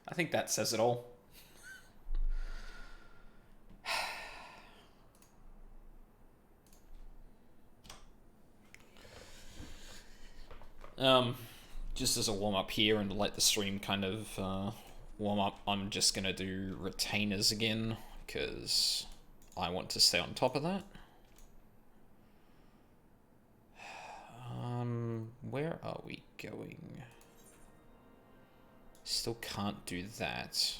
I think that says it all. Um, just as a warm up here and to let the stream kind of warm up, I'm just gonna do retainers again because I want to stay on top of that. Where are we going? Still can't do that.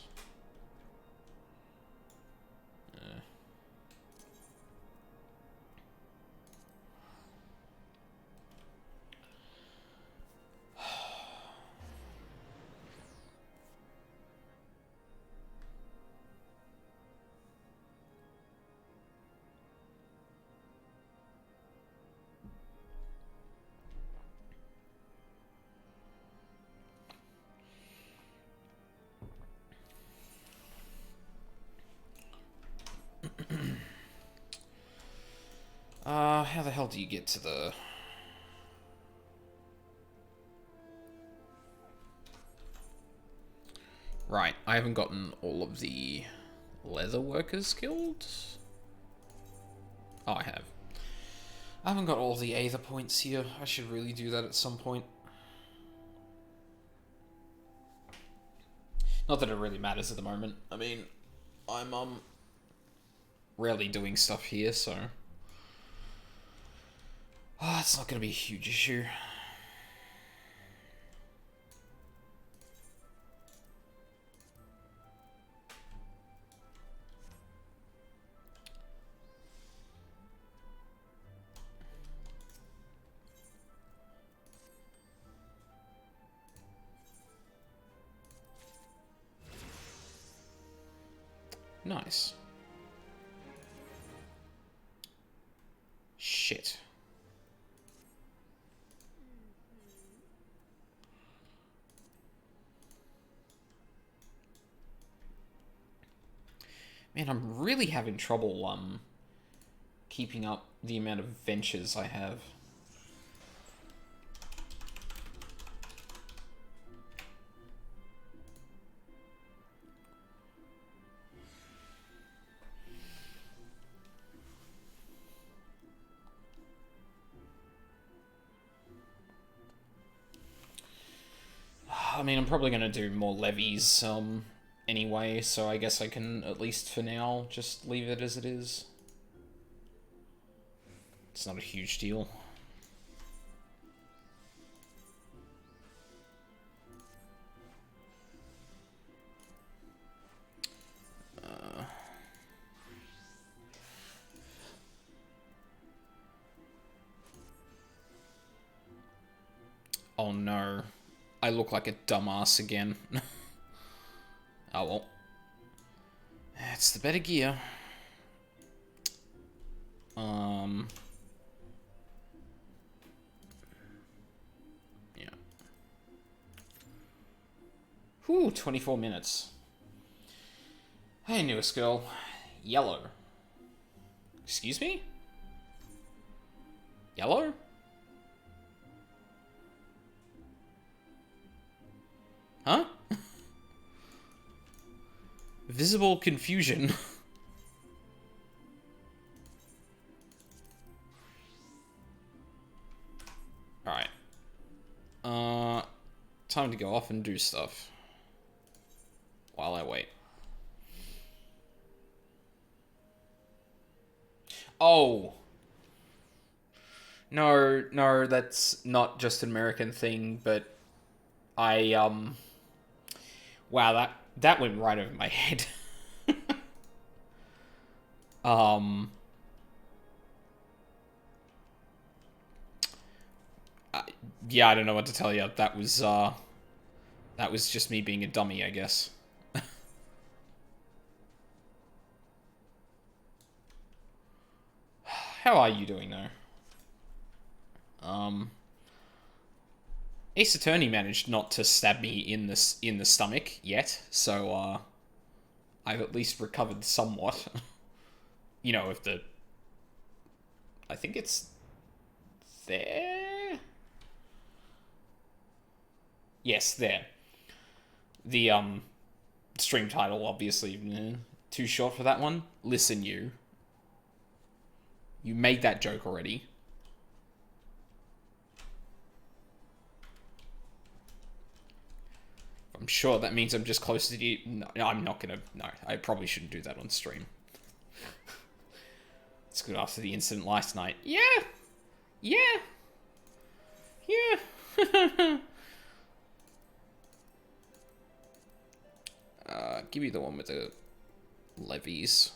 How the hell do you get to the... Right, I haven't gotten all of the Leather Workers Guild. Oh, I have. I haven't got all the Aether points here. I should really do that at some point. Not that it really matters at the moment. I mean, I'm rarely doing stuff here, so it's not going to be a huge issue. Nice. Shit. Man, I'm really having trouble keeping up the amount of ventures I have. I mean, I'm probably going to do more levies anyway, so I guess I can, at least for now, just leave it as it is. It's not a huge deal. Oh no. I look like a dumbass again. Oh well. It's the better gear. Yeah. Whew, 24 minutes. Hey, newest girl. Yellow. Excuse me? Yellow? Huh? Visible confusion. Alright. Time to go off and do stuff. While I wait. Oh! No, no, that's not just an American thing, but I, wow, that went right over my head. um... Yeah, I don't know what to tell you. That was just me being a dummy, I guess. How are you doing, though? Ace Attorney managed not to stab me in the stomach yet, so I've at least recovered somewhat. You know, if the... I think it's... there? Yes, there. The Stream title, obviously, too short for that one. Listen, you. You made that joke already. I'm sure that means I'm just closer to you. No, I'm not gonna. No, I probably shouldn't do that on stream. It's good after the incident last night. Yeah! Yeah! Yeah! Give me the one with the levies.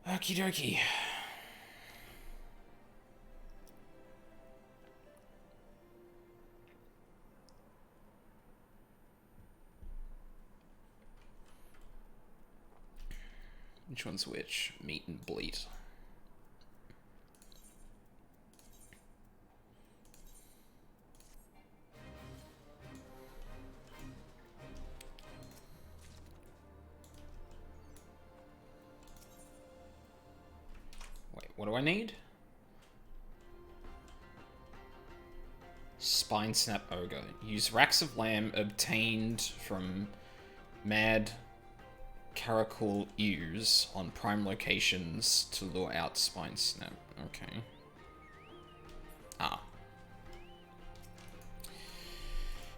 Okie dokie. Which one's which? Meat and bleat. Wait, what do I need? Spine Snap Ogre. Use racks of lamb obtained from mad caracal ewes on prime locations to lure out Spine Snap. Okay. Ah.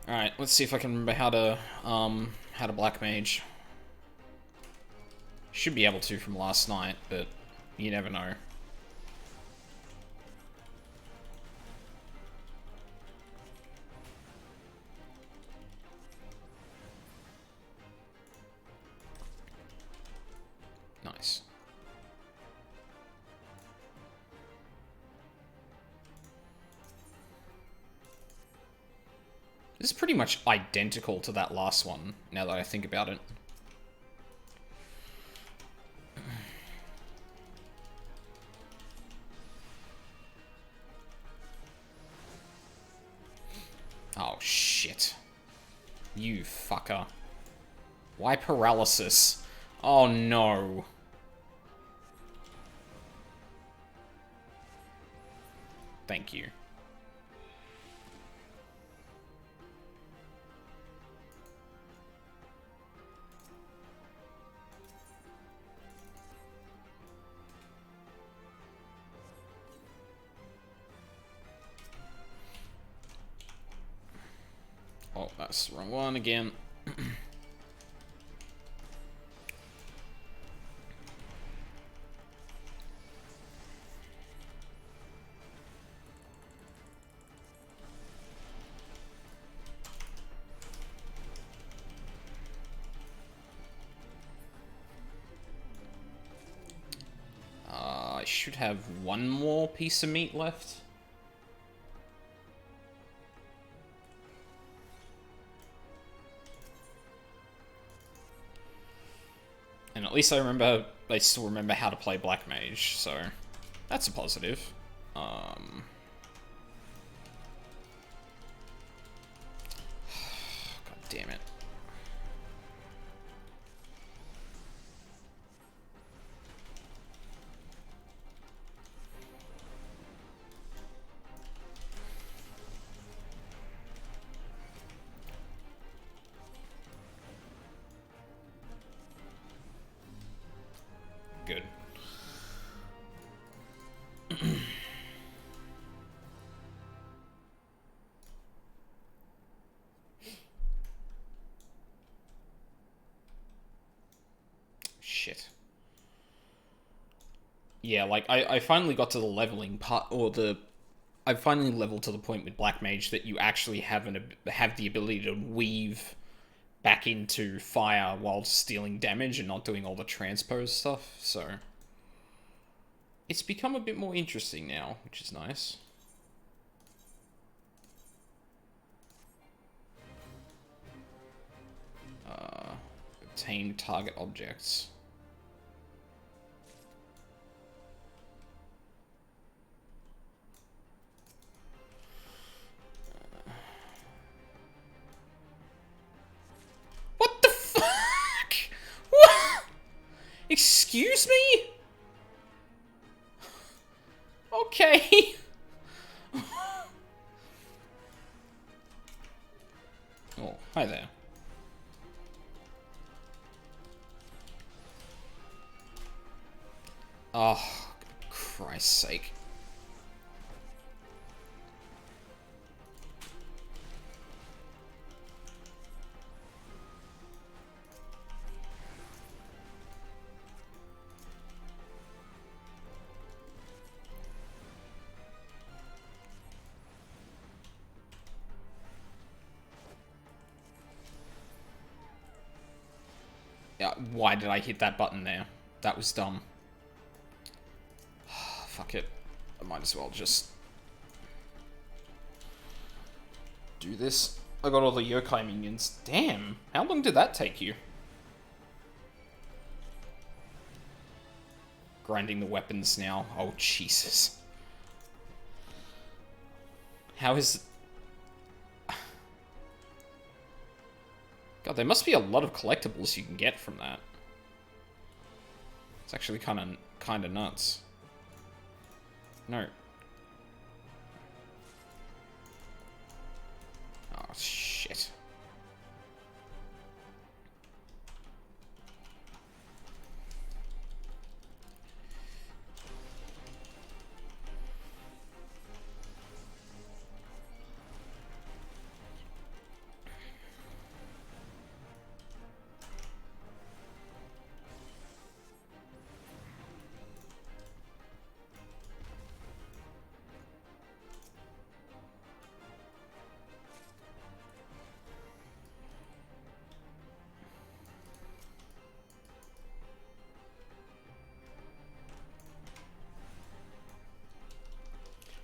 Alright, let's see if I can remember how to Black Mage. Should be able to from last night, but you never know. Nice. This is pretty much identical to that last one, now that I think about it. Oh, shit. You fucker. Why paralysis? Oh, no. Thank you. Oh, that's the wrong one again. I should have one more piece of meat left. And at least I still remember how to play Black Mage, so that's a positive. God damn it. Good. Shit. Yeah, like, I finally got to the leveling part, or I finally leveled to the point with Black Mage that you actually have the ability to weave back into fire while stealing damage and not doing all the transpose stuff, so it's become a bit more interesting now, which is nice. Obtain target objects. What the fuck? What? Excuse me? Okay. Oh, hi there. Oh, Christ's sake. Yeah, why did I hit that button there? That was dumb. Fuck it. I might as well just do this. I got all the yokai minions. Damn, how long did that take you? Grinding the weapons now. Oh, Jesus. How is... God, there must be a lot of collectibles you can get from that. It's actually kind of nuts. No. Oh, shit.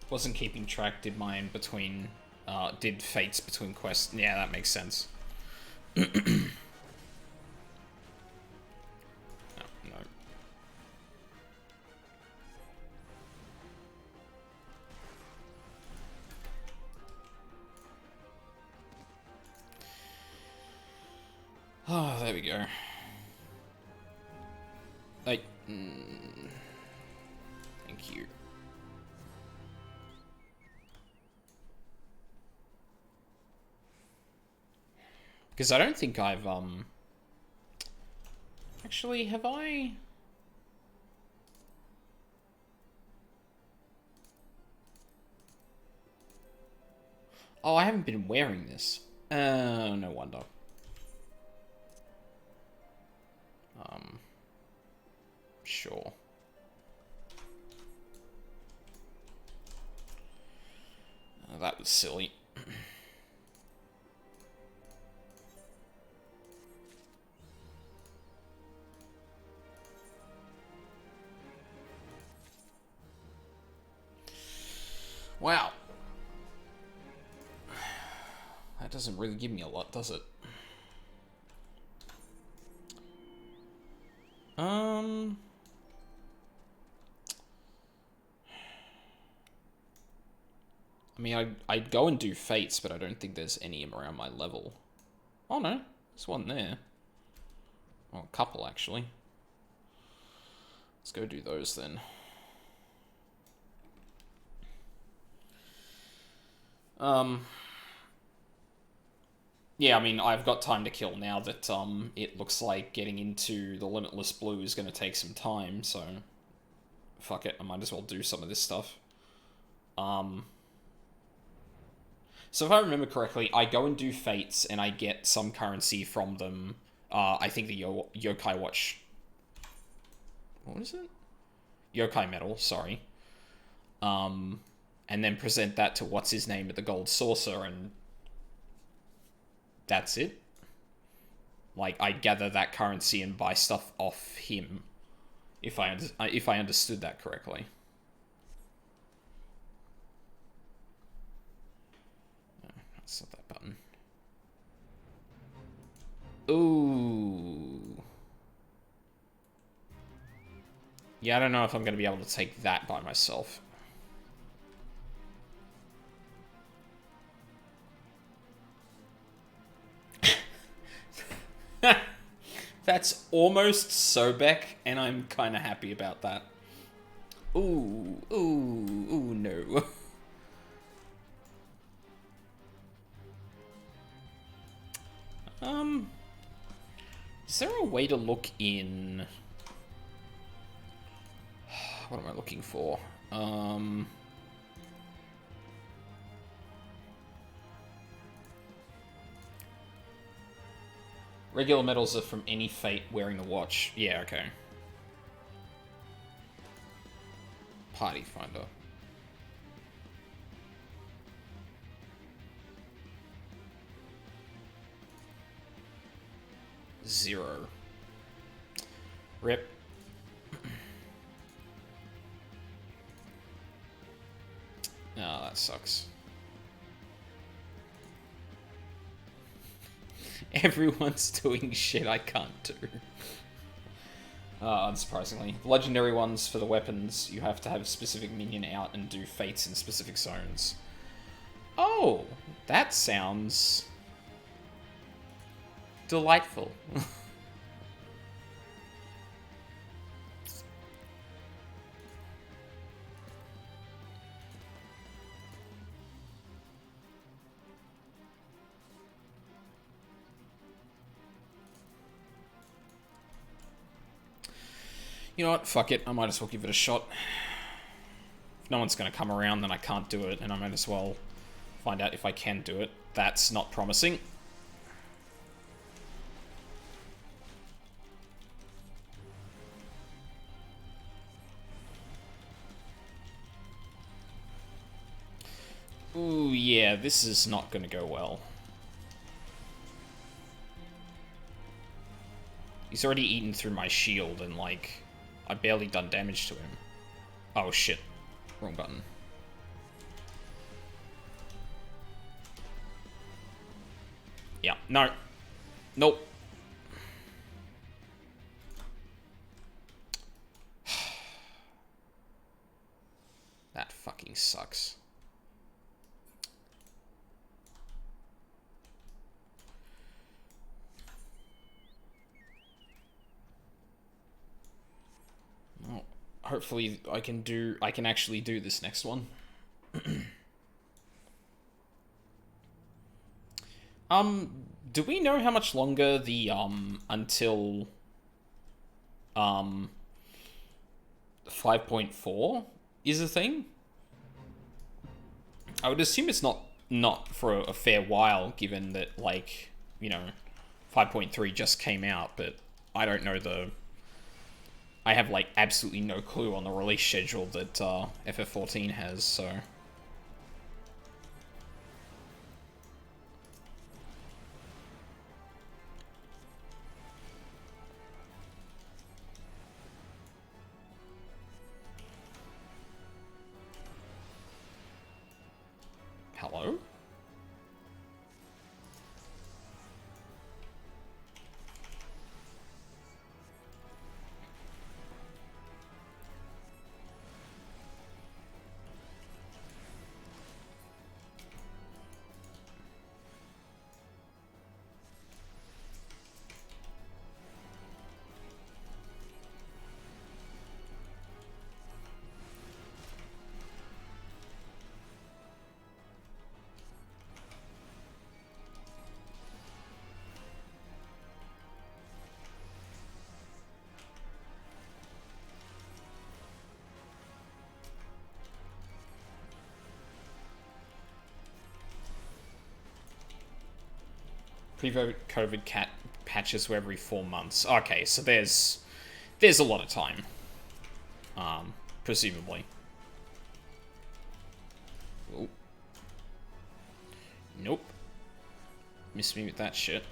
Wasn't keeping track, did mine between, did fates between quests. Yeah, that makes sense. No, no. Oh, there we go. Thank you. Because I don't think I've, actually, have I... Oh, I haven't been wearing this. No wonder. Sure. Oh, that was silly. Wow. That doesn't really give me a lot, does it? I mean, I'd go and do fates, but I don't think there's any around my level. Oh no, there's one there. Well, a couple, actually. Let's go do those then. Yeah, I mean, I've got time to kill now that, it looks like getting into the Limitless Blue is going to take some time, so... Fuck it, I might as well do some of this stuff. So if I remember correctly, I go and do fates, and I get some currency from them. I think the Yokai Watch... What is it? Yokai Medal, sorry. And then present that to what's-his-name at the Gold Saucer, and... That's it. Like, I gather that currency and buy stuff off him. If I understood that correctly. No, that's not that button. Ooh. Yeah, I don't know if I'm going to be able to take that by myself. That's almost Sobek, and I'm kind of happy about that. Ooh, ooh, ooh, no. Is there a way to look in... What am I looking for? Regular medals are from any fate wearing the watch. Yeah, okay. Party finder. Zero. Rip. Oh, that sucks. Everyone's doing shit I can't do. Unsurprisingly. The legendary ones for the weapons, you have to have a specific minion out and do fates in specific zones. Oh, that sounds... delightful. You know what? Fuck it. I might as well give it a shot. If no one's going to come around, then I can't do it, and I might as well find out if I can do it. That's not promising. Ooh, yeah, this is not going to go well. He's already eaten through my shield, and, like, I barely done damage to him. Oh, shit. Wrong button. Yeah, no. Nope. That fucking sucks. Well, hopefully I can actually do this next one. Do we know how much longer the, until, 5.4 is a thing? I would assume it's not for a fair while, given that, like, you know, 5.3 just came out, but I don't know I have, like, absolutely no clue on the release schedule that, FF14 has, so... Hello? Pre-COVID patches were every 4 months. Okay, so there's a lot of time. Presumably. Ooh. Nope. Missed me with that shit.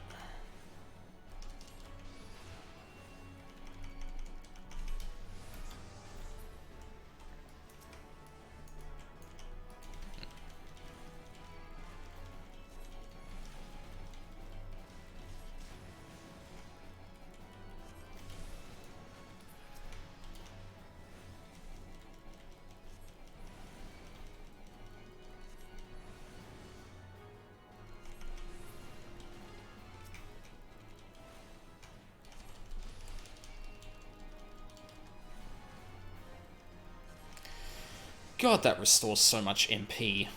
God, that restores so much MP.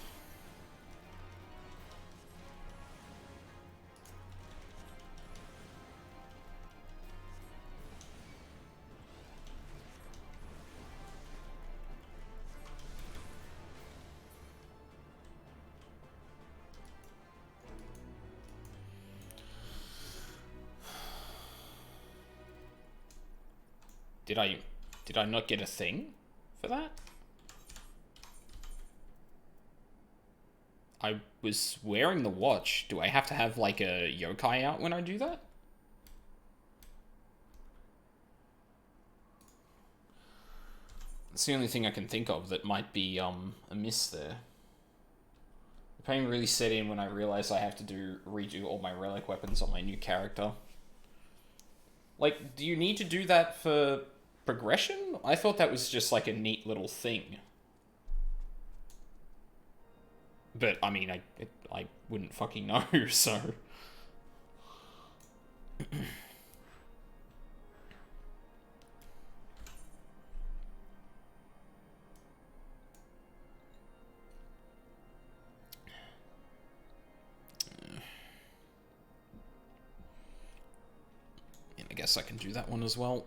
Did I not get a thing for that? I was wearing the watch. Do I have to have, like, a yokai out when I do that? It's the only thing I can think of that might be, amiss there. The pain really set in when I realized I have to redo all my relic weapons on my new character. Like, do you need to do that for progression? I thought that was just, like, a neat little thing. But, I mean, I wouldn't fucking know, so... And I guess I can do that one as well.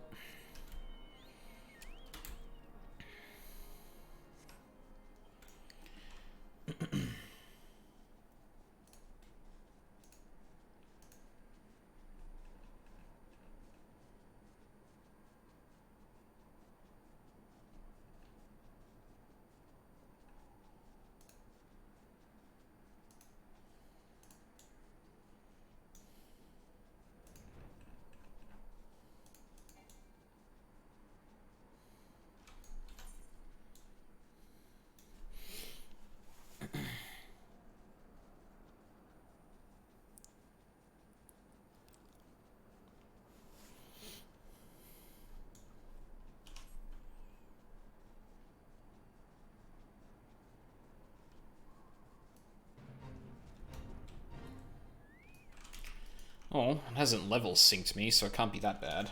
Oh, it hasn't level synced me, so it can't be that bad.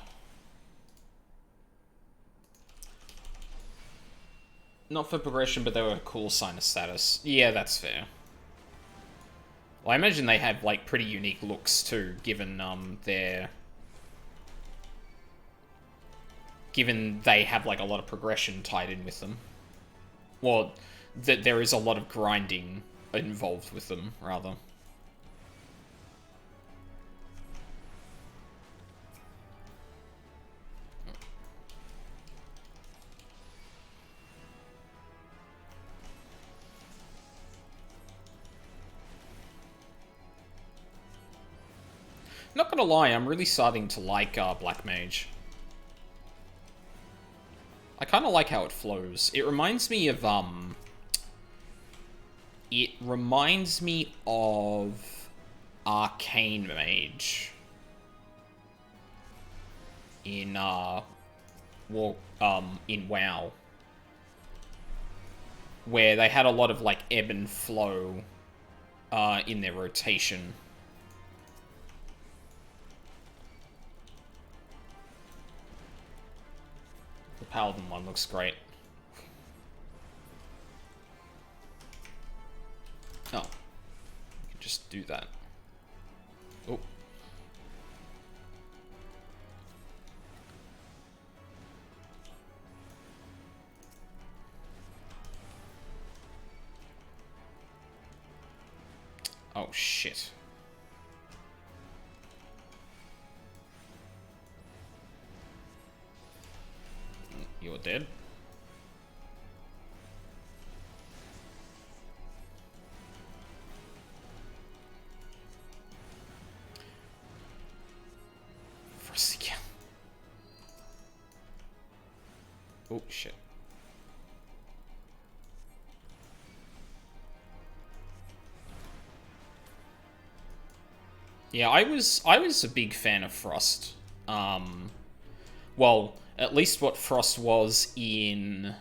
Not for progression, but they were a cool sign of status. Yeah, that's fair. Well, I imagine they have, like, pretty unique looks, too, given, given they have, like, a lot of progression tied in with them. Well, that there is a lot of grinding involved with them, rather. Not gonna lie, I'm really starting to like Black Mage. I kind of like how it flows. It reminds me of, It reminds me of Arcane Mage. In, in WoW. Where they had a lot of, like, ebb and flow, in their rotation. The Paladin one looks great. Oh. You can just do that. Oh. Oh, shit. You're dead. Frosty kill. Oh, shit. Yeah, I was a big fan of Frost. Well, at least what Frost was in...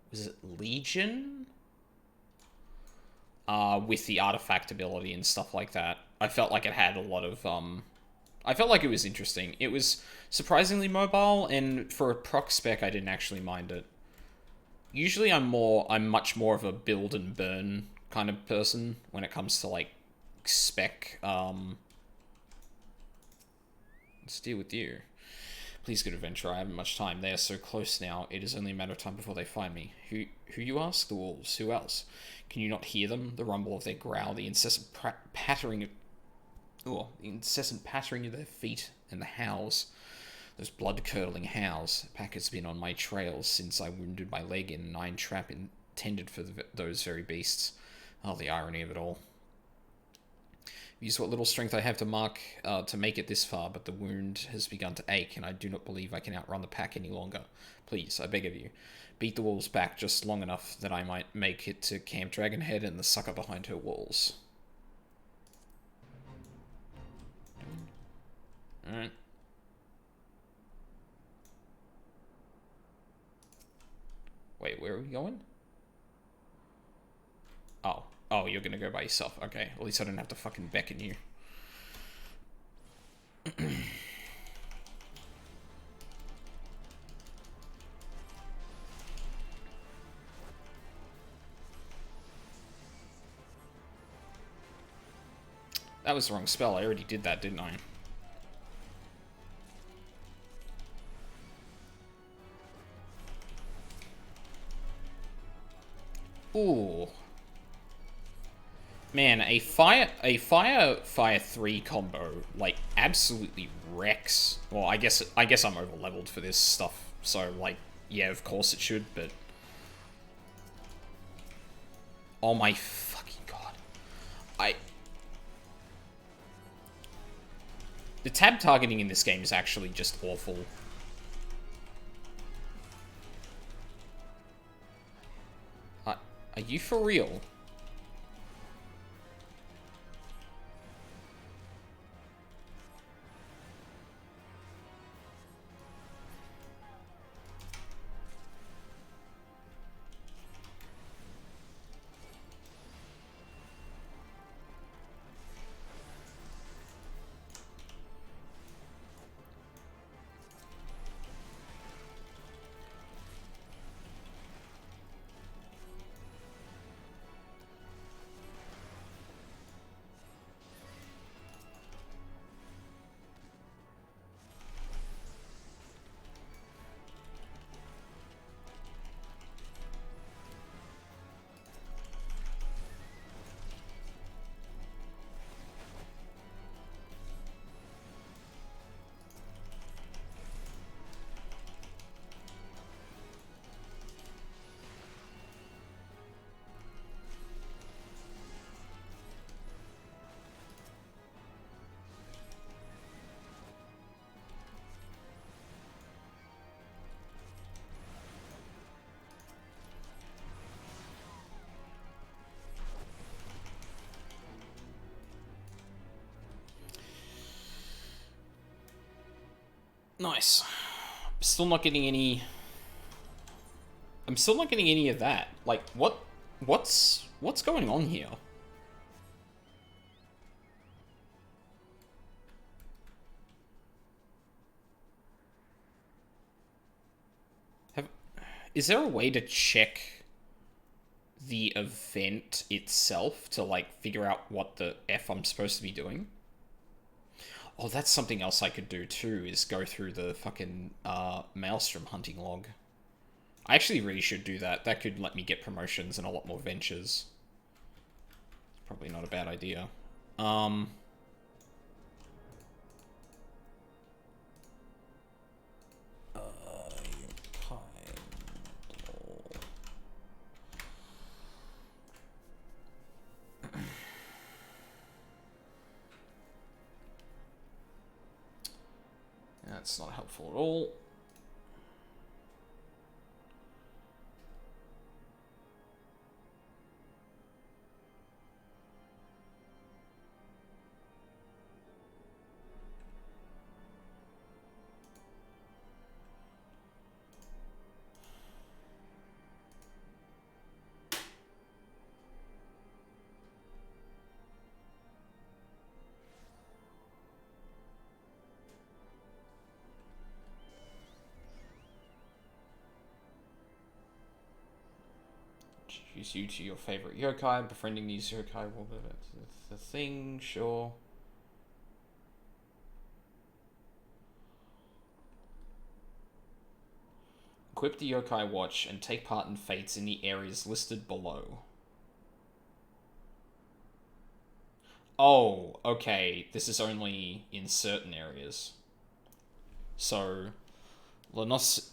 Was it Legion? With the artifact ability and stuff like that. I felt like it had a lot of, I felt like it was interesting. It was surprisingly mobile, and for a proc spec, I didn't actually mind it. Usually I'm much more of a build and burn kind of person when it comes to, like, spec. Let's deal with you. Please, good adventure, I haven't much time. They are so close now, it is only a matter of time before they find me. Who you ask? The wolves. Who else? Can you not hear them? The rumble of their growl, the incessant pattering of their feet, and the howls. Those blood-curdling howls. A pack has been on my trails since I wounded my leg in a 9 trap intended for those very beasts. Oh, the irony of it all. Use what little strength I have to make it this far, but the wound has begun to ache, and I do not believe I can outrun the pack any longer. Please, I beg of you, beat the wolves back just long enough that I might make it to Camp Dragonhead and the sucker behind her walls. Alright. Wait, where are we going? Oh. Oh, you're gonna go by yourself. Okay, at least I don't have to fucking beckon you. That was the wrong spell. I already did that, didn't I? Ooh. Man, a fire 3 combo, like, absolutely wrecks. Well, I guess I'm over leveled for this stuff, so, like, yeah, of course it should, but oh my fucking god. The tab targeting in this game is actually just awful. Are you for real? Nice. Still not getting any... I'm still not getting any of that. Like, what's going on here? Is there a way to check the event itself to, like, figure out what the F I'm supposed to be doing? Oh, that's something else I could do too, is go through the fucking Maelstrom hunting log. I actually really should do that. That could let me get promotions and a lot more ventures. Probably not a bad idea. That's not helpful at all. introduce you to your favorite yokai. Befriending these yokai will be the thing, sure. Equip the yokai watch and take part in fates in the areas listed below. Oh, okay. This is only in certain areas. So, Lenossi,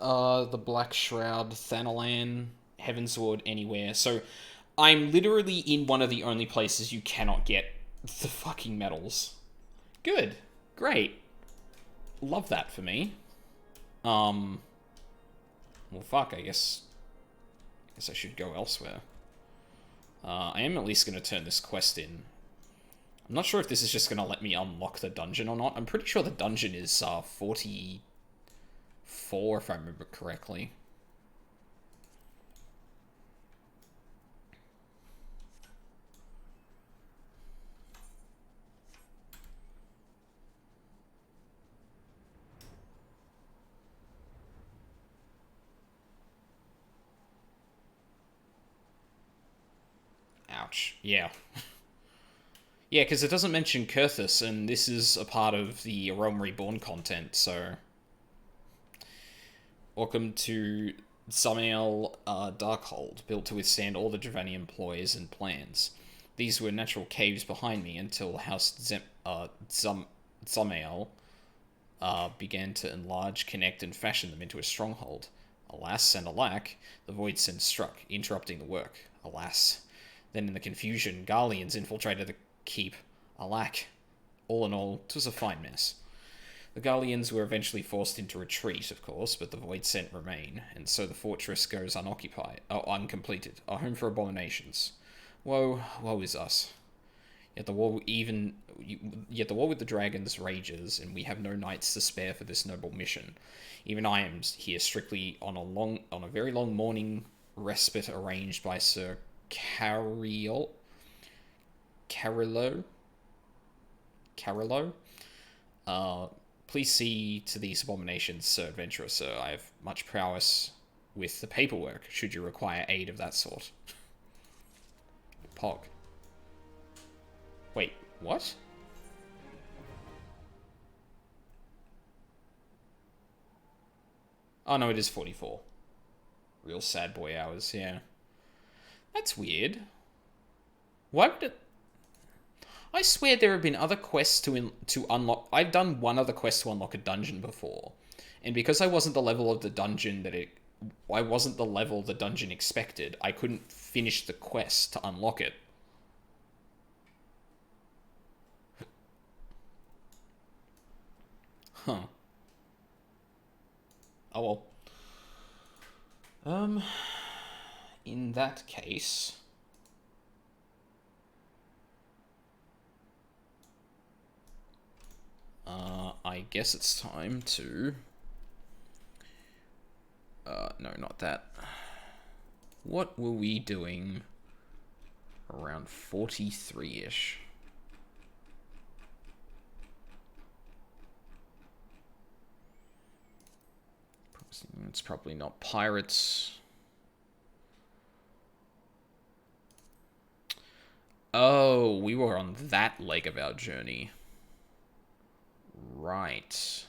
the Black Shroud, Thanalan, Heavensward, anywhere. So, I'm literally in one of the only places you cannot get the fucking medals. Good. Great. Love that for me. Well, fuck, I guess I should go elsewhere. I am at least going to turn this quest in. I'm not sure if this is just going to let me unlock the dungeon or not. I'm pretty sure the dungeon is 44, if I remember correctly. Ouch. Yeah. Yeah, because it doesn't mention Kurthus, and this is a part of the Realm Reborn content, so... Welcome to Samael Darkhold, built to withstand all the Dravanian ploys and plans. These were natural caves behind me until House Samael began to enlarge, connect, and fashion them into a stronghold. Alas and alack, the Void Sense struck, interrupting the work. Alas. Then in the confusion, Garleans infiltrated the keep. Alack. All in all, 'twas a fine mess. The Garleans were eventually forced into retreat, of course, but the Void Scent remain, and so the fortress goes uncompleted, a home for abominations. Woe is us. Yet the war with the dragons rages, and we have no nights to spare for this noble mission. Even I am here strictly on a very long morning respite arranged by Sir Carilo. Please see to these abominations, Sir Adventurer, sir. I have much prowess with the paperwork, should you require aid of that sort. Pog. Wait, what? Oh no, it is 44. Real sad boy hours, yeah. That's weird. Why would it... I swear there have been other quests to unlock... I've done one other quest to unlock a dungeon before. And because I wasn't the level of the dungeon I wasn't the level the dungeon expected, I couldn't finish the quest to unlock it. Huh. Oh well. In that case... I guess it's time to... no, not that. What were we doing around 43-ish? It's probably not pirates. Oh, we were on that leg of our journey. Right.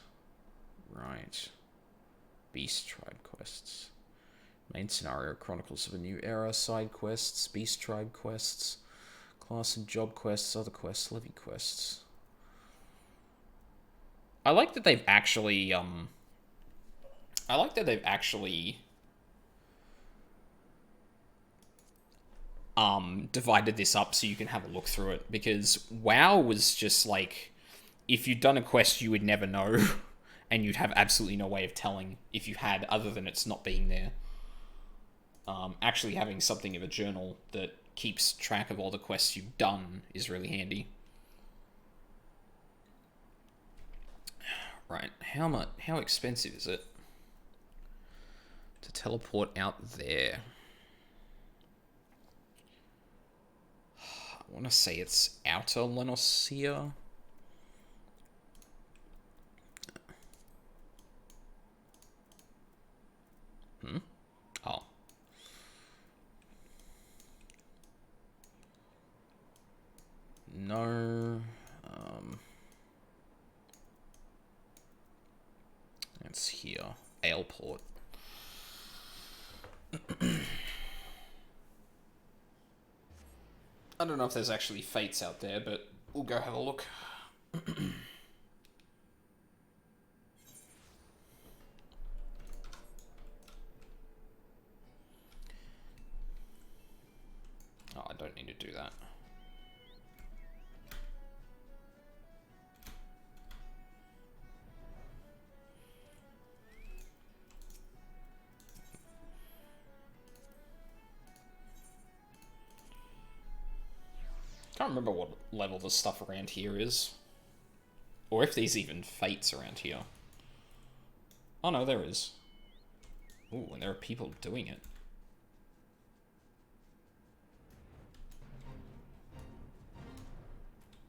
Beast Tribe quests. Main scenario, Chronicles of a New Era, side quests, Beast Tribe quests, class and job quests, other quests, levy quests. I like that they've actually, divided this up so you can have a look through it, because WoW was just like, if you'd done a quest, you would never know, and you'd have absolutely no way of telling if you had, other than it's not being there. Actually having something of a journal that keeps track of all the quests you've done is really handy. Right, how expensive is it to teleport out there? I want to say it's Outer Lenossia. Oh. guilds here. Aleport. I don't know if there's actually fates out there, but we'll go have a look. Oh, I don't need to do that. Can't remember what level the stuff around here is. Or if there's even fates around here. Oh no, there is. Ooh, and there are people doing it.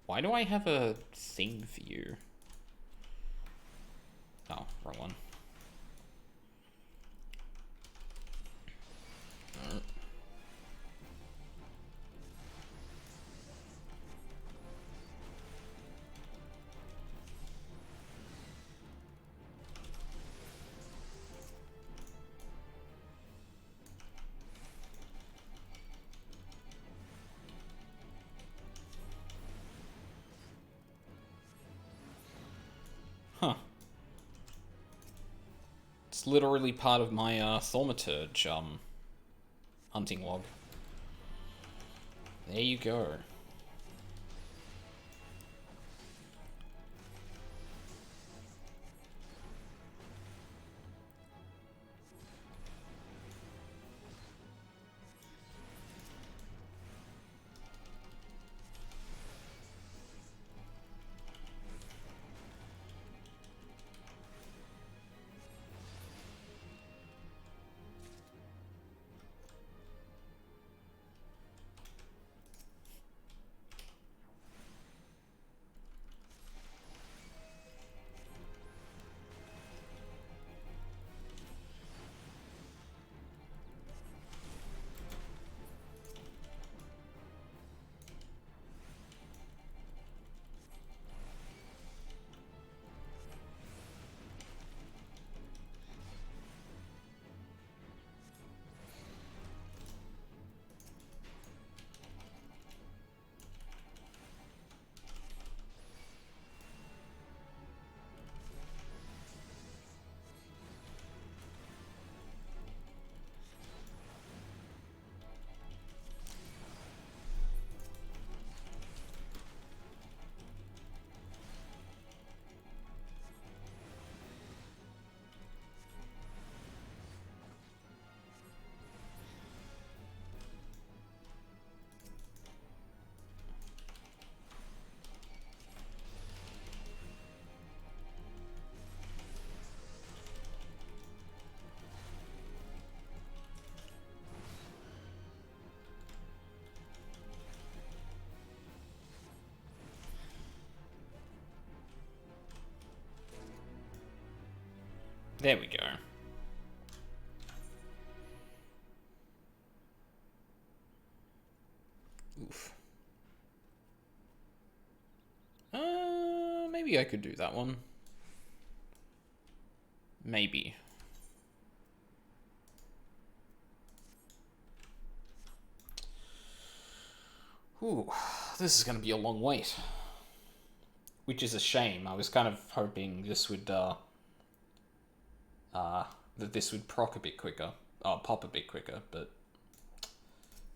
Why do I have a thing for you? Oh, wrong one. Huh. It's literally part of my thaumaturge hunting log. There you go. There we go. Oof. Maybe I could do that one. Maybe. Ooh, this is going to be a long wait. Which is a shame. I was kind of hoping this would, that this would proc a bit quicker. Pop a bit quicker, but...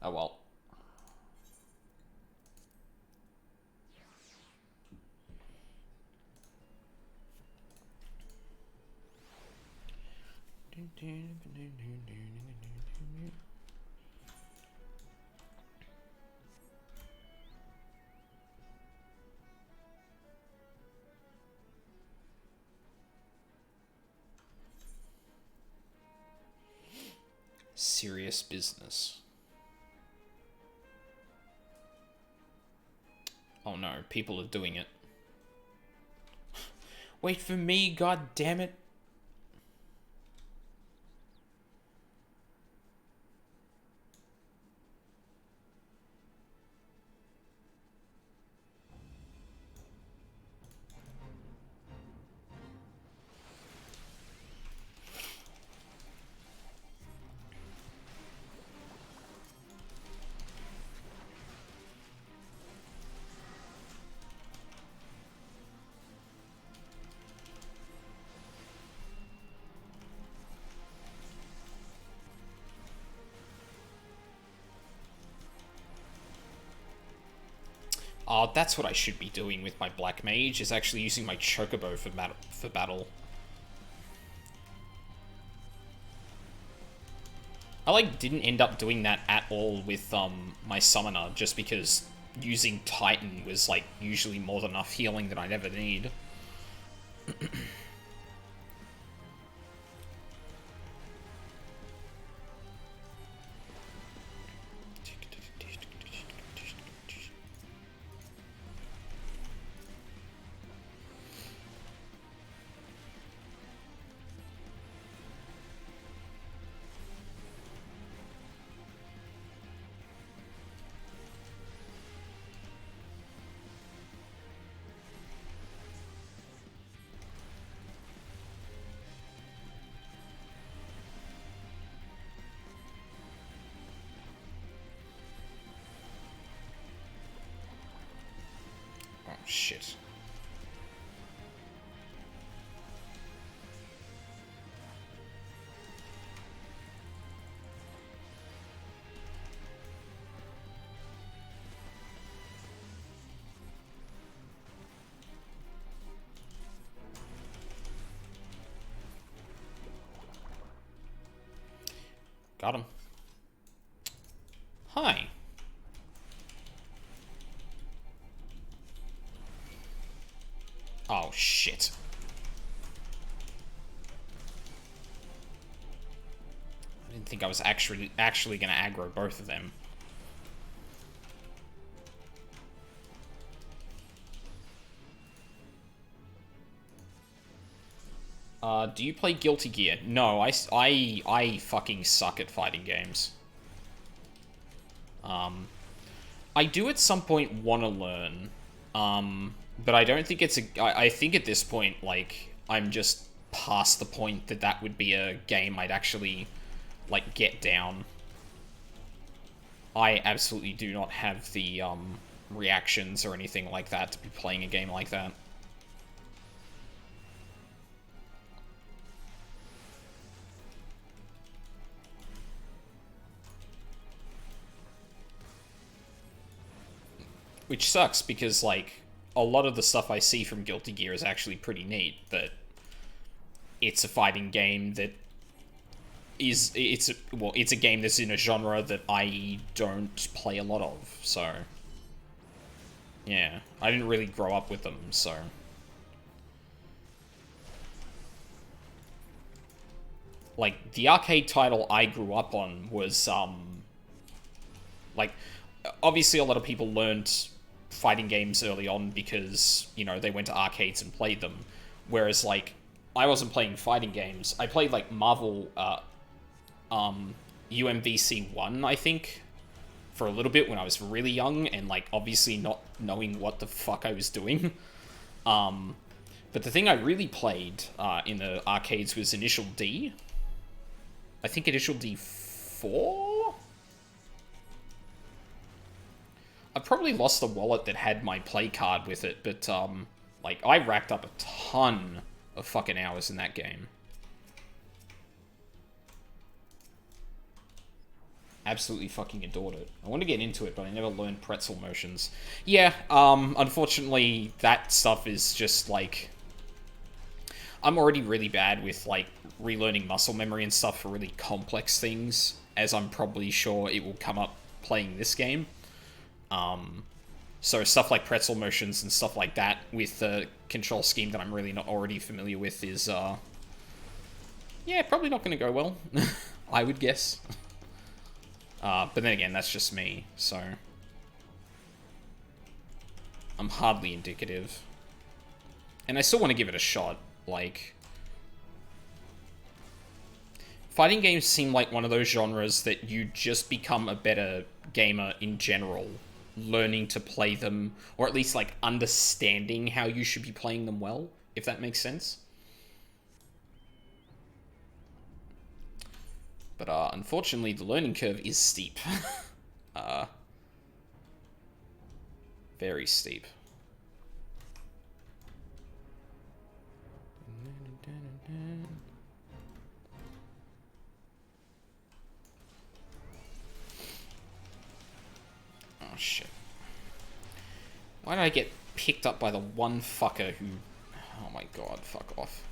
Oh well. Serious business. Oh no, people are doing it. Wait for me, god damn it. That's what I should be doing with my Black Mage, is actually using my Chocobo for battle. I, like, didn't end up doing that at all with, my Summoner, just because using Titan was, like, usually more than enough healing that I'd ever need. Shit. Got him. Hi. Oh, shit. I didn't think I was actually gonna aggro both of them. Do you play Guilty Gear? No, I fucking suck at fighting games. I do at some point want to learn, but I don't think it's I think at this point, like, I'm just past the point that that would be a game I'd actually, like, get down. I absolutely do not have the, reactions or anything like that to be playing a game like that. Which sucks, because, like, a lot of the stuff I see from Guilty Gear is actually pretty neat, but it's a fighting game that it's a game that's in a genre that I don't play a lot of, so... Yeah, I didn't really grow up with them, so... Like, the arcade title I grew up on was, like, obviously a lot of people learned fighting games early on because, you know, they went to arcades and played them. Whereas, like, I wasn't playing fighting games. I played, like, Marvel, UMVC 1, I think, for a little bit when I was really young, and, like, obviously not knowing what the fuck I was doing. But the thing I really played, in the arcades was Initial D. I think Initial D4? I probably lost the wallet that had my play card with it, but, like, I racked up a ton of fucking hours in that game. Absolutely fucking adored it. I want to get into it, but I never learned pretzel motions. Yeah, unfortunately, that stuff is just, like... I'm already really bad with, like, relearning muscle memory and stuff for really complex things, as I'm probably sure it will come up playing this game. So stuff like pretzel motions and stuff like that with the control scheme that I'm really not already familiar with is, yeah, probably not going to go well, I would guess. But then again, that's just me, so... I'm hardly indicative. And I still want to give it a shot, like... Fighting games seem like one of those genres that you just become a better gamer in general, learning to play them, or at least, like, understanding how you should be playing them well, if that makes sense. But, unfortunately, the learning curve is steep. Very steep. Oh, shit. Why did I get picked up by the one fucker who... Oh my god, fuck off.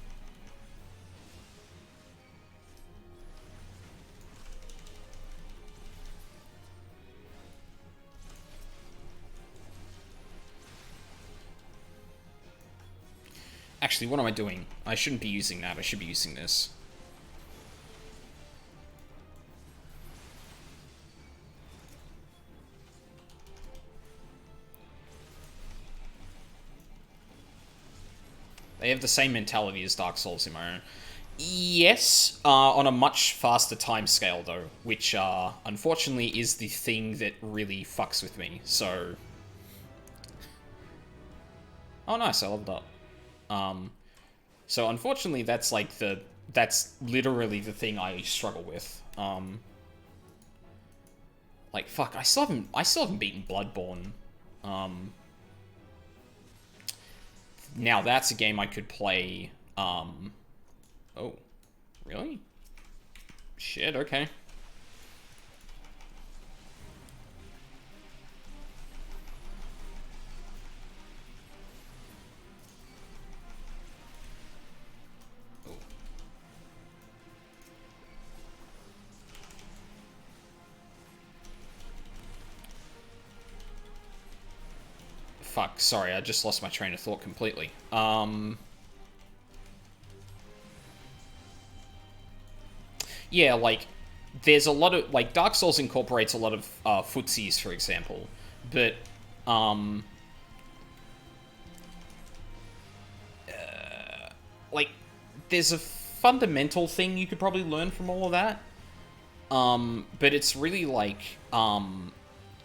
Actually, what am I doing? I shouldn't be using that. I should be using this. They have the same mentality as Dark Souls in my own. Yes, on a much faster time scale, though, which, unfortunately is the thing that really fucks with me, so... Oh, nice, I leveled up. So unfortunately, that's, like, that's literally the thing I struggle with. Like, fuck, I still haven't beaten Bloodborne. Now, that's a game I could play, Oh. Really? Shit, okay. Oh. Fuck, sorry, I just lost my train of thought completely. Yeah, like, there's a lot of, like, Dark Souls incorporates a lot of, footsies, for example, but, like, there's a fundamental thing you could probably learn from all of that, but it's really, like,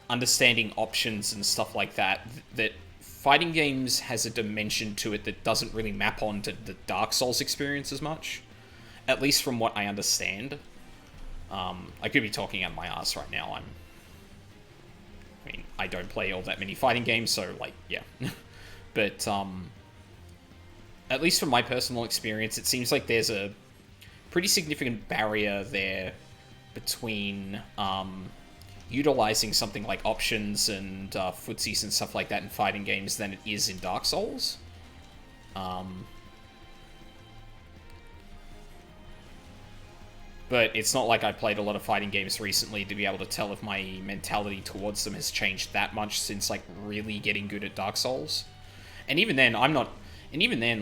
understanding options and stuff like that, that fighting games has a dimension to it that doesn't really map onto the Dark Souls experience as much. At least from what I understand. I could be talking out my ass right now. I mean, I don't play all that many fighting games, so, like, yeah. But, at least from my personal experience, it seems like there's a pretty significant barrier there between, utilizing something like options and, footsies and stuff like that in fighting games than it is in Dark Souls. But it's not like I played a lot of fighting games recently to be able to tell if my mentality towards them has changed that much since, like, really getting good at Dark Souls. And even then,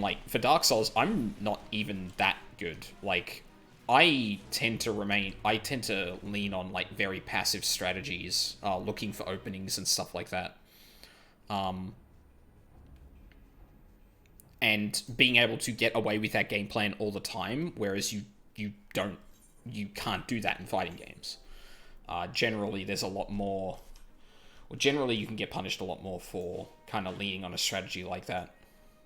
like, for Dark Souls, I'm not even that good. Like, I tend to lean on, like, very passive strategies, looking for openings and stuff like that. And being able to get away with that game plan all the time, whereas you can't do that in fighting games. Generally, there's a lot more... Well, generally, you can get punished a lot more for kind of leaning on a strategy like that.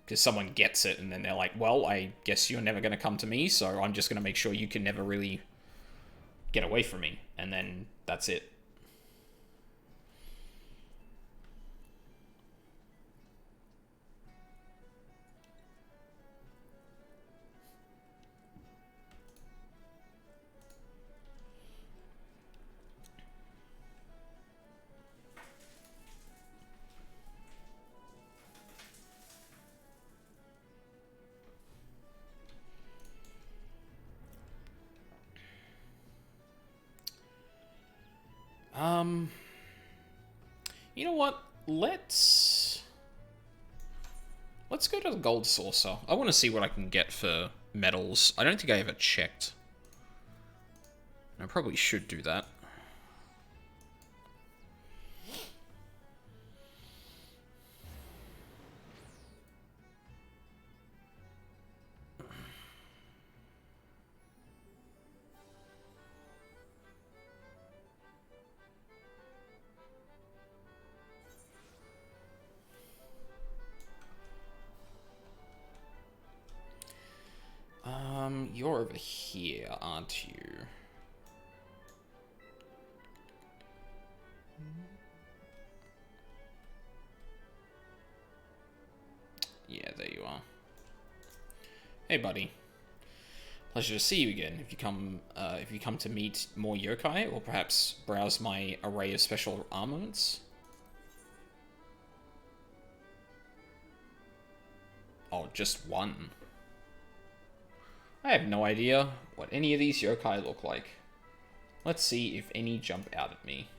Because someone gets it, and then they're like, well, I guess you're never going to come to me, so I'm just going to make sure you can never really get away from me. And then that's it. You know what? Let's go to the Gold Saucer. I want to see what I can get for medals. I don't think I ever checked. I probably should do that. You're over here, aren't you? Yeah, there you are. Hey, buddy. Pleasure to see you again. If you come to meet more yokai, or perhaps browse my array of special armaments. Oh, just one. I have no idea what any of these yokai look like. Let's see if any jump out at me.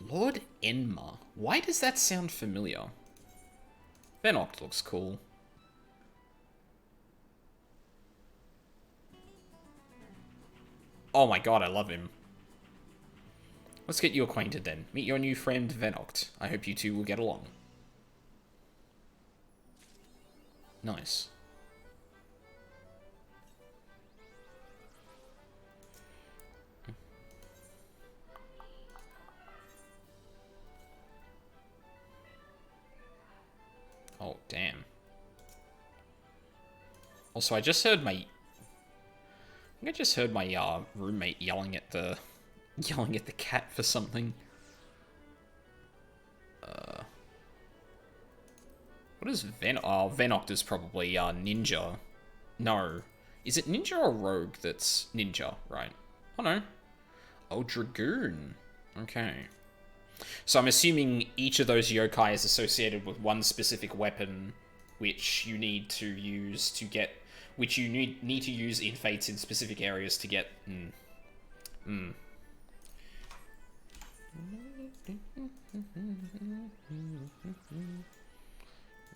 Lord Enma. Why does that sound familiar? Venoct looks cool. Oh my god, I love him. Let's get you acquainted then. Meet your new friend, Venoct. I hope you two will get along. Nice. Oh, damn. Also, I just heard my... I just heard my roommate yelling at the cat for something. What is Venoct is probably ninja. No. Is it ninja or rogue that's ninja, right? Oh no. Oh, dragoon. Okay. So I'm assuming each of those yokai is associated with one specific weapon, which you need to use to get, which you need to use in fates in specific areas to get.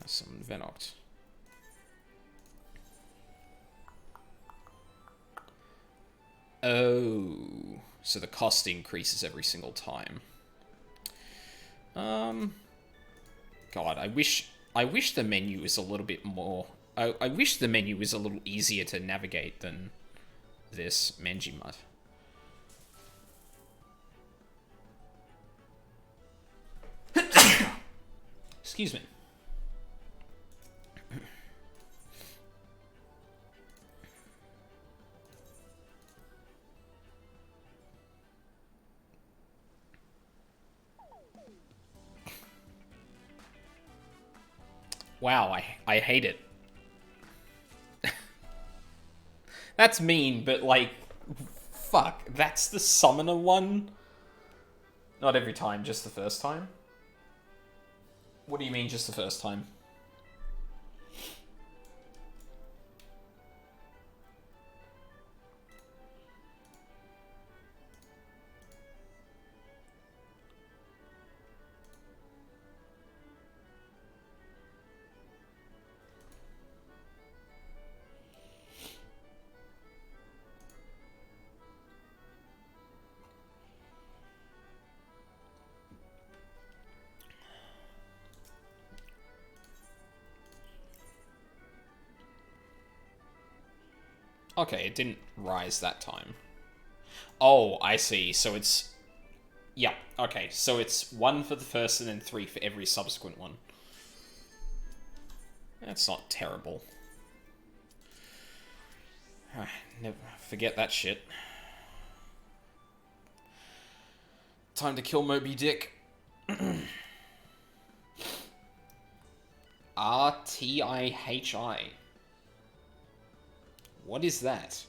Some Venoct. Oh, so the cost increases every single time. God, I wish the menu is a little bit more... I wish the menu is a little easier to navigate than this Manjimat. Excuse me. Wow, I hate it. That's mean, but like, fuck, that's the summoner one? Not every time, just the first time? What do you mean just the first time? Okay, it didn't rise that time. Oh, I see. So it's... Yeah, okay. So it's 1 for the first and then 3 for every subsequent one. That's not terrible. Never forget that shit. Time to kill Moby Dick. RTIHI. What is that?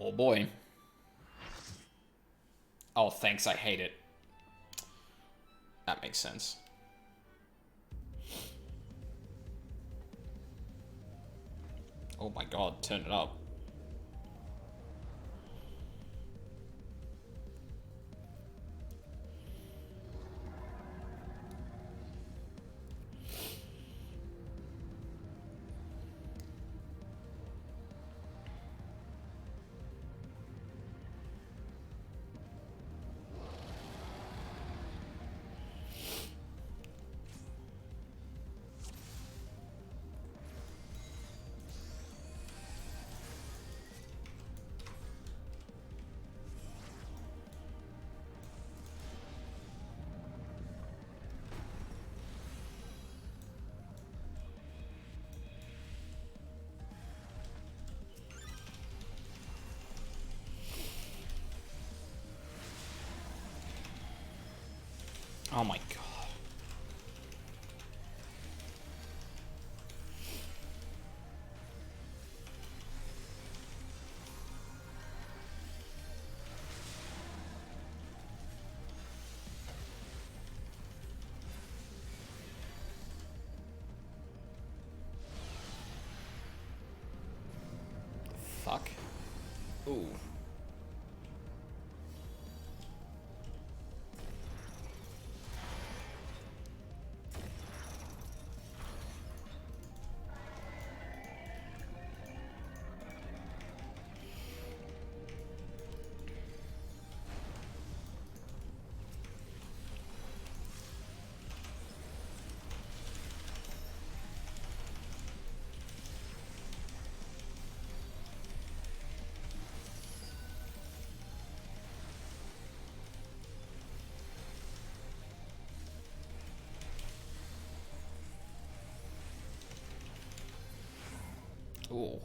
Oh boy. Oh, thanks, I hate it. That makes sense. Oh my god, turn it up. Oh my god. Fuck. Ooh. Ooh.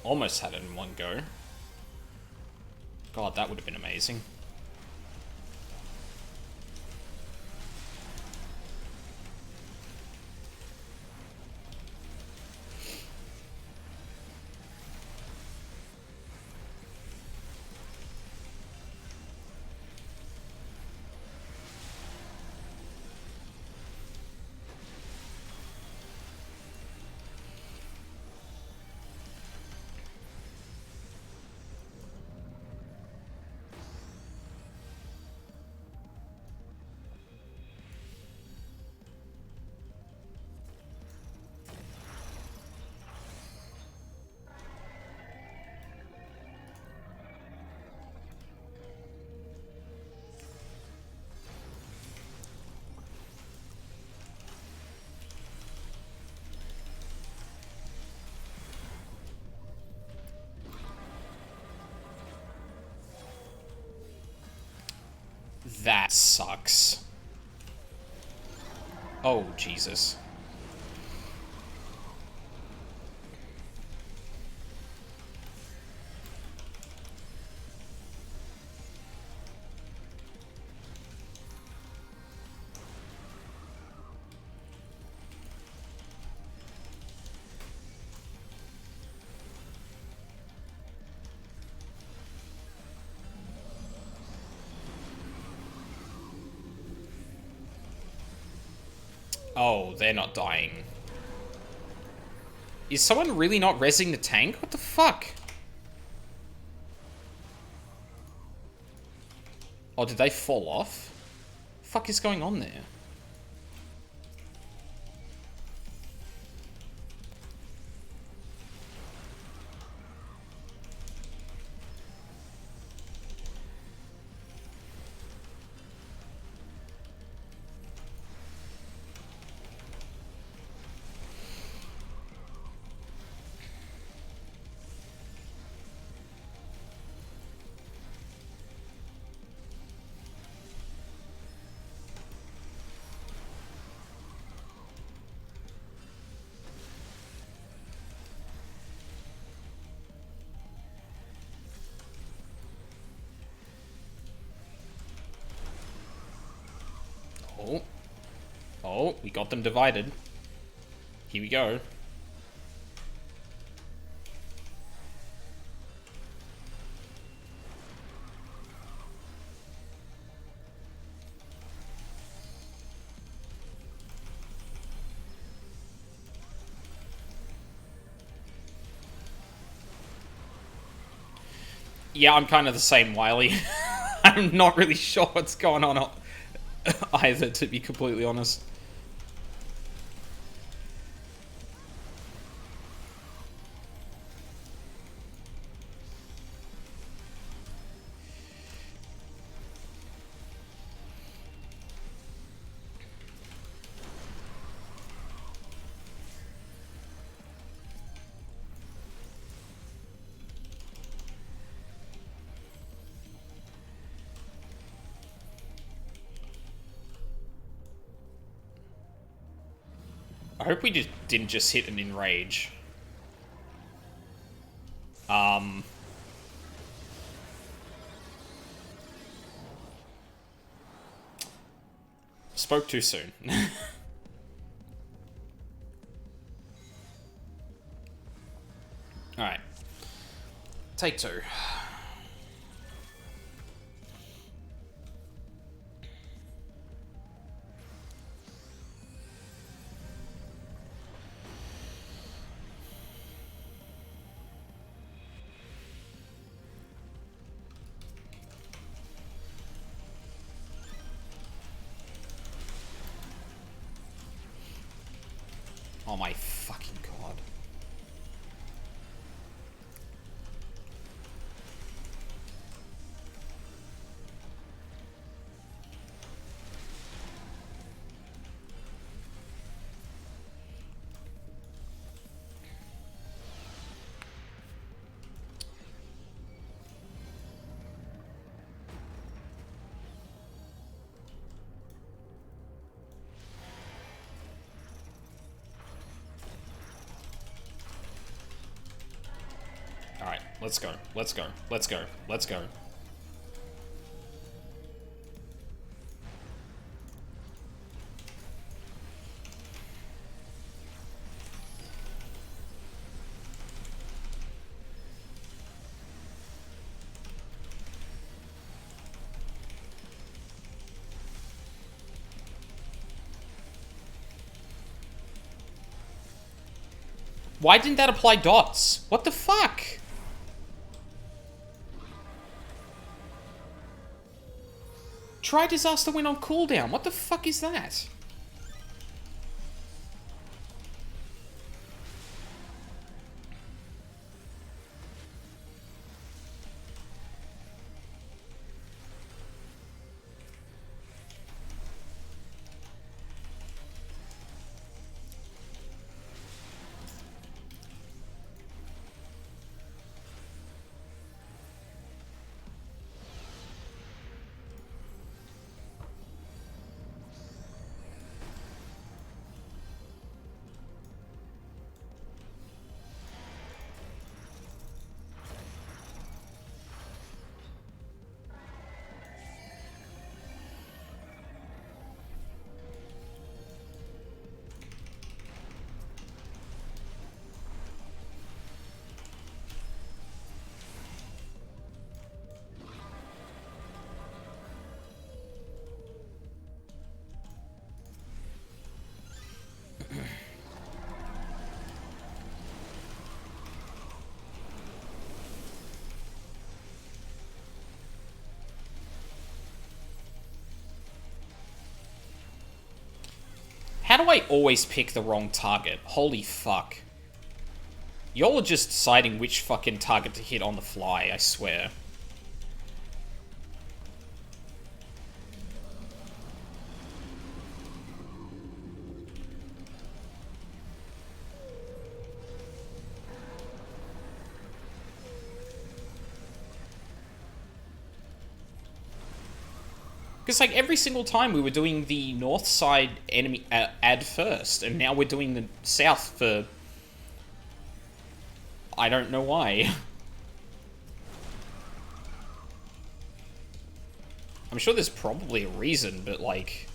Almost had it in one go. God, that would have been amazing. That sucks. Oh, Jesus. Oh, they're not dying. Is someone really not rezzing the tank? What the fuck? Oh, did they fall off? What the fuck is going on there? Oh. Oh, we got them divided. Here we go. Yeah, I'm kind of the same, Wiley. I'm not really sure what's going on either, to be completely honest. I hope we just didn't just hit an enrage. spoke too soon. Alright. Take two. Oh my fucking god. Alright, let's go. Let's go. Let's go. Let's go. Why didn't that apply dots? What the fuck? Try disaster went on cooldown. What the fuck is that? How do I always pick the wrong target? Holy fuck. Y'all are just deciding which fucking target to hit on the fly, I swear. Because, like, every single time we were doing the north side enemy ad first, and now we're doing the south for... I don't know why. I'm sure there's probably a reason, but, like...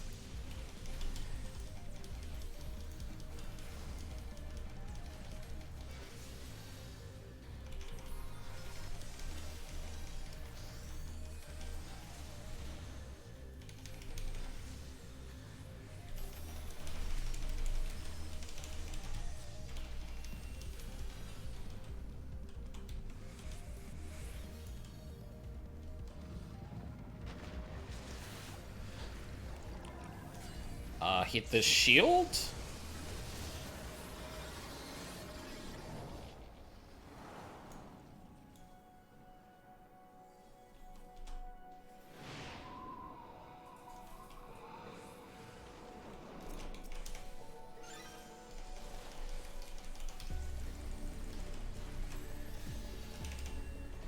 hit the shield?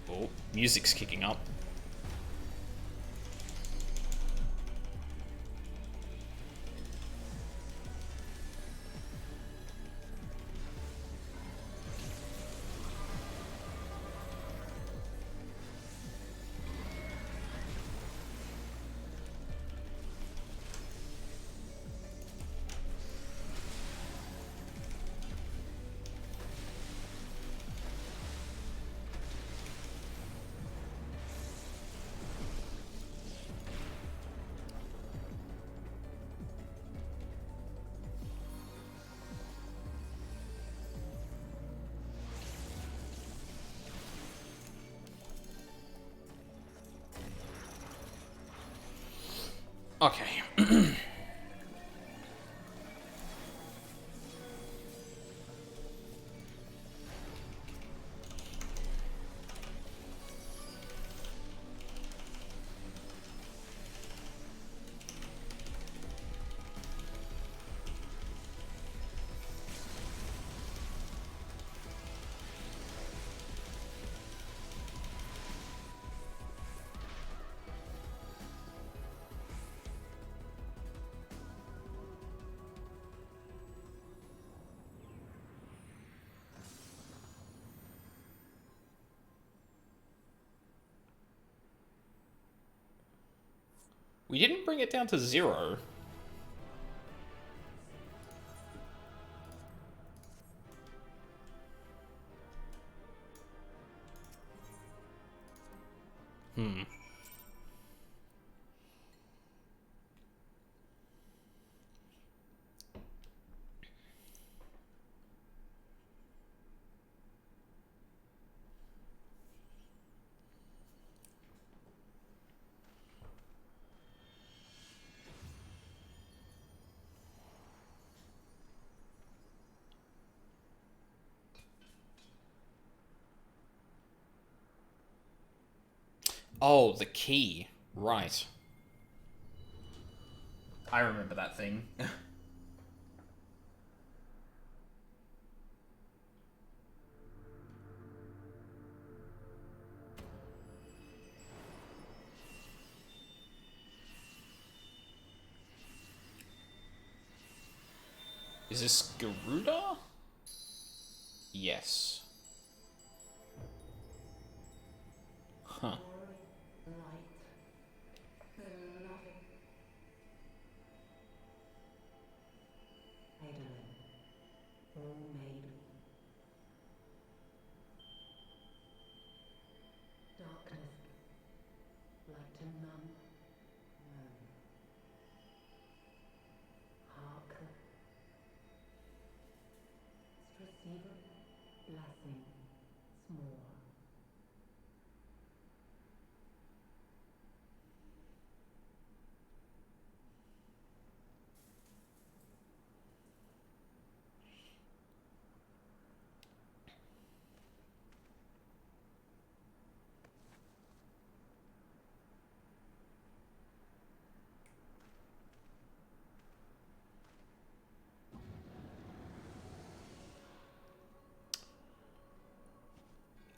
Oh, music's kicking up. Okay. We didn't bring it down to 0. Oh, the key. Right. I remember that thing. Is this Garuda? Yes. Huh.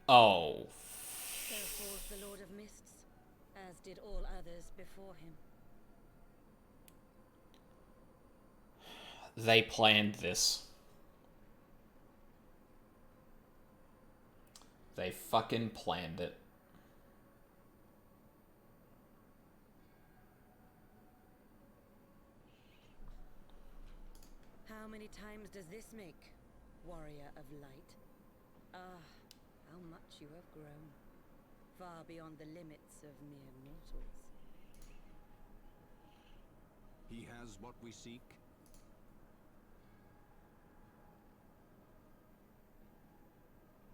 Oh. So falls the Lord of Mists, as did all others before him. They planned this. They fucking planned it. How many times does this make, warrior of light? Ah, how much you have grown, far beyond the limits of mere mortals. He has what we seek.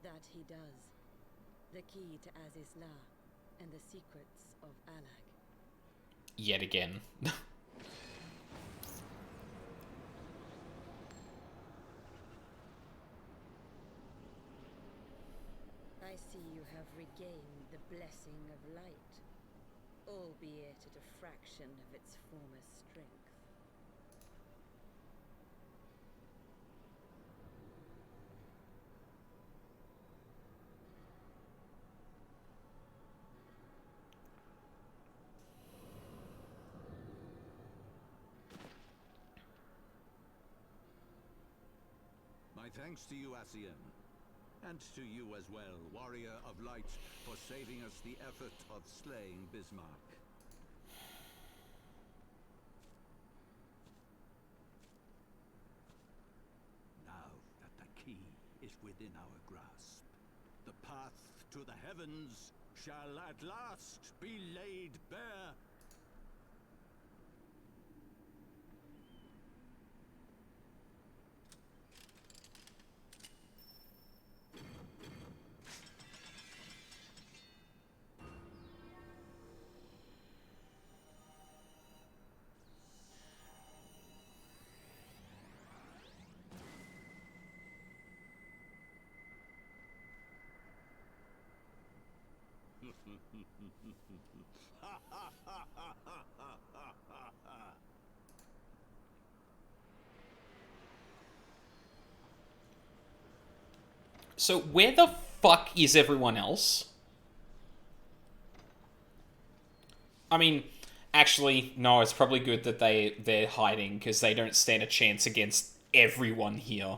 That he does. The key to Azizla and the secrets of Alag. Yet again. I see you have regained the blessing of light, albeit at a fraction of its former strength. My thanks to you, Asien. And to you as well, warrior of light, for saving us the effort of slaying Bismarck. Now that the key is within our grasp, the path to the heavens shall at last be laid bare. So where the fuck is everyone else? I mean, actually, no, it's probably good that they're hiding, because they don't stand a chance against everyone here.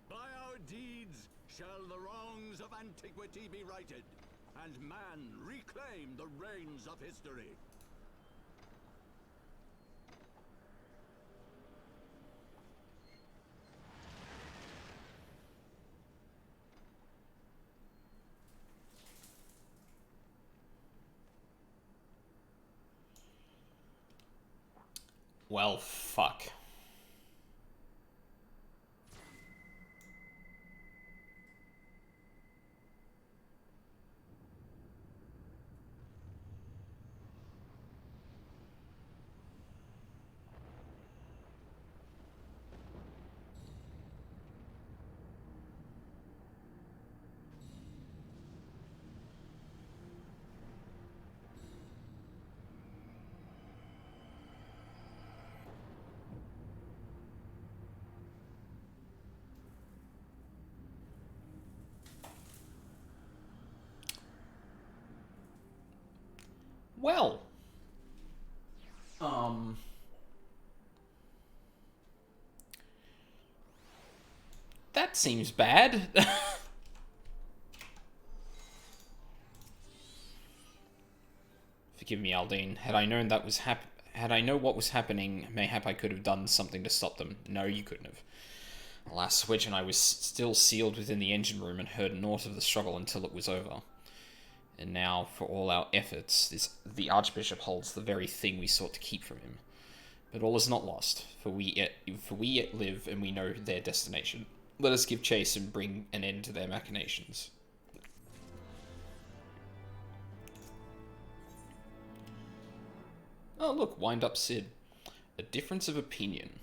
By our deeds shall the wrongs of antiquity be righted, and man reclaim the reins of history. Well, fuck. Well. That seems bad. Forgive me, Aldine. Had I known what was happening, mayhap I could have done something to stop them. No, you couldn't have. Alas, Switch and I was still sealed within the engine room and heard naught of the struggle until it was over. And now, for all our efforts, the Archbishop holds the very thing we sought to keep from him. But all is not lost, for we yet live, and we know their destination. Let us give chase and bring an end to their machinations. Oh look, wind up Sid. A difference of opinion.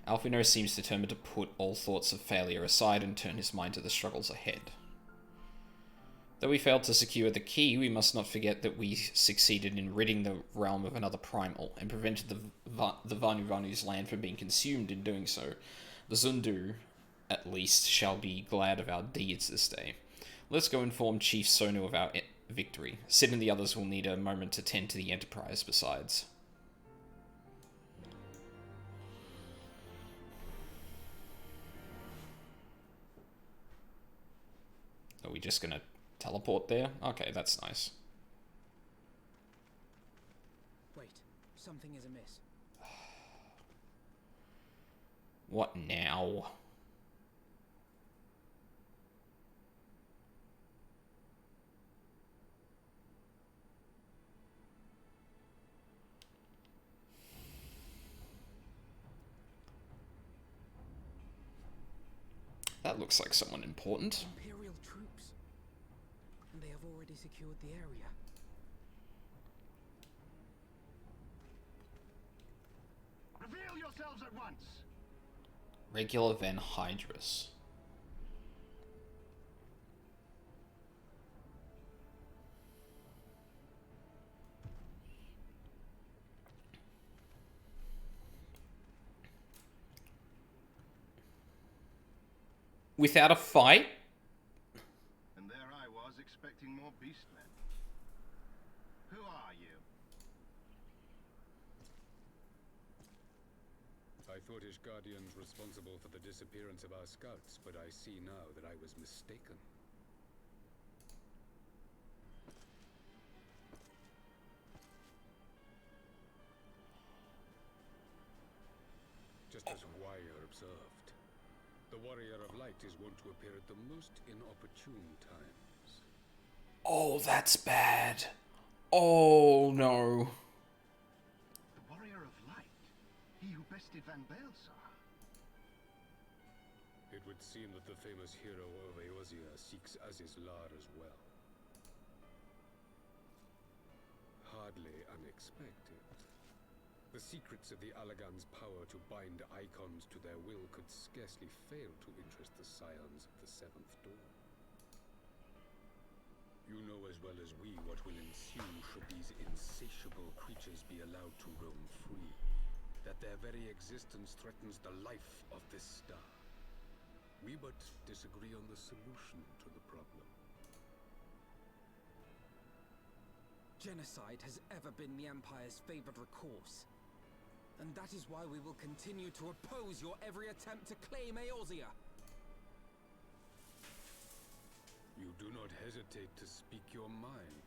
Alphino seems determined to put all thoughts of failure aside and turn his mind to the struggles ahead. Though we failed to secure the key, we must not forget that we succeeded in ridding the realm of another primal, and prevented the Vanu Vanu's land from being consumed in doing so. The Zundu, at least, shall be glad of our deeds this day. Let's go inform Chief Sonu of our victory. Sid and the others will need a moment to tend to the Enterprise besides. Are we just gonna teleport there? Okay, that's nice. Wait, something is amiss. What now? That looks like someone important. Imperial troops. And they have already secured the area. Reveal yourselves at once! Regular Van Hydrus. Without a fight? And there I was, expecting more beastmen. Who are you? I thought Ishgardians responsible for the disappearance of our scouts, but I see now that I was mistaken. Just as Wire observed, the Warrior of Light is wont to appear at the most inopportune times. Oh, that's bad. Oh, no. The Warrior of Light? He who bested Van Baelsar? It would seem that the famous hero of Eorzea seeks Azizlar as well. hardly unexpected. The secrets of the Allagan's power to bind icons to their will could scarcely fail to interest the scions of the Seventh Dawn. You know as well as we what will ensue should these insatiable creatures be allowed to roam free. That their very existence threatens the life of this star. We but disagree on the solution to the problem. Genocide has ever been the Empire's favored recourse. And that is why we will continue to oppose your every attempt to claim Eorzea. You do not hesitate to speak your mind,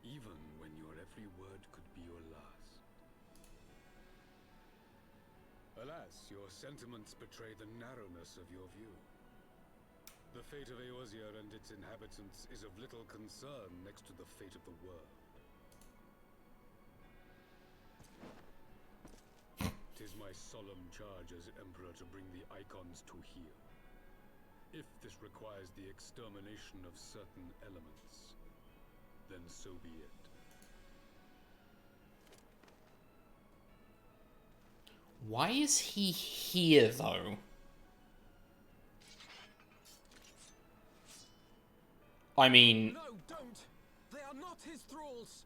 even when your every word could be your last. Alas, your sentiments betray the narrowness of your view. The fate of Eorzea and its inhabitants is of little concern next to the fate of the world. 'Tis my solemn charge as Emperor to bring the icons to heel. If this requires the extermination of certain elements, then so be it. Why is he here, though? I mean... No, don't! They are not his thralls!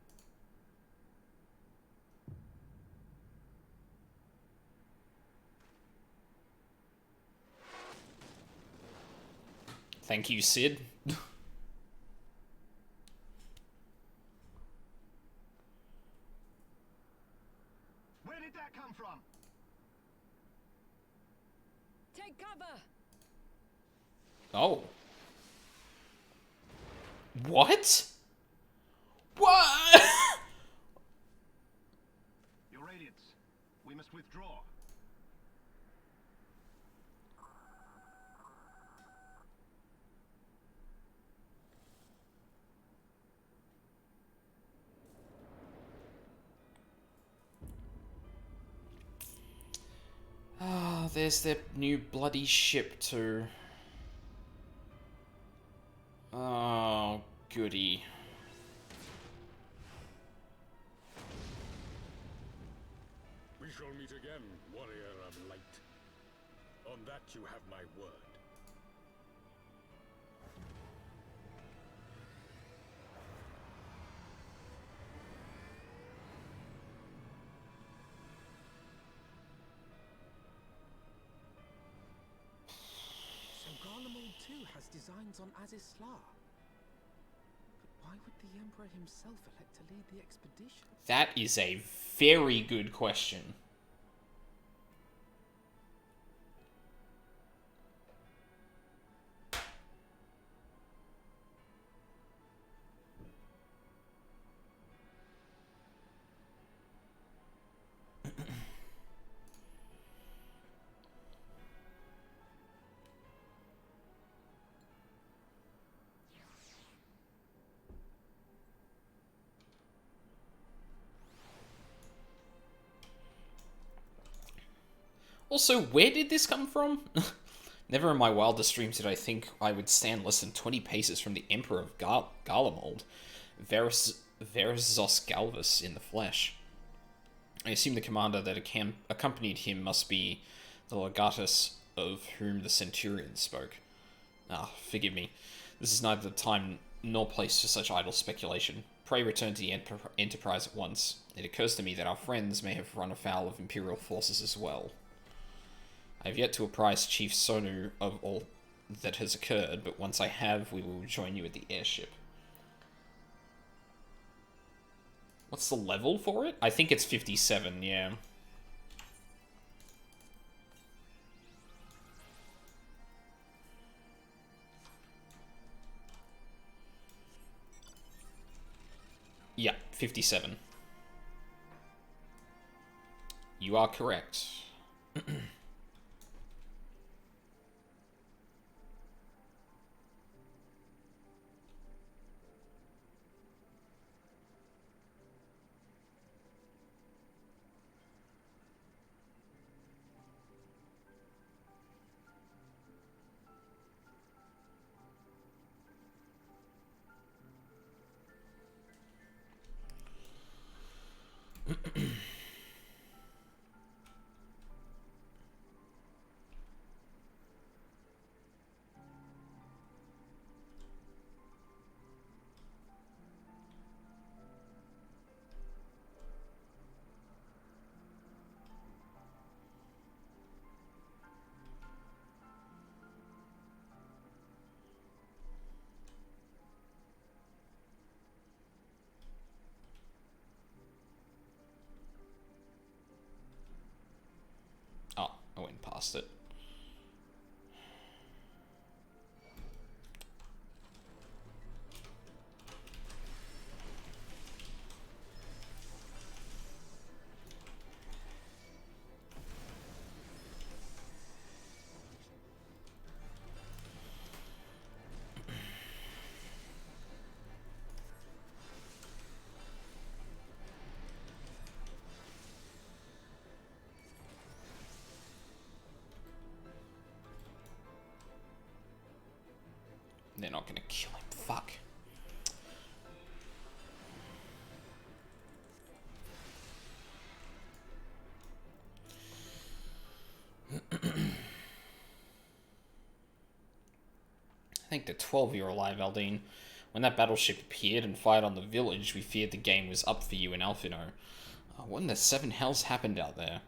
Thank you, Sid. Where did that come from? Take cover! Oh. What? What? Your Radiance, we must withdraw. Ah, there's their new bloody ship too. Oh, goody. We shall meet again, warrior of light. On that you have my word. So Garlemald too has designs on Azisla. But why would the Emperor himself elect to lead the expedition? That is a very good question. Also, where did this come from? Never in my wildest dreams did I think I would stand less than 20 paces from the Emperor of Garlemald, Verzos Galvus in the flesh. I assume the commander that accompanied him must be the legatus of whom the Centurion spoke. Ah, forgive me. This is neither the time nor place for such idle speculation. Pray return to the Enterprise at once. It occurs to me that our friends may have run afoul of Imperial forces as well. I have yet to apprise Chief Sonu of all that has occurred, but once I have, we will join you at the airship. What's the level for it? I think it's 57, yeah. Yeah, 57. You are correct. Oh, I went past it. They're not gonna kill him. Fuck. I think the 12 you're alive, Aldine. When that battleship appeared and fired on the village, we feared the game was up for you in Alphino. What in the seven hells happened out there?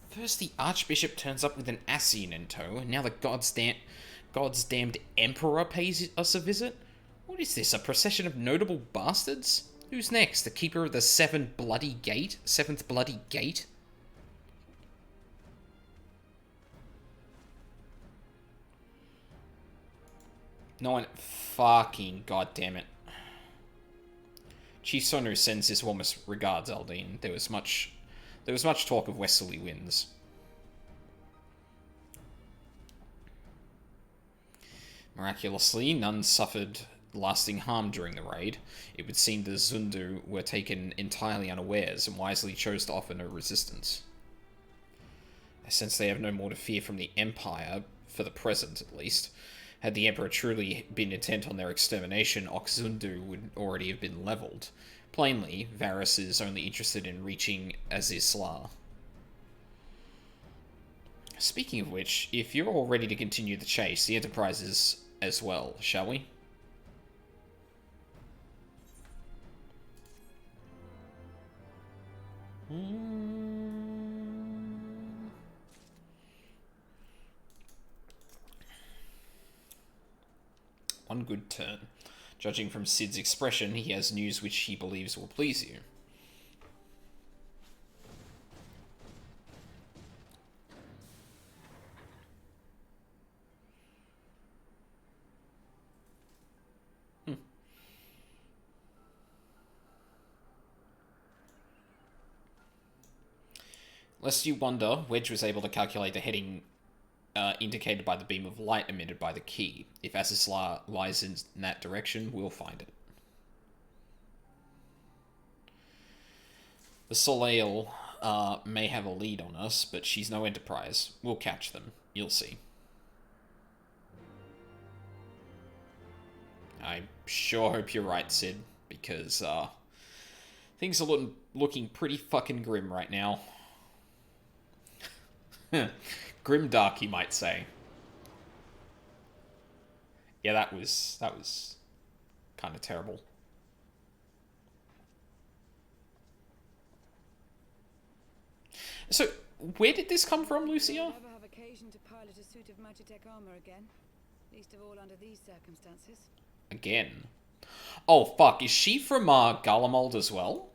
First the Archbishop turns up with an Ascian in tow, and now the God's damned Emperor pays us a visit? What is this, a procession of notable bastards? Who's next? The Keeper of the Seventh Bloody Gate? No one... Fucking goddammit. Chief Sonu sends his warmest regards, Aldine. There was much talk of Westerly winds. Miraculously, none suffered lasting harm during the raid. It would seem the Zundu were taken entirely unawares and wisely chose to offer no resistance. Since they have no more to fear from the Empire, for the present at least, had the Emperor truly been intent on their extermination, Oxundu would already have been levelled. Plainly, Varys is only interested in reaching Azizla. Speaking of which, if you're all ready to continue the chase, the Enterprise is as well, shall we? One good turn. Judging from Sid's expression, he has news which he believes will please you. Lest you wonder, Wedge was able to calculate the heading indicated by the beam of light emitted by the key. If Azizla lies in that direction, we'll find it. The Soleil may have a lead on us, but she's no Enterprise. We'll catch them. You'll see. I sure hope you're right, Sid, because things are looking pretty fucking grim right now. Grim dark, you might say. Yeah, that was kind of terrible. So, where did this come from, Lucia? Never have occasion to pilot a suit of Magitech armor again, least of all under these circumstances. Again. Oh fuck, is she from Garlemald as well?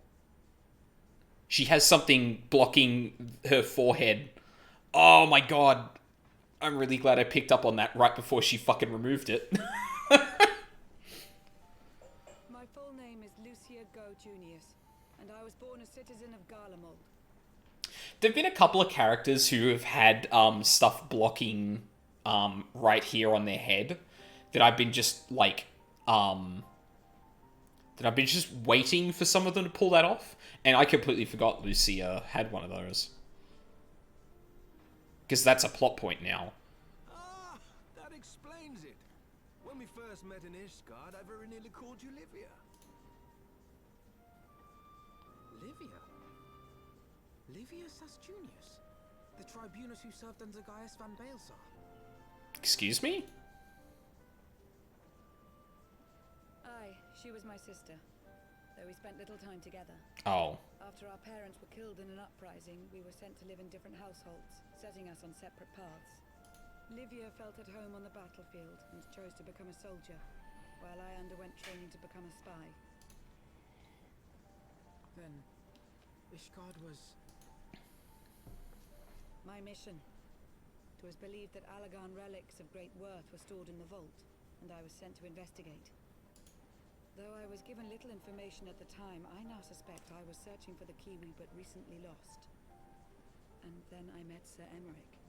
She has something blocking her forehead. Oh my god. I'm really glad I picked up on that right before she fucking removed it. My full name is Lucia Go Junius, and I was born a citizen of Garlemald. There've been a couple of characters who have had stuff blocking right here on their head that I've been just like waiting for some of them to pull that off, and I completely forgot Lucia had one of those. Because that's a plot point now. Ah, that explains it. When we first met in Ishgard, I very nearly called you Livia. Livia. Livia Sastunius, the tribunus who served under Gaius van Baelsar. Excuse me? Aye, she was my sister, though we spent little time together. Oh. After our parents were killed in an uprising, we were sent to live in different households, setting us on separate paths. Livia felt at home on the battlefield and chose to become a soldier, while I underwent training to become a spy. Then, Ishgard was... My mission. It was believed that Allagan relics of great worth were stored in the vault, and I was sent to investigate. Though I was given little information at the time, I now suspect I was searching for the key we but recently lost. And then I met Sir Emmerich.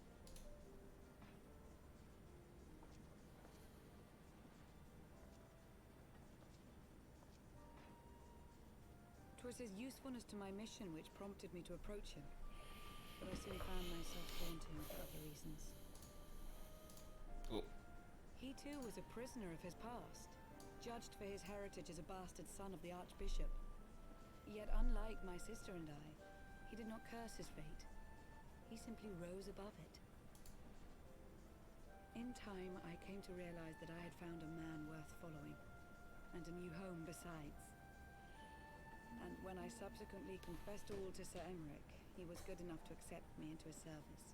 'Twas his usefulness to my mission which prompted me to approach him, but I soon found myself drawn to him for other reasons. Oh. He too was a prisoner of his past, judged for his heritage as a bastard son of the Archbishop. Yet unlike my sister and I, he did not curse his fate. He simply rose above it. In time, I came to realize that I had found a man worth following, and a new home besides. And when I subsequently confessed all to Sir Emmerich, he was good enough to accept me into his service.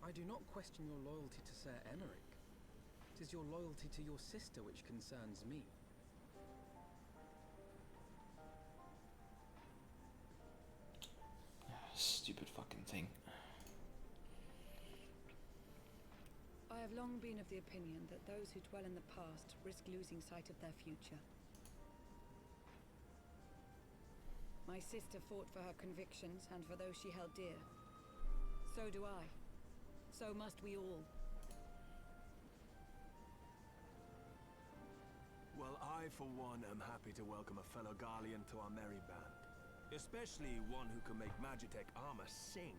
I do not question your loyalty to Sir Emmerich. It is your loyalty to your sister which concerns me. Stupid fucking thing. I have long been of the opinion that those who dwell in the past risk losing sight of their future. My sister fought for her convictions and for those she held dear. So do I. So must we all. Well, I, for one, am happy to welcome a fellow Garlean to our merry band. Especially one who can make Magitech armor sing.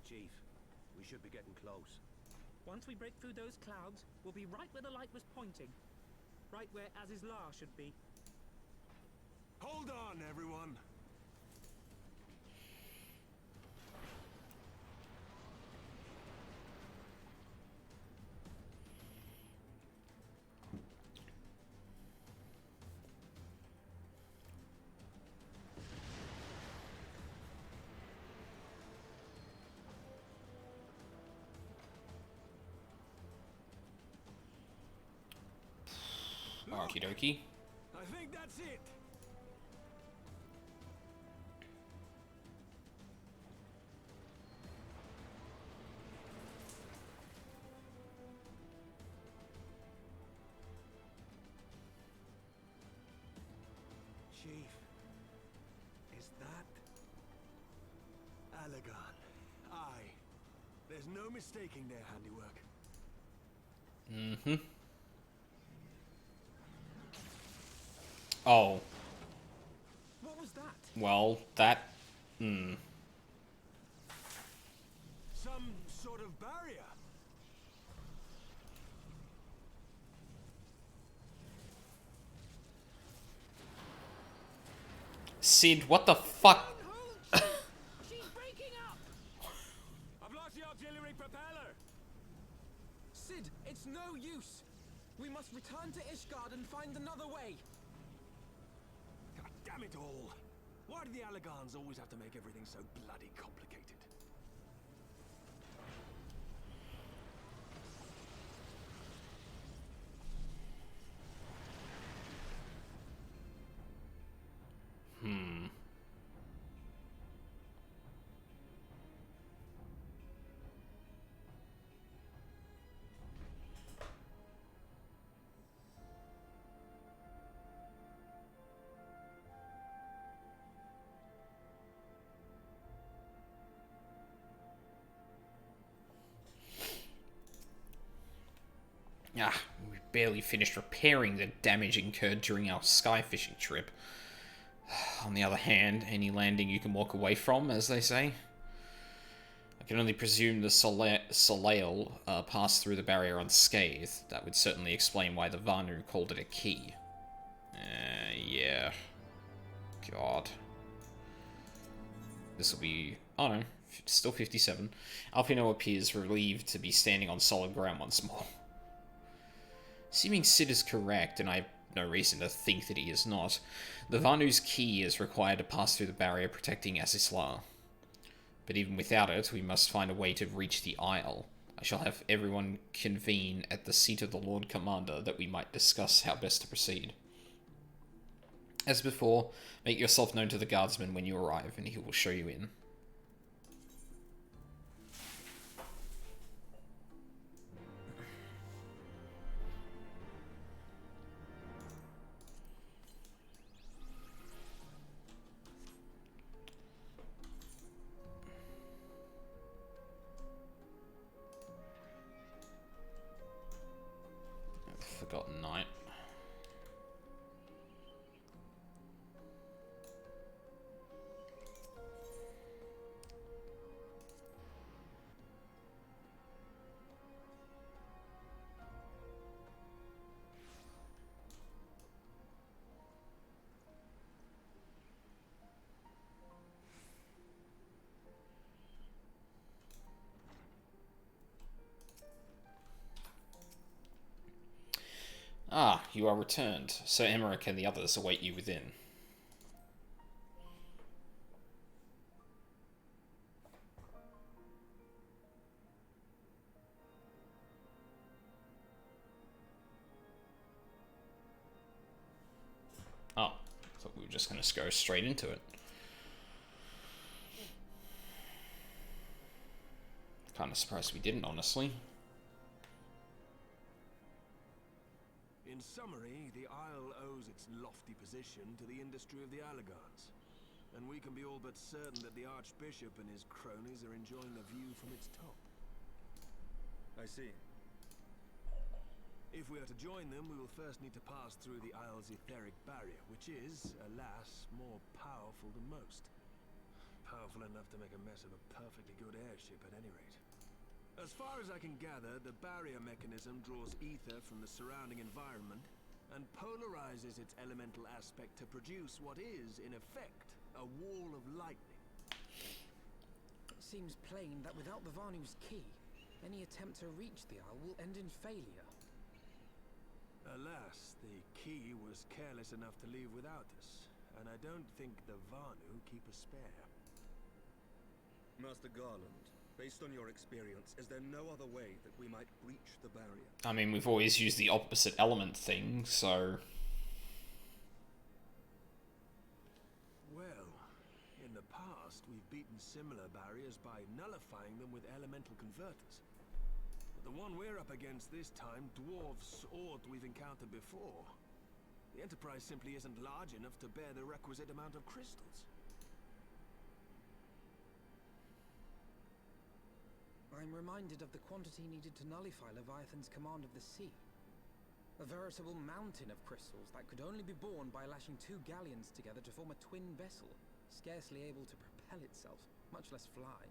Chief, we should be getting close. Once we break through those clouds, we'll be right where the light was pointing. Right where Azizlar should be. Hold on, everyone! Okie dokie. I think that's it! Chief, is that Allagan? Aye. There's no mistaking their handiwork. Mm-hmm. Oh. What was that? Well, that... Some sort of barrier. Sid, what the fuck? She's breaking up! I've lost the auxiliary propeller. Sid, it's no use. We must return to Ishgard and find another way. God damn it all! Why do the Allagans always have to make everything so bloody complicated? Hmm. Ah, we barely finished repairing the damage incurred during our sky fishing trip. On the other hand, any landing you can walk away from, as they say. I can only presume the Soleil passed through the barrier unscathed. That would certainly explain why the Vanu called it a key. Yeah. God. This will be... oh no, still 57. Alpino appears relieved to be standing on solid ground once more. Assuming Sid is correct, and I have no reason to think that he is not, the Vanu's key is required to pass through the barrier protecting Azizlar. But even without it, we must find a way to reach the Isle. I shall have everyone convene at the seat of the Lord Commander that we might discuss how best to proceed. As before, make yourself known to the guardsman when you arrive, and he will show you in. Forgotten Night. Ah, you are returned. Sir Emmerich and the others await you within. Oh, thought we were just going to go straight into it. Kind of surprised we didn't, honestly. In summary, the Isle owes its lofty position to the industry of the Allagans, and we can be all but certain that the Archbishop and his cronies are enjoying the view from its top. I see. If we are to join them, we will first need to pass through the Isle's etheric barrier, which is, alas, more powerful than most. Powerful enough to make a mess of a perfectly good airship at any rate. As far as I can gather, the barrier mechanism draws ether from the surrounding environment and polarizes its elemental aspect to produce what is, in effect, a wall of lightning. It seems plain that without the Vanu's key, any attempt to reach the Isle will end in failure. Alas, the key was careless enough to leave without us, and I don't think the Vanu keep a spare. Master Garland, based on your experience, is there no other way that we might breach the barrier? I mean, we've always used the opposite element thing, so... Well, in the past, we've beaten similar barriers by nullifying them with elemental converters. But the one we're up against this time dwarfs aught we've encountered before. The Enterprise simply isn't large enough to bear the requisite amount of crystals. I'm reminded of the quantity needed to nullify Leviathan's command of the sea. A veritable mountain of crystals that could only be borne by lashing two galleons together to form a twin vessel, scarcely able to propel itself, much less fly.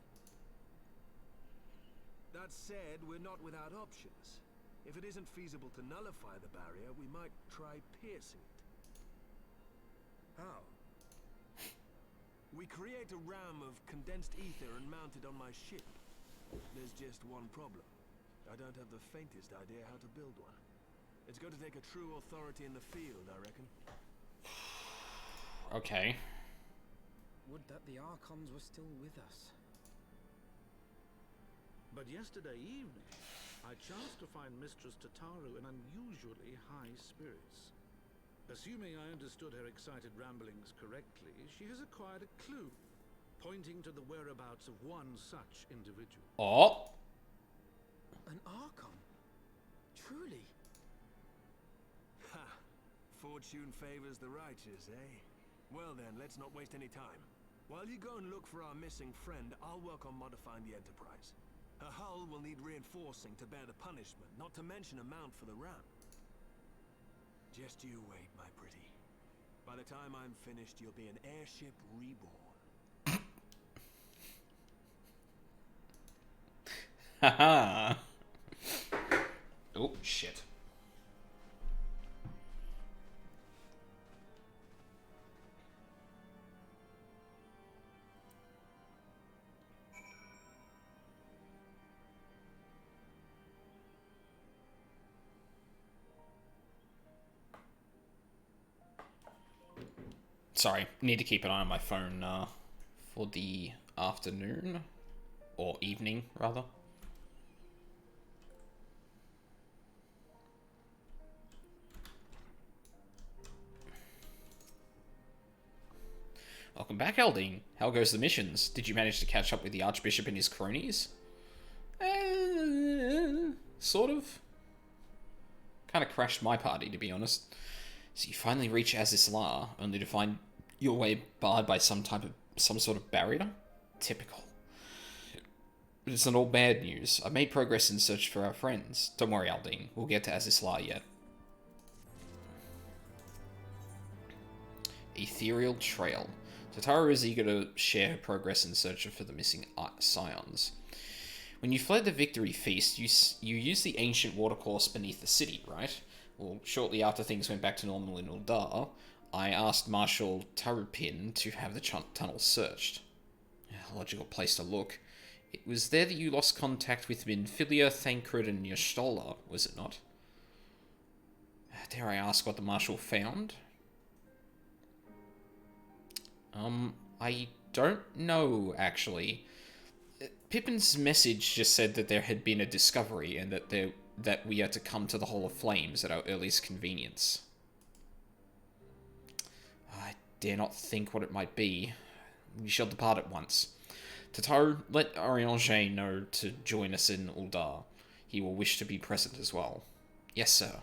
That said, we're not without options. If it isn't feasible to nullify the barrier, we might try piercing it. How? We create a ram of condensed ether and mount it on my ship. There's just one problem. I don't have the faintest idea how to build one. It's going to take a true authority in the field, I reckon. Okay. Would that the Archons were still with us. But yesterday evening, I chanced to find Mistress Tataru in unusually high spirits. Assuming I understood her excited ramblings correctly, she has acquired a clue, pointing to the whereabouts of one such individual. Oh! An Archon? Truly? Ha! Fortune favors the righteous, eh? Well then, let's not waste any time. While you go and look for our missing friend, I'll work on modifying the Enterprise. Her hull will need reinforcing to bear the punishment, not to mention a mount for the ram. Just you wait, my pretty. By the time I'm finished, you'll be an airship reborn. Haha. Oh, shit. Sorry, need to keep an eye on my phone for the afternoon, or evening, rather. Welcome back, Eldine. How goes the missions? Did you manage to catch up with the Archbishop and his cronies? Sort of. Kind of crashed my party, to be honest. So you finally reach Azizlar, only to find your way barred by some sort of barrier? Typical. But it's not all bad news. I've made progress in search for our friends. Don't worry, Aldine. We'll get to Azizlar yet. Ethereal Trail. Tataru is eager to share her progress in search for the missing scions. When you fled the Victory Feast, you used the ancient watercourse beneath the city, right? Well, shortly after things went back to normal in Uldar, I asked Marshal Tarupin to have the tunnel searched. A logical place to look. It was there that you lost contact with Minfilia, Thancred, and Yashtola, was it not? Dare I ask what the Marshal found? I don't know, actually. Pippin's message just said that there had been a discovery, and that we are to come to the Hall of Flames at our earliest convenience. I dare not think what it might be. We shall depart at once. Tataru, let Ariange know to join us in Uldar. He will wish to be present as well. Yes, sir.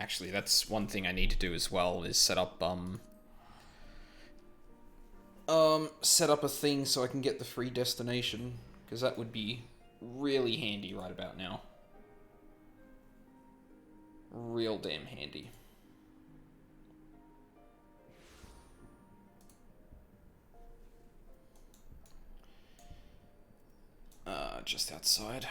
Actually, that's one thing I need to do as well, is set up a thing so I can get the free destination, because that would be really handy right about now. Real damn handy. Just outside.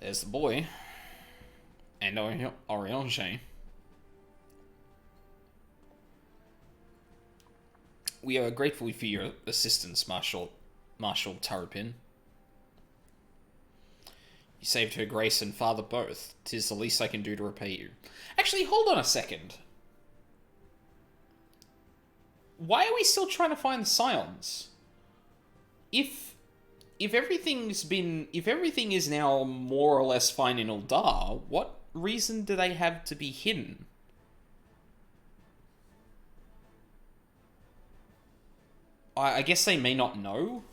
There's the boy. And Ariange. We are grateful for your assistance, Marshal Tarupin. You saved her grace and father both. 'Tis the least I can do to repay you. Actually, hold on a second. Why are we still trying to find the scions? If everything is now more or less fine in Uldar, what reason do they have to be hidden? I guess they may not know.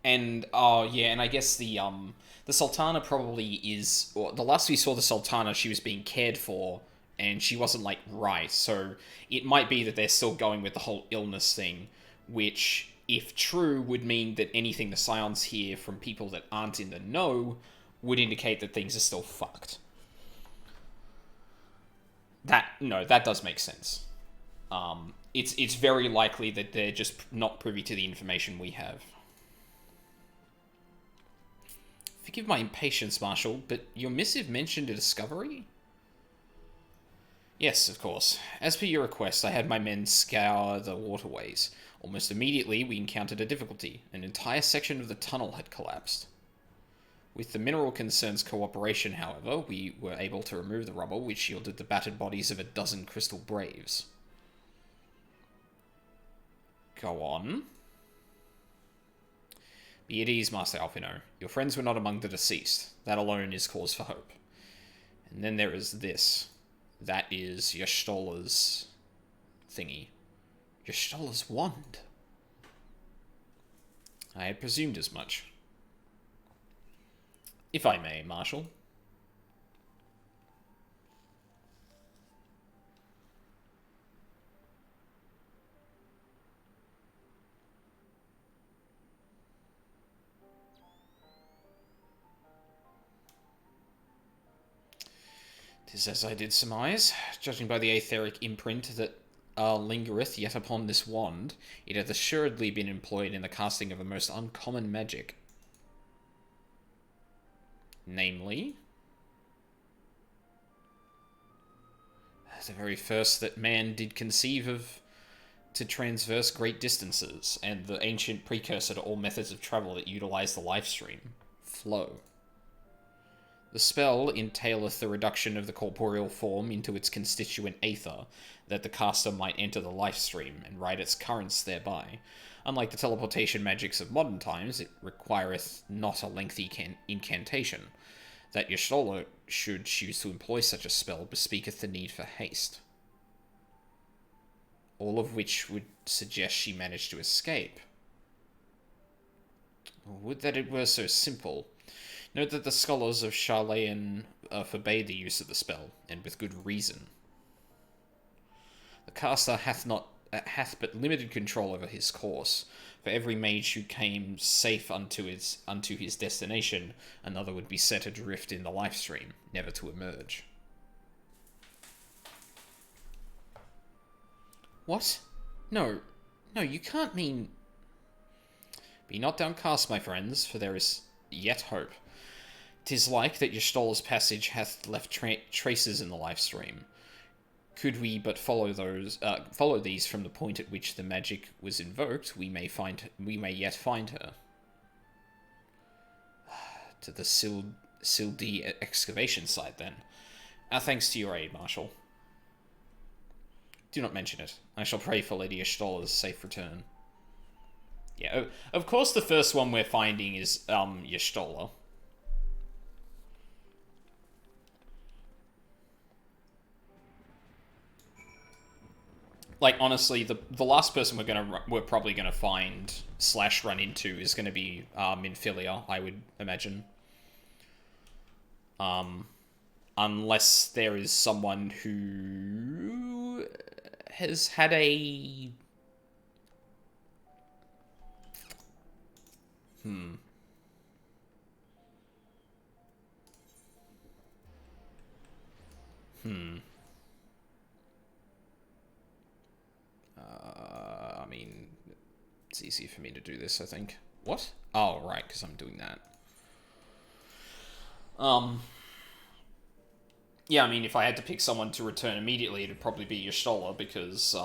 And and I guess the Sultana probably is, or the last we saw the Sultana, she was being cared for, and she wasn't like right. So it might be that they're still going with the whole illness thing, which, if true, would mean that anything the Scions hear from people that aren't in the know would indicate that things are still fucked. That does make sense. It's very likely that they're just not privy to the information we have. Forgive my impatience, Marshal, but your missive mentioned a discovery? Yes, of course. As per your request, I had my men scour the waterways. Almost immediately, we encountered a difficulty. An entire section of the tunnel had collapsed. With the Mineral Concern's cooperation, however, we were able to remove the rubble, which shielded the battered bodies of a dozen Crystal Braves. Go on. Be at ease, Master Alphino. Your friends were not among the deceased. That alone is cause for hope. And then there is this. That is Y'shtola's thingy. Y'shtola's wand. I had presumed as much. If I may, Marshal. Tis as I did surmise, judging by the aetheric imprint that lingereth yet upon this wand, it hath assuredly been employed in the casting of a most uncommon magic. Namely, the very first that man did conceive of to transverse great distances, and the ancient precursor to all methods of travel that utilize the life stream, flow. The spell entaileth the reduction of the corporeal form into its constituent aether, that the caster might enter the life stream and ride its currents thereby. Unlike the teleportation magics of modern times, it requireth not a lengthy incantation. That Y'shtola should choose to employ such a spell bespeaketh the need for haste. All of which would suggest she managed to escape. Would that it were so simple. Note that the scholars of Charlayan forbade the use of the spell, and with good reason. The caster hath but limited control over his course. For every mage who came safe unto his destination, another would be set adrift in the life stream, never to emerge. What? No, you can't mean... Be not downcast, my friends, for there is yet hope. 'Tis like that Y'shtola's passage hath left traces in the life stream. Could we but follow these from the point at which the magic was invoked, we may yet find her. To the Sildi excavation site, then. Our thanks to your aid, Marshal. Do not mention it. I shall pray for Lady Y'shtola's safe return. Yeah, of course the first one we're finding is Y'shtola. Like, honestly, the last person we're probably gonna find / run into is gonna be Minfilia, I would imagine. Unless there is someone who has had a I mean, it's easy for me to do this, I think. What? Oh, right, because I'm doing that. Yeah, I mean, if I had to pick someone to return immediately, it'd probably be Y'shtola, because,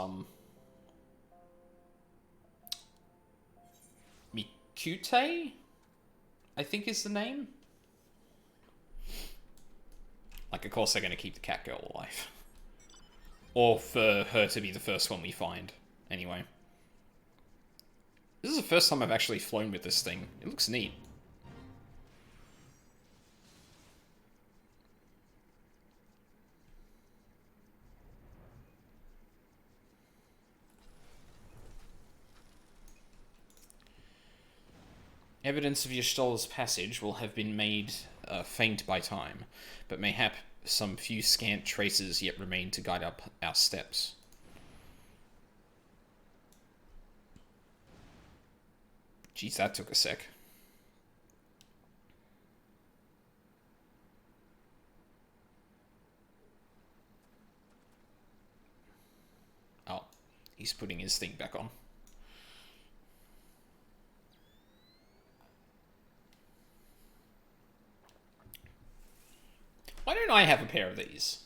Mikute, I think is the name? Like, of course they're going to keep the cat girl alive. Or for her to be the first one we find. Anyway. This is the first time I've actually flown with this thing. It looks neat. Evidence of Y'shtola's passage will have been made faint by time, but mayhap some few scant traces yet remain to guide up our steps. Jeez, that took a sec. Oh, he's putting his thing back on. Why don't I have a pair of these?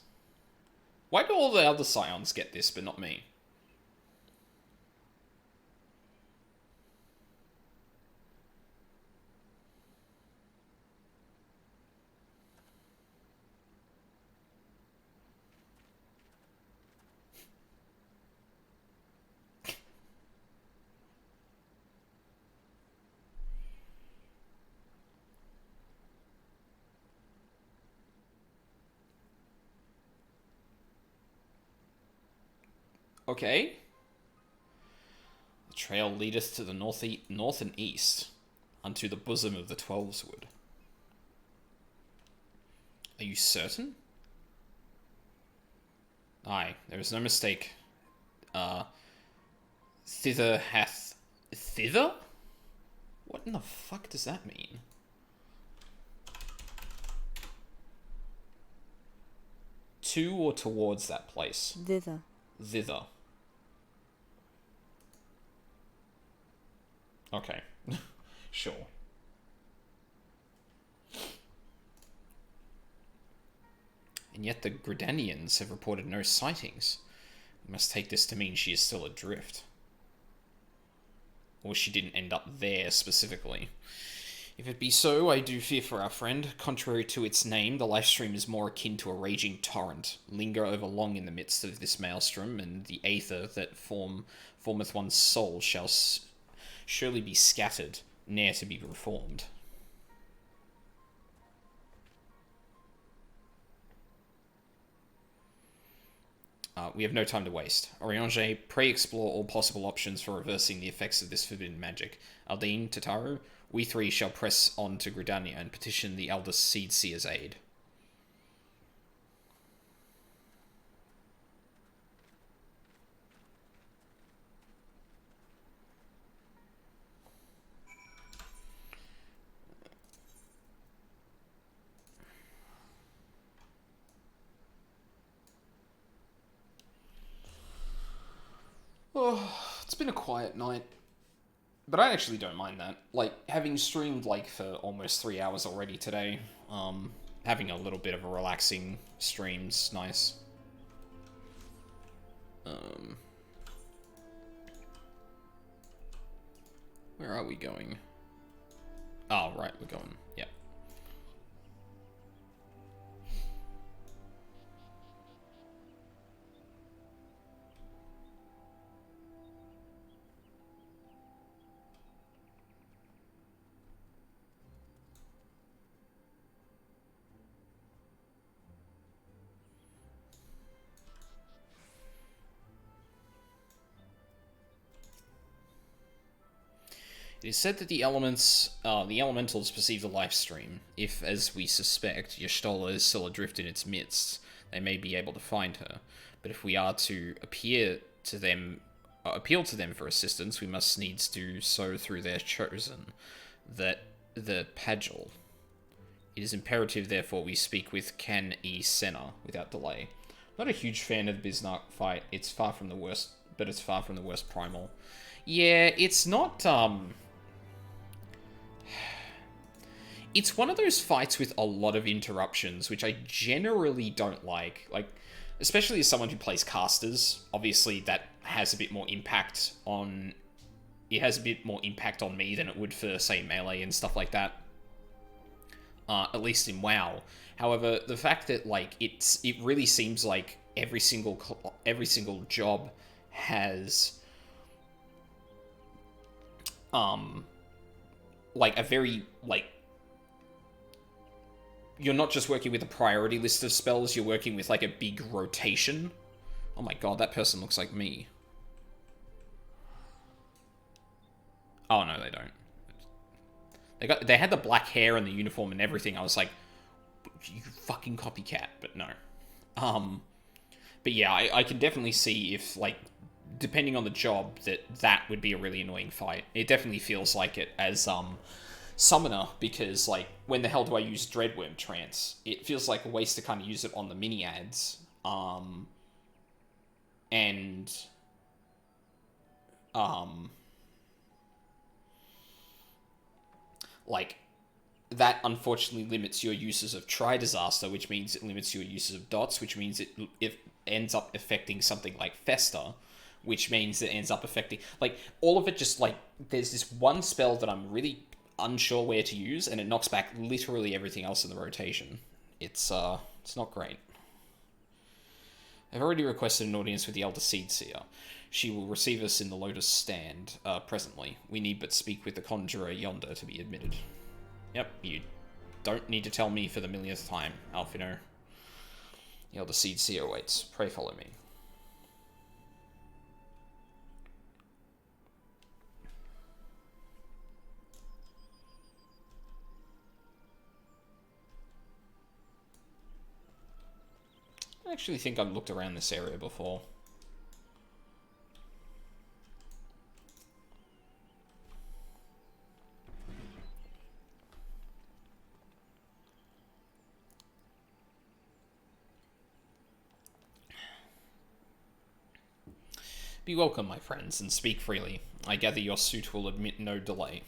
Why do all the other Scions get this, but not me? Okay. The trail leadeth to the north and east, unto the bosom of the Twelveswood. Are you certain? Aye, there is no mistake. Thither hath... Thither? What in the fuck does that mean? To or towards that place? Thither. Thither. Okay. Sure. And yet the Gridanians have reported no sightings. We must take this to mean she is still adrift. Or she didn't end up there specifically. If it be so, I do fear for our friend. Contrary to its name, the Lifestream is more akin to a raging torrent. Linger over long in the midst of this maelstrom, and the aether that formeth one's soul shall surely be scattered, ne'er to be reformed. We have no time to waste. Oriange, pray explore all possible options for reversing the effects of this forbidden magic. Aldine, Tataru, we three shall press on to Gridania and petition the Elder Seedseer's aid. Oh, it's been a quiet night. But I actually don't mind that. Like, having streamed, like, for almost 3 hours already today, having a little bit of a relaxing stream's nice. Where are we going? Oh, right, we're going, yeah. It is said that the elementals perceive the life stream. If, as we suspect, Y'shtola is still adrift in its midst, they may be able to find her. But if we are to appeal to them for assistance, we must needs do so through their chosen, the Pagel. It is imperative, therefore, we speak with Kan E. Senna without delay. Not a huge fan of the Bisnark fight. It's far from the worst, but it's far from the worst primal. Yeah, it's not, It's one of those fights with a lot of interruptions, which I generally don't like. Like, especially as someone who plays casters, obviously that has a bit more impact on... It has a bit more impact on me than it would for, say, Melee and stuff like that. At least in WoW. However, the fact that, like, it really seems like every single job has... like, a very, like... You're not just working with a priority list of spells, you're working with, like, a big rotation. Oh my god, that person looks like me. Oh, no, they don't. They had the black hair and the uniform and everything. I was like, you fucking copycat, but no. But yeah, I can definitely see if, like, depending on the job, that would be a really annoying fight. It definitely feels like it as, Summoner, because, like, when the hell do I use Dreadworm Trance? It feels like a waste to kind of use it on the mini-ads. Like, that unfortunately limits your uses of Tri-Disaster, which means it limits your uses of dots, which means it ends up affecting something like Fester, which means it ends up affecting... Like, all of it just, like, there's this one spell that I'm really unsure where to use, and it knocks back literally everything else in the rotation. It's not great. I've already requested an audience with the Elder Seedseer. She will receive us in the Lotus Stand, presently. We need but speak with the Conjurer yonder to be admitted. Yep, you don't need to tell me for the millionth time, Alfino. The Elder Seedseer waits. Pray follow me. I actually think I've looked around this area before. Be welcome, my friends, and speak freely. I gather your suit will admit no delay.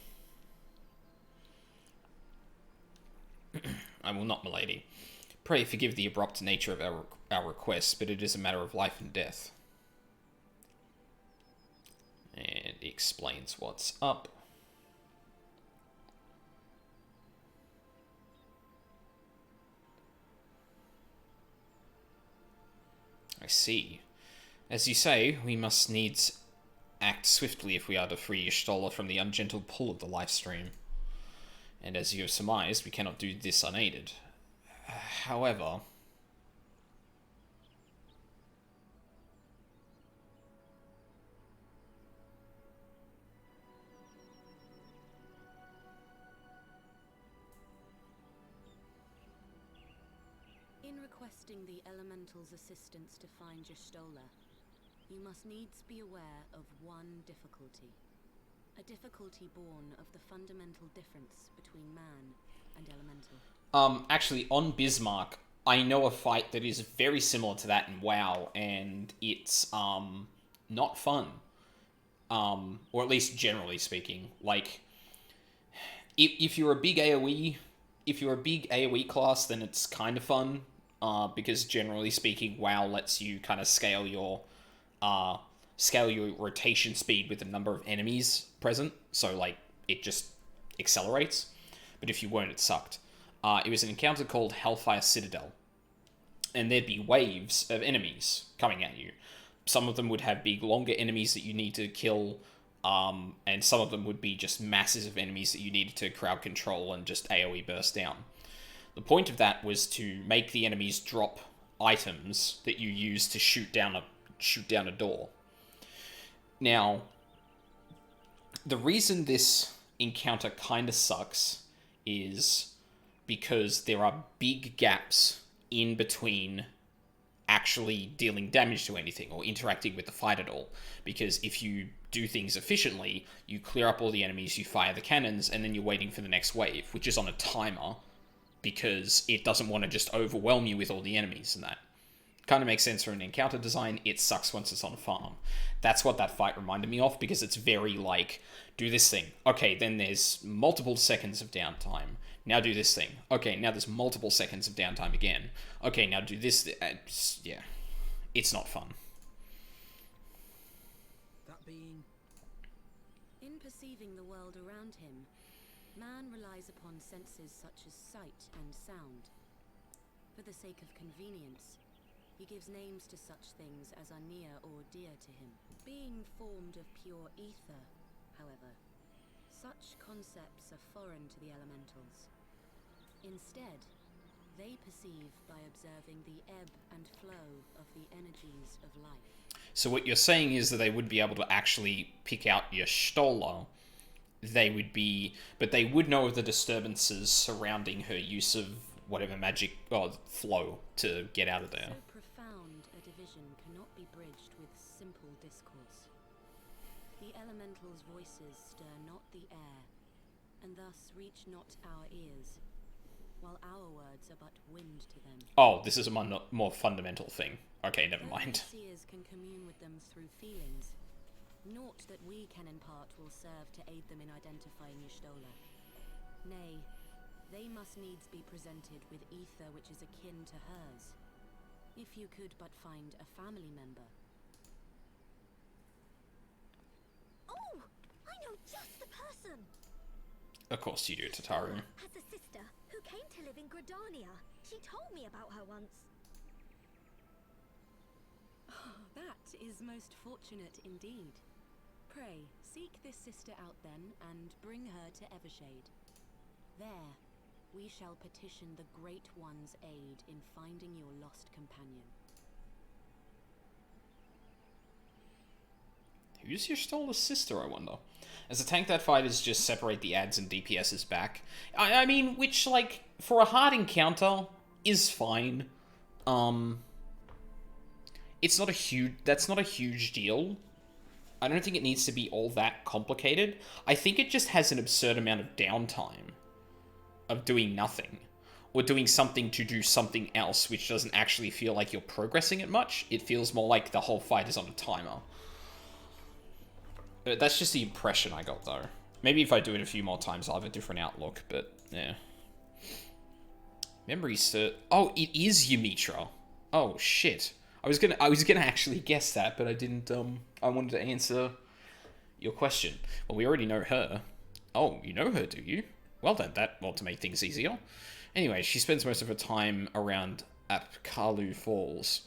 I will not, milady. Pray forgive the abrupt nature of our request, but it is a matter of life and death. And he explains what's up. I see. As you say, we must needs act swiftly if we are to free Y'shtola from the ungentle pull of the life stream. And as you have surmised, we cannot do this unaided. However... In requesting the Elemental's assistance to find Y'shtola, you must needs be aware of one difficulty. A difficulty born of the fundamental difference between man and Elemental. Actually, on Bismarck, I know a fight that is very similar to that in WoW, and it's, not fun. Or at least generally speaking. Like, if you're a big AoE, class, then it's kind of fun. Because generally speaking, WoW lets you kind of scale your rotation speed with the number of enemies present. So, like, it just accelerates. But if you weren't, it sucked. It was an encounter called Hellfire Citadel. And there'd be waves of enemies coming at you. Some of them would have big, longer enemies that you need to kill. And some of them would be just masses of enemies that you needed to crowd control and just AoE burst down. The point of that was to make the enemies drop items that you use to shoot down a door. Now, the reason this encounter kind of sucks is because there are big gaps in between actually dealing damage to anything or interacting with the fight at all. Because if you do things efficiently, you clear up all the enemies, you fire the cannons, and then you're waiting for the next wave, which is on a timer, because it doesn't want to just overwhelm you with all the enemies and that. Kind of makes sense for an encounter design. It sucks once it's on a farm. That's what that fight reminded me of, because it's very like, do this thing. Okay, then there's multiple seconds of downtime. Now do this thing. Okay, now there's multiple seconds of downtime again. Okay, now do this. Yeah. It's not fun. That being... In perceiving the world around him, man relies upon senses such as sight and sound. For the sake of convenience, he gives names to such things as are near or dear to him. Being formed of pure ether, however, such concepts are foreign to the elementals. Instead, they perceive by observing the ebb and flow of the energies of life. So what you're saying is that they would be able to actually pick out Y'shtola. They would be... But they would know of the disturbances surrounding her use of whatever magic flow to get out of there. So profound a division cannot be bridged with simple discourse. The elementals' voices stir not the air, and thus reach not our ears, while our words are but wind to them. Oh, this is a more fundamental thing. Okay, never mind. Seers can commune with them through feelings. Naught that we can impart will serve to aid them in identifying Y'shtola. Nay, they must needs be presented with ether which is akin to hers. If you could but find a family member. Oh! I know just the person! Of course you do, Tataru. Has a sister who came to live in Gridania. She told me about her once. Oh, that is most fortunate indeed. Pray, seek this sister out then, and bring her to Evershade. There, we shall petition the Great One's aid in finding your lost companion. Who's Y'shtola's sister, I wonder? As a tank, that fight is just separate the ads and DPS's back. I mean, which, like, for a hard encounter, is fine. it's not a huge... That's not a huge deal. I don't think it needs to be all that complicated. I think it just has an absurd amount of downtime of doing nothing. Or doing something to do something else, which doesn't actually feel like you're progressing it much. It feels more like the whole fight is on a timer. That's just the impression I got, though. Maybe if I do it a few more times, I'll have a different outlook, but, yeah. Memory cert... Oh, it is Ymitra. Oh, shit. I was gonna actually guess that, but I didn't, I wanted to answer your question. Well, we already know her. Oh, you know her, do you? Well then, well, to make things easier. Anyway, she spends most of her time around Apkalu Falls,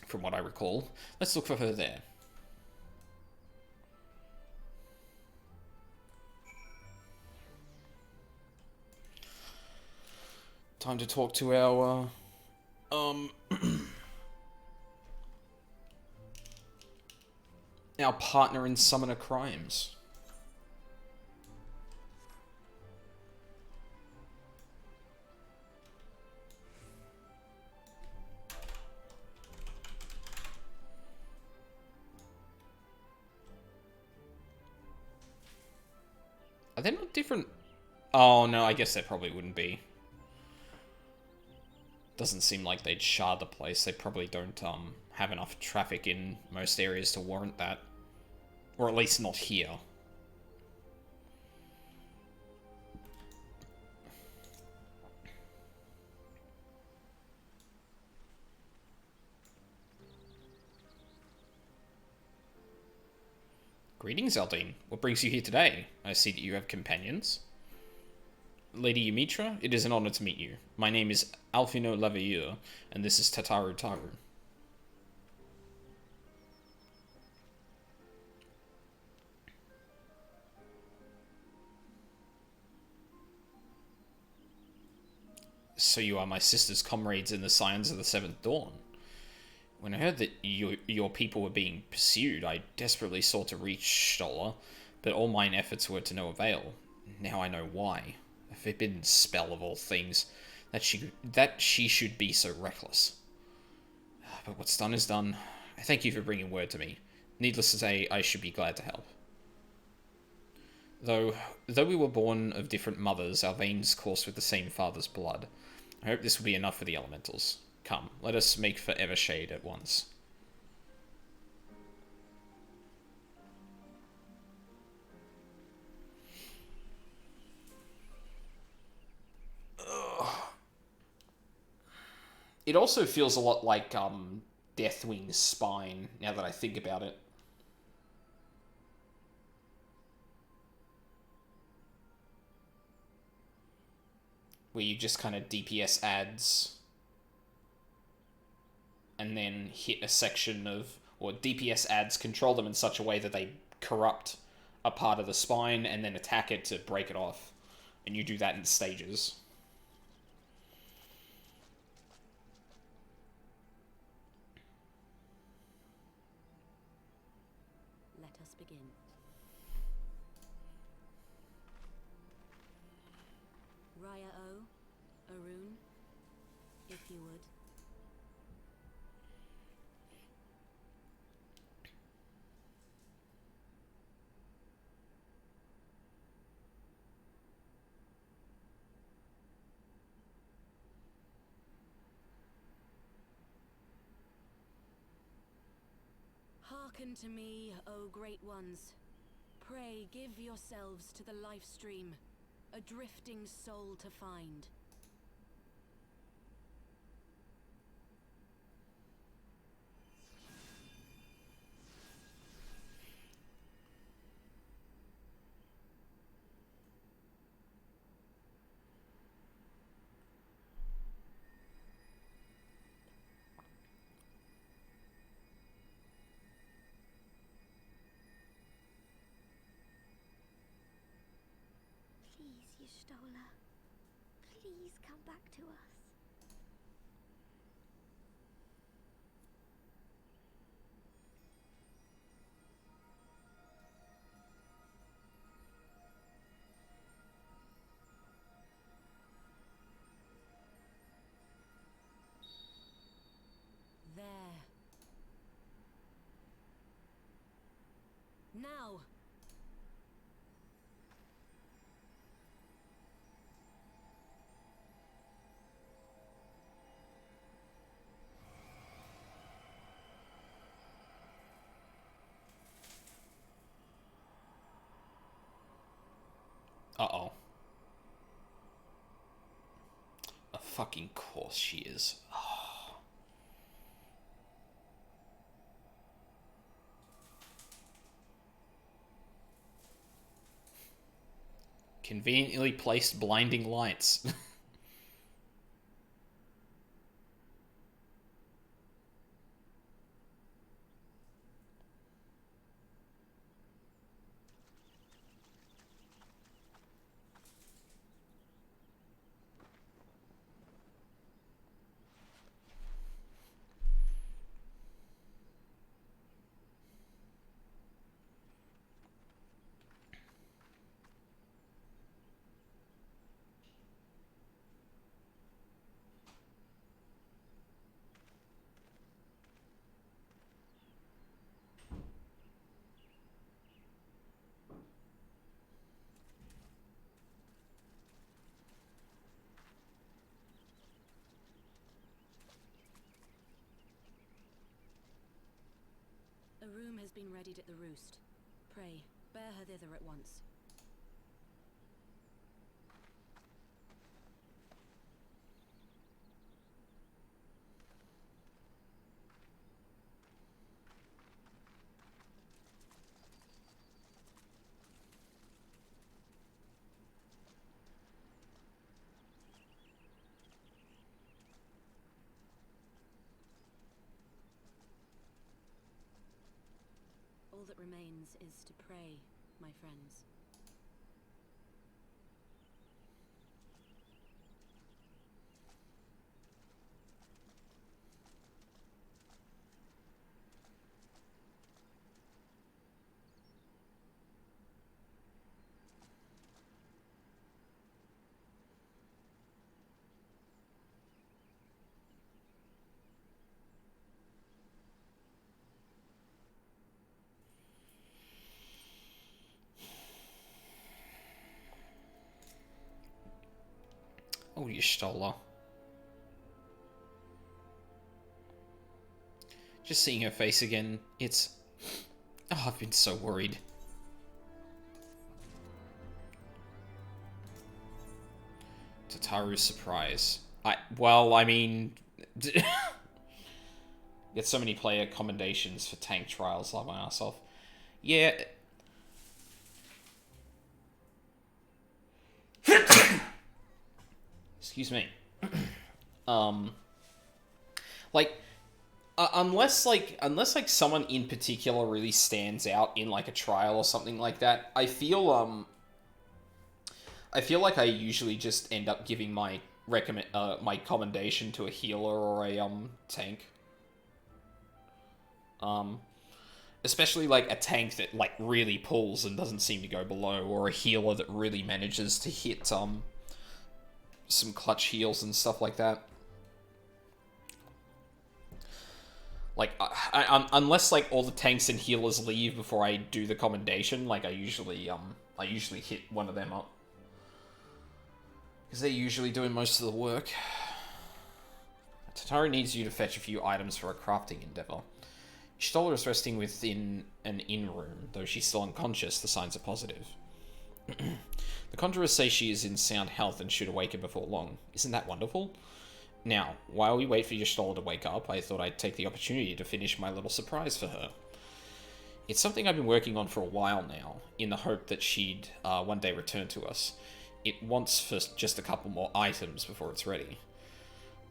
from what I recall. Let's look for her there. Time to talk to our, our partner in Summoner Crimes. Are they not different? Oh, no, I guess they probably wouldn't be. Doesn't seem like they'd shard the place. They probably don't have enough traffic in most areas to warrant that. Or at least not here. Greetings, Aldine. What brings you here today? I see that you have companions. Lady Ymitra, it is an honor to meet you. My name is Alfino Lavalleur, and this is Tataru Taru. So you are my sister's comrades in the Scions of the Seventh Dawn. When I heard that your people were being pursued, I desperately sought to reach Stola, but all mine efforts were to no avail. Now I know why. A forbidden spell of all things, that she should be so reckless. But what's done is done. I thank you for bringing word to me. Needless to say, I should be glad to help. Though we were born of different mothers, our veins course with the same father's blood. I hope this will be enough for the elementals. Come, let us make for Evershade at once. Ugh. It also feels a lot like Deathwing's spine, now that I think about it. Where you just kind of DPS ads and then hit a section of, or DPS ads control them in such a way that they corrupt a part of the spine and then attack it to break it off. And you do that in stages. Let us begin. Raya O, Arun, if you would. Hearken to me, O great ones. Pray give yourselves to the life stream, a drifting soul to find. Please, Y'shtola. Please come back to us. There. Now! Uh-oh. Of fucking course she is. Oh. Conveniently placed blinding lights. A room has been readied at the roost. Pray, bear her thither at once. All that remains is to pray, my friends. Oh, you stole her. Just seeing her face again, it's... Oh, I've been so worried. Tataru's surprise. Well, I mean... Get so many player commendations for tank trials, like my ass off. Yeah... Excuse me. Unless someone in particular really stands out in like a trial or something like that, I feel like I usually just end up giving my my commendation to a healer or a tank. Especially like a tank that like really pulls and doesn't seem to go below, or a healer that really manages to hit some clutch heals and stuff like that. Like, unless like all the tanks and healers leave before I do the commendation, like I usually hit one of them up, because they're usually doing most of the work. Tataru needs you to fetch a few items for a crafting endeavor. Stoller is resting within an inn room, though she's still unconscious. The signs are positive. The conjurers say she is in sound health and should awaken before long. Isn't that wonderful? Now, while we wait for Y'shtola to wake up, I thought I'd take the opportunity to finish my little surprise for her. It's something I've been working on for a while now, in the hope that she'd one day return to us. It wants for just a couple more items before it's ready.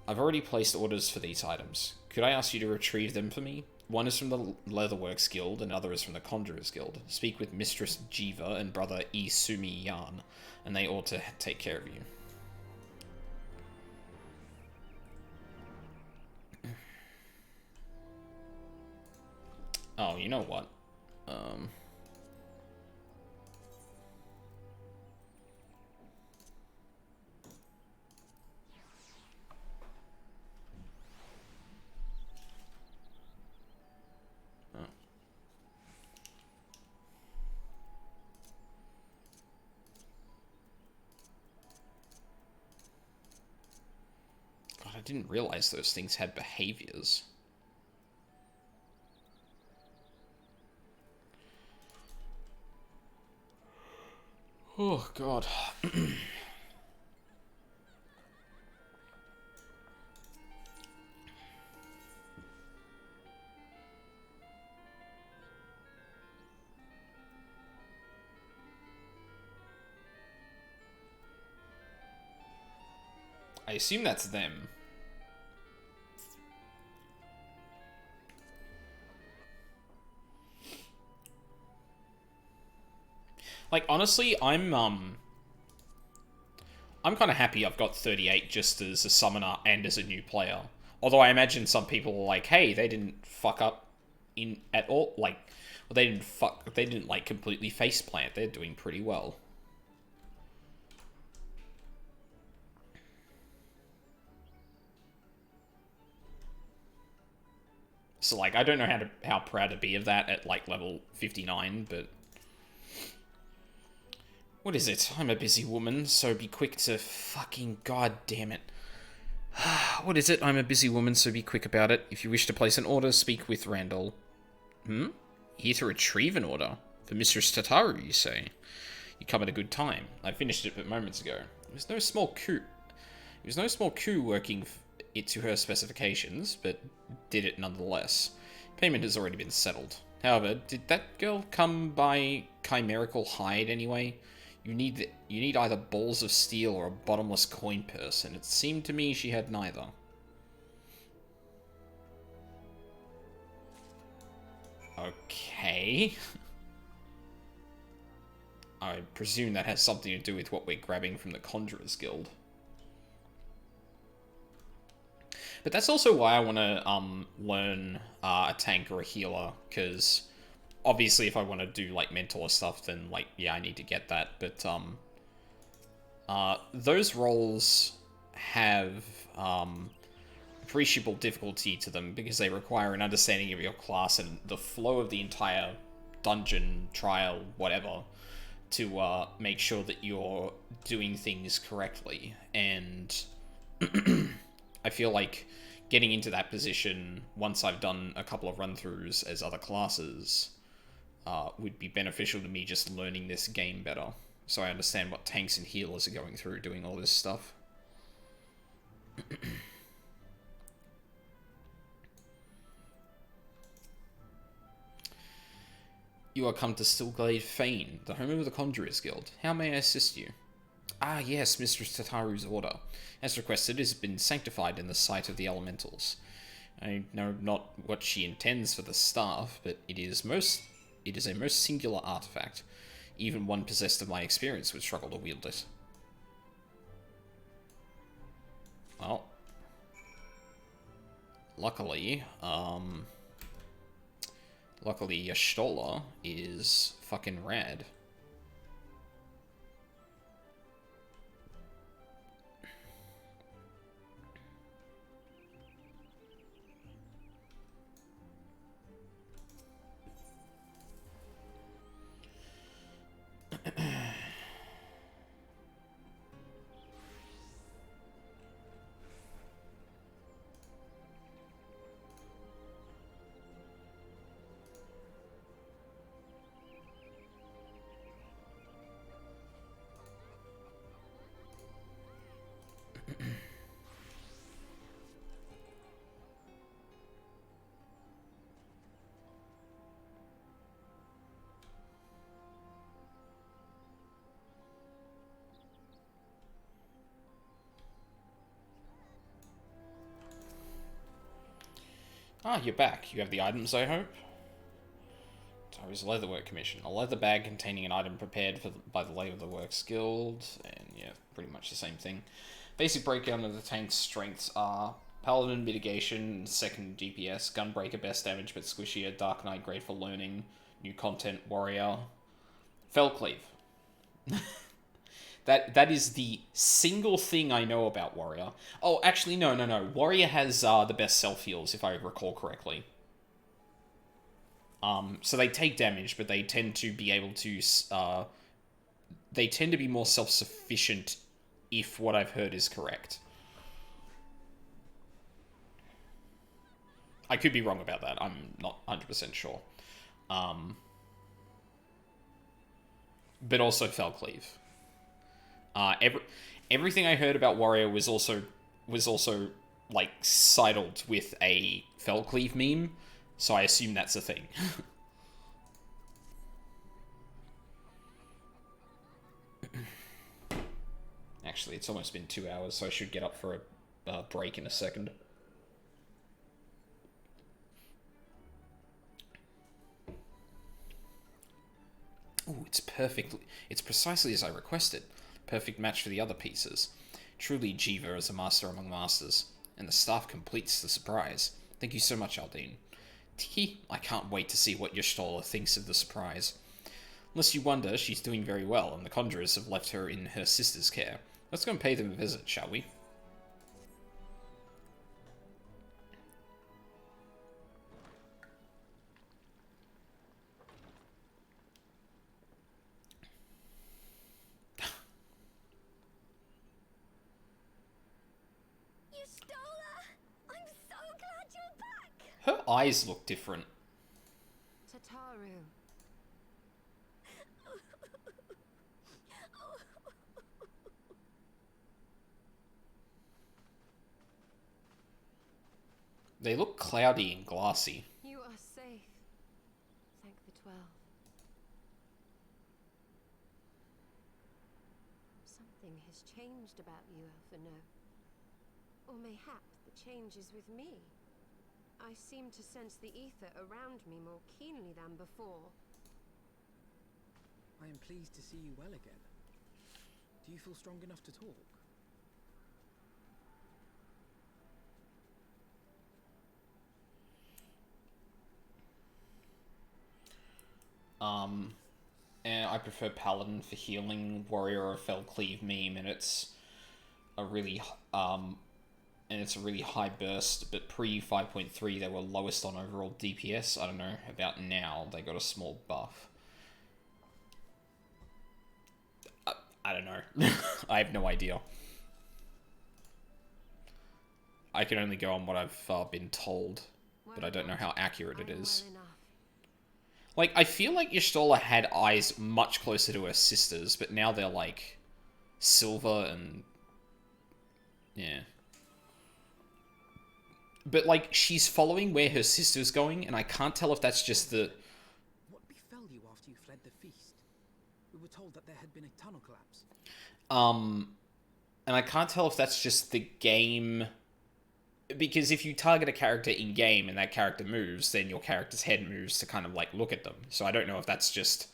I've already placed orders for these items. Could I ask you to retrieve them for me? One is from the Leatherworks Guild, another is from the Conjurers Guild. Speak with Mistress Jiva and Brother Isumi Yan, and they ought to take care of you. Oh, you know what? didn't realize those things had behaviors. Oh, God. I assume that's them. Like, honestly, I'm kind of happy I've got 38 just as a summoner and as a new player. Although I imagine some people are like, hey, they didn't fuck up in at all. Like, well, they didn't like completely faceplant. They're doing pretty well. So, like, I don't know how proud to be of that at, like, level 59, but... What is it? I'm a busy woman, so be quick to fucking... God damn it. What is it? I'm a busy woman, so be quick about it. If you wish to place an order, speak with Randall. Here to retrieve an order? For Mistress Tataru, you say? You come at a good time. I finished it but moments ago. It was no small coup working it to her specifications, but did it nonetheless. Payment has already been settled. However, did that girl come by chimerical hide anyway? You need either balls of steel or a bottomless coin purse, and it seemed to me she had neither. Okay. I presume that has something to do with what we're grabbing from the Conjurer's Guild. But that's also why I want to learn a tank or a healer, because obviously if I want to do like mentor stuff, then like, yeah, I need to get that. But those roles have appreciable difficulty to them because they require an understanding of your class and the flow of the entire dungeon, trial, whatever, to make sure that you're doing things correctly. And I feel like getting into that position once I've done a couple of run-throughs as other classes would be beneficial to me, just learning this game better, so I understand what tanks and healers are going through doing all this stuff. You are come to Stillglade Fane, the home of the Conjurer's Guild. How may I assist you? Ah, yes, Mistress Tataru's order. As requested, it has been sanctified in the sight of the elementals. I know not what she intends for the staff, but it is a most singular artifact. Even one possessed of my experience would struggle to wield it. Well, luckily, Y'shtola is fucking rad. Ah, you're back. You have the items, I hope? Tyr's Leatherwork Commission. A leather bag containing an item prepared by the Leatherworks Guild. And yeah, pretty much the same thing. Basic breakdown of the tank's strengths are Paladin Mitigation, 2nd DPS, Gunbreaker best damage but squishier, Dark Knight great for learning, new content, Warrior, Fellcleave. That is the single thing I know about Warrior. Oh, actually, no. Warrior has the best self-heals, if I recall correctly. So they take damage, but they tend to be able to... they tend to be more self-sufficient, if what I've heard is correct. I could be wrong about that. I'm not 100% sure. But also Felcleave. Everything I heard about Warrior was also like sidled with a Felcleave meme, so I assume that's a thing. Actually, it's almost been 2 hours, so I should get up for a break in a second. Ooh, it's perfect. It's precisely as I requested. Perfect match for the other pieces. Truly, Jiva is a master among masters, and the staff completes the surprise. Thank you so much, Aldine. Tiki, I can't wait to see what Y'shtola thinks of the surprise. Unless you wonder, she's doing very well, and the Conjurers have left her in her sister's care. Let's go and pay them a visit, shall we? Her eyes look different. Tataru. They look cloudy and glassy. You are safe. Thank the 12. Something has changed about you, Alphino. Or mayhap the change is with me. I seem to sense the ether around me more keenly than before. I am pleased to see you well again. Do you feel strong enough to talk? And I prefer Paladin for healing, Warrior or Felcleave meme, and it's a really high burst, but pre 5.3 they were lowest on overall DPS. I don't know about now, they got a small buff. I don't know. I have no idea. I can only go on what I've been told, but I don't know how accurate it is. Like, I feel like Y'shtola had eyes much closer to her sisters, but now they're, like, silver and... yeah. But, like, she's following where her sister's going, and I can't tell if that's just the... What befell you after you fled the feast? We were told that there had been a tunnel collapse. And I can't tell if that's just the game... Because if you target a character in-game and that character moves, then your character's head moves to kind of, like, look at them. So I don't know if that's just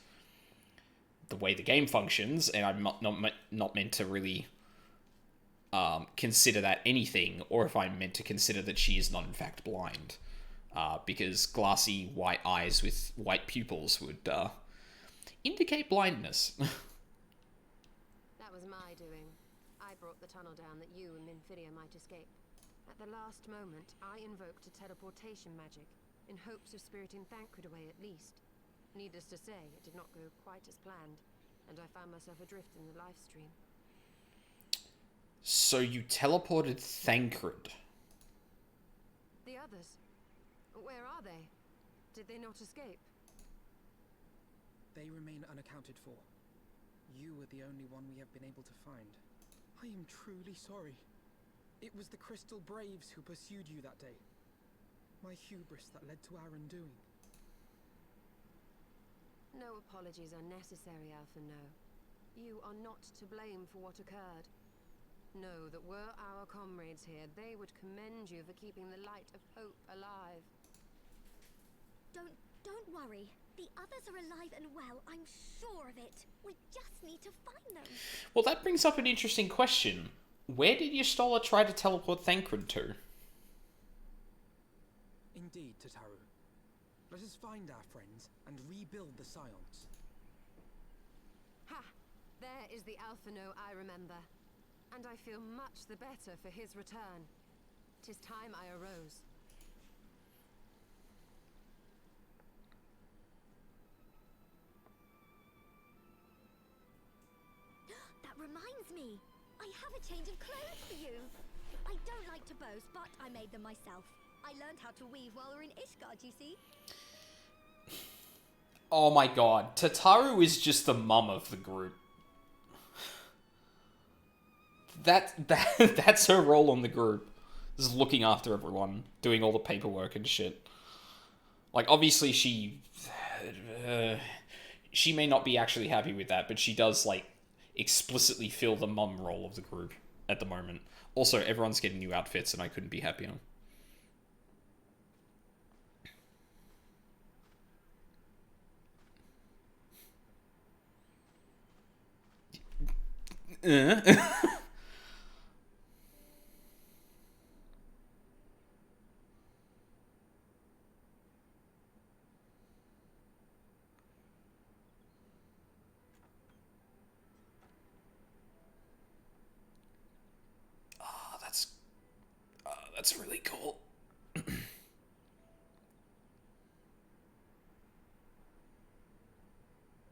the way the game functions, and I'm not meant to really consider that anything, or if I'm meant to consider that she is not, in fact, blind. Because glassy white eyes with white pupils would indicate blindness. That was my doing. I brought the tunnel down that you and Minfidia might escape. At the last moment, I invoked a teleportation magic, in hopes of spiriting Thancred away at least. Needless to say, it did not go quite as planned, and I found myself adrift in the life stream. So you teleported Thancred? The others? Where are they? Did they not escape? They remain unaccounted for. You are the only one we have been able to find. I am truly sorry. It was the Crystal Braves who pursued you that day. My hubris that led to our undoing. No apologies are necessary, Alphino. You are not to blame for what occurred. Know that were our comrades here, they would commend you for keeping the light of hope alive. Don't worry. The others are alive and well, I'm sure of it. We just need to find them. Well, that brings up an interesting question. Where did Y'shtola try to teleport Thancred to? Indeed, Tataru. Let us find our friends and rebuild the Scions. Ha! There is the Alphino I remember. And I feel much the better for his return. 'Tis time I arose. That reminds me. I have a change of clothes for you. I don't like to boast, but I made them myself. I learned how to weave while we're in Ishgard, you see. Oh my god, Tataru is just the mum of the group. That's her role on the group. Just looking after everyone, doing all the paperwork and shit. Like, obviously she may not be actually happy with that, but she does, like, explicitly fill the mum role of the group at the moment. Also, everyone's getting new outfits, and I couldn't be happier. That's really cool.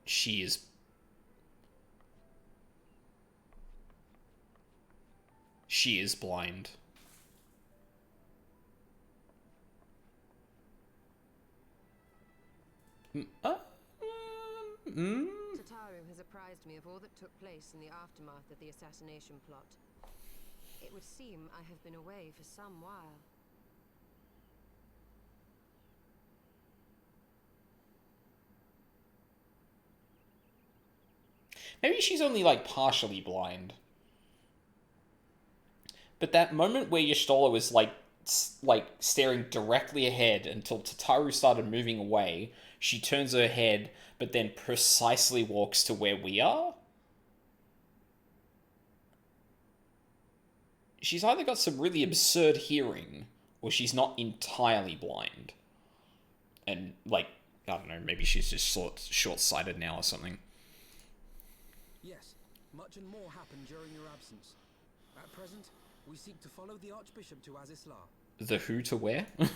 She is blind. Tataru has apprised me of all that took place in the aftermath of the assassination plot. It would seem I have been away for some while. Maybe she's only, like, partially blind. But that moment where Y'shtola was, like, staring directly ahead until Tataru started moving away, she turns her head, but then precisely walks to where we are? She's either got some really absurd hearing, or she's not entirely blind. And, like, I don't know, maybe she's just short-sighted now or something. Yes, much and more happened during your absence. At present, we seek to follow the Archbishop to Azislar. The who to where? And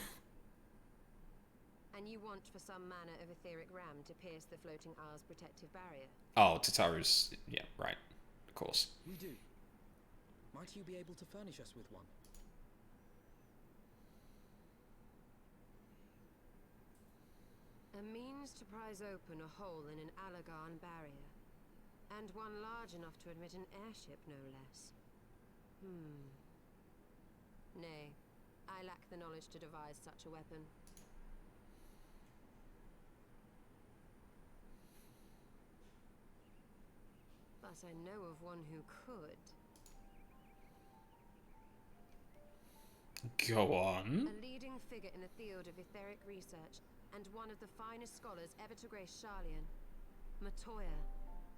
you want for some manner of etheric ram to pierce the floating isle's protective barrier? Oh, Tataru's... yeah, right. Of course. We do. Might you be able to furnish us with one? A means to prise open a hole in an Allagan barrier. And one large enough to admit an airship, no less. Nay, I lack the knowledge to devise such a weapon. But I know of one who could. Go on. A leading figure in the field of etheric research, and one of the finest scholars ever to grace Sharlayan. Matoya,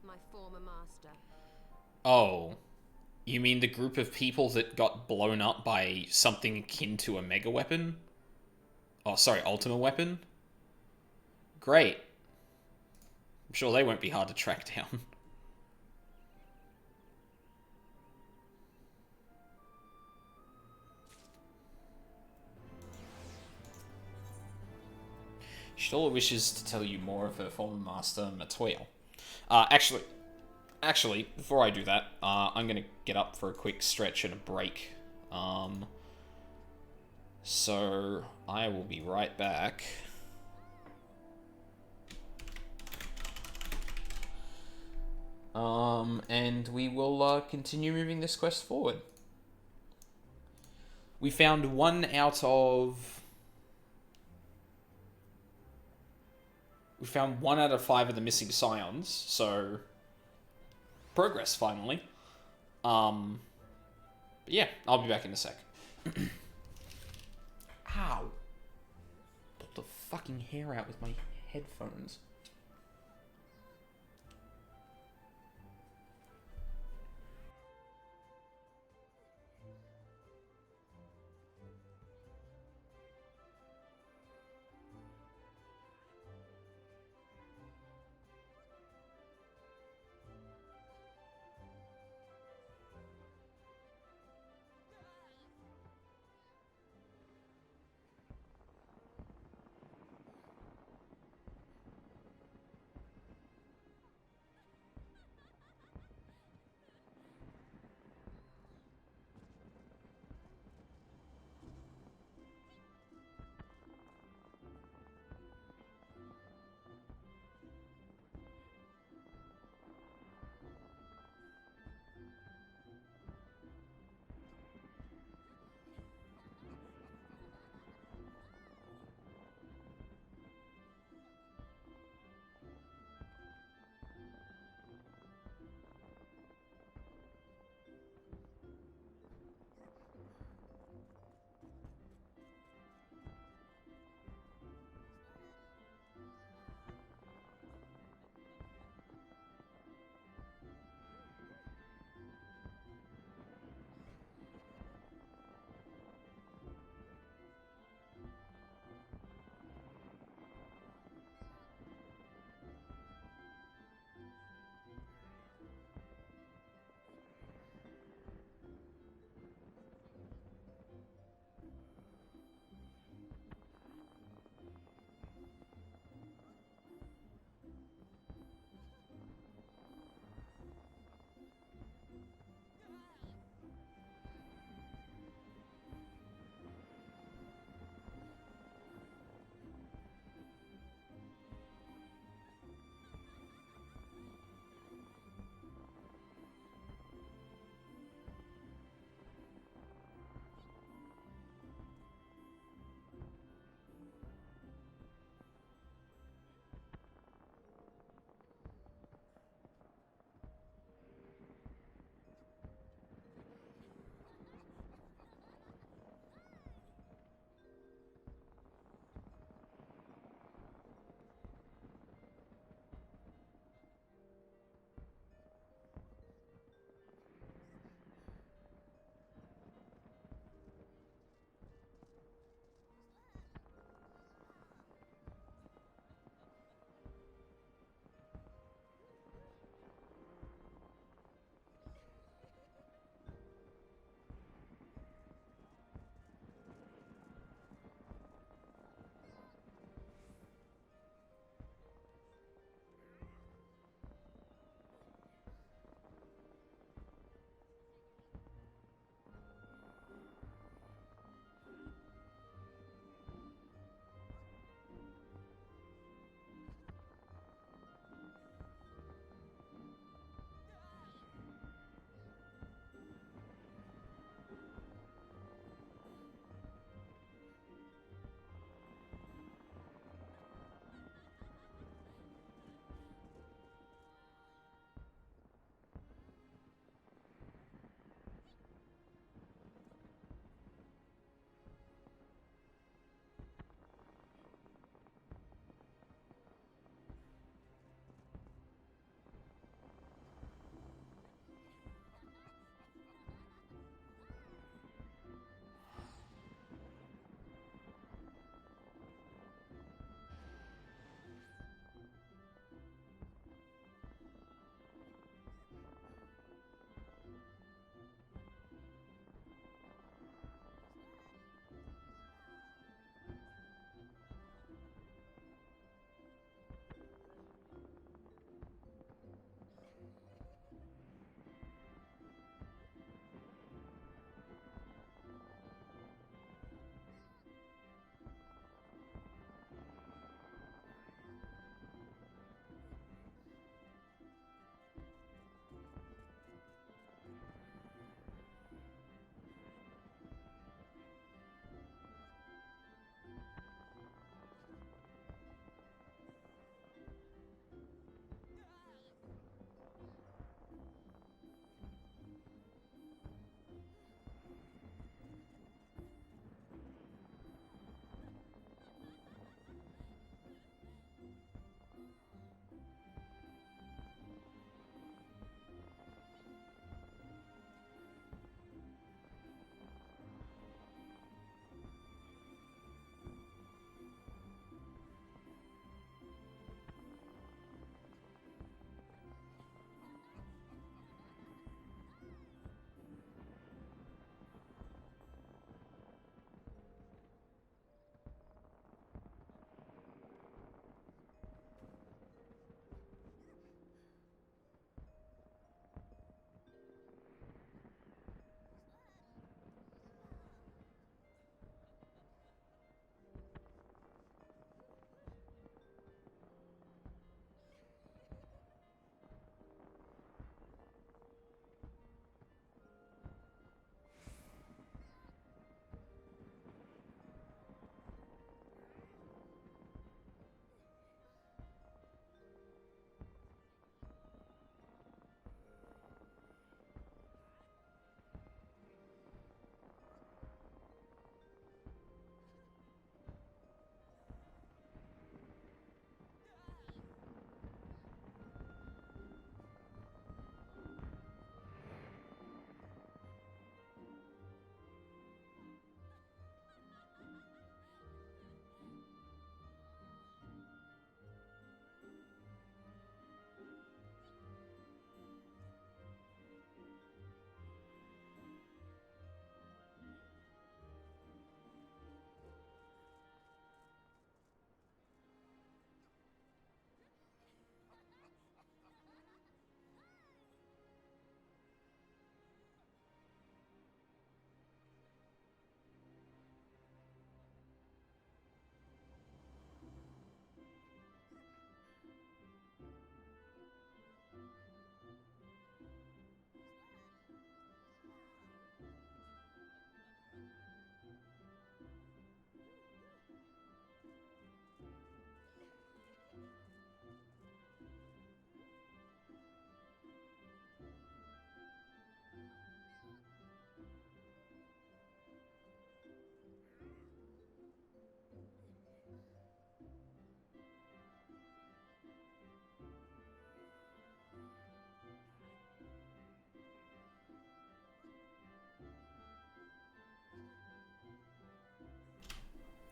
my former master. Oh. You mean the group of people that got blown up by something akin to a mega weapon? Oh, sorry, ultimate weapon? Great. I'm sure they won't be hard to track down. Y'shtola wishes to tell you more of her former master, Matoya. Actually, before I do that, I'm going to get up for a quick stretch and a break. So, I will be right back. And we will continue moving this quest forward. We found 1 out of... We found 1 out of 5 of the missing scions, so... Progress, finally. But yeah, I'll be back in a sec. Ow! Pulled the fucking hair out with my headphones.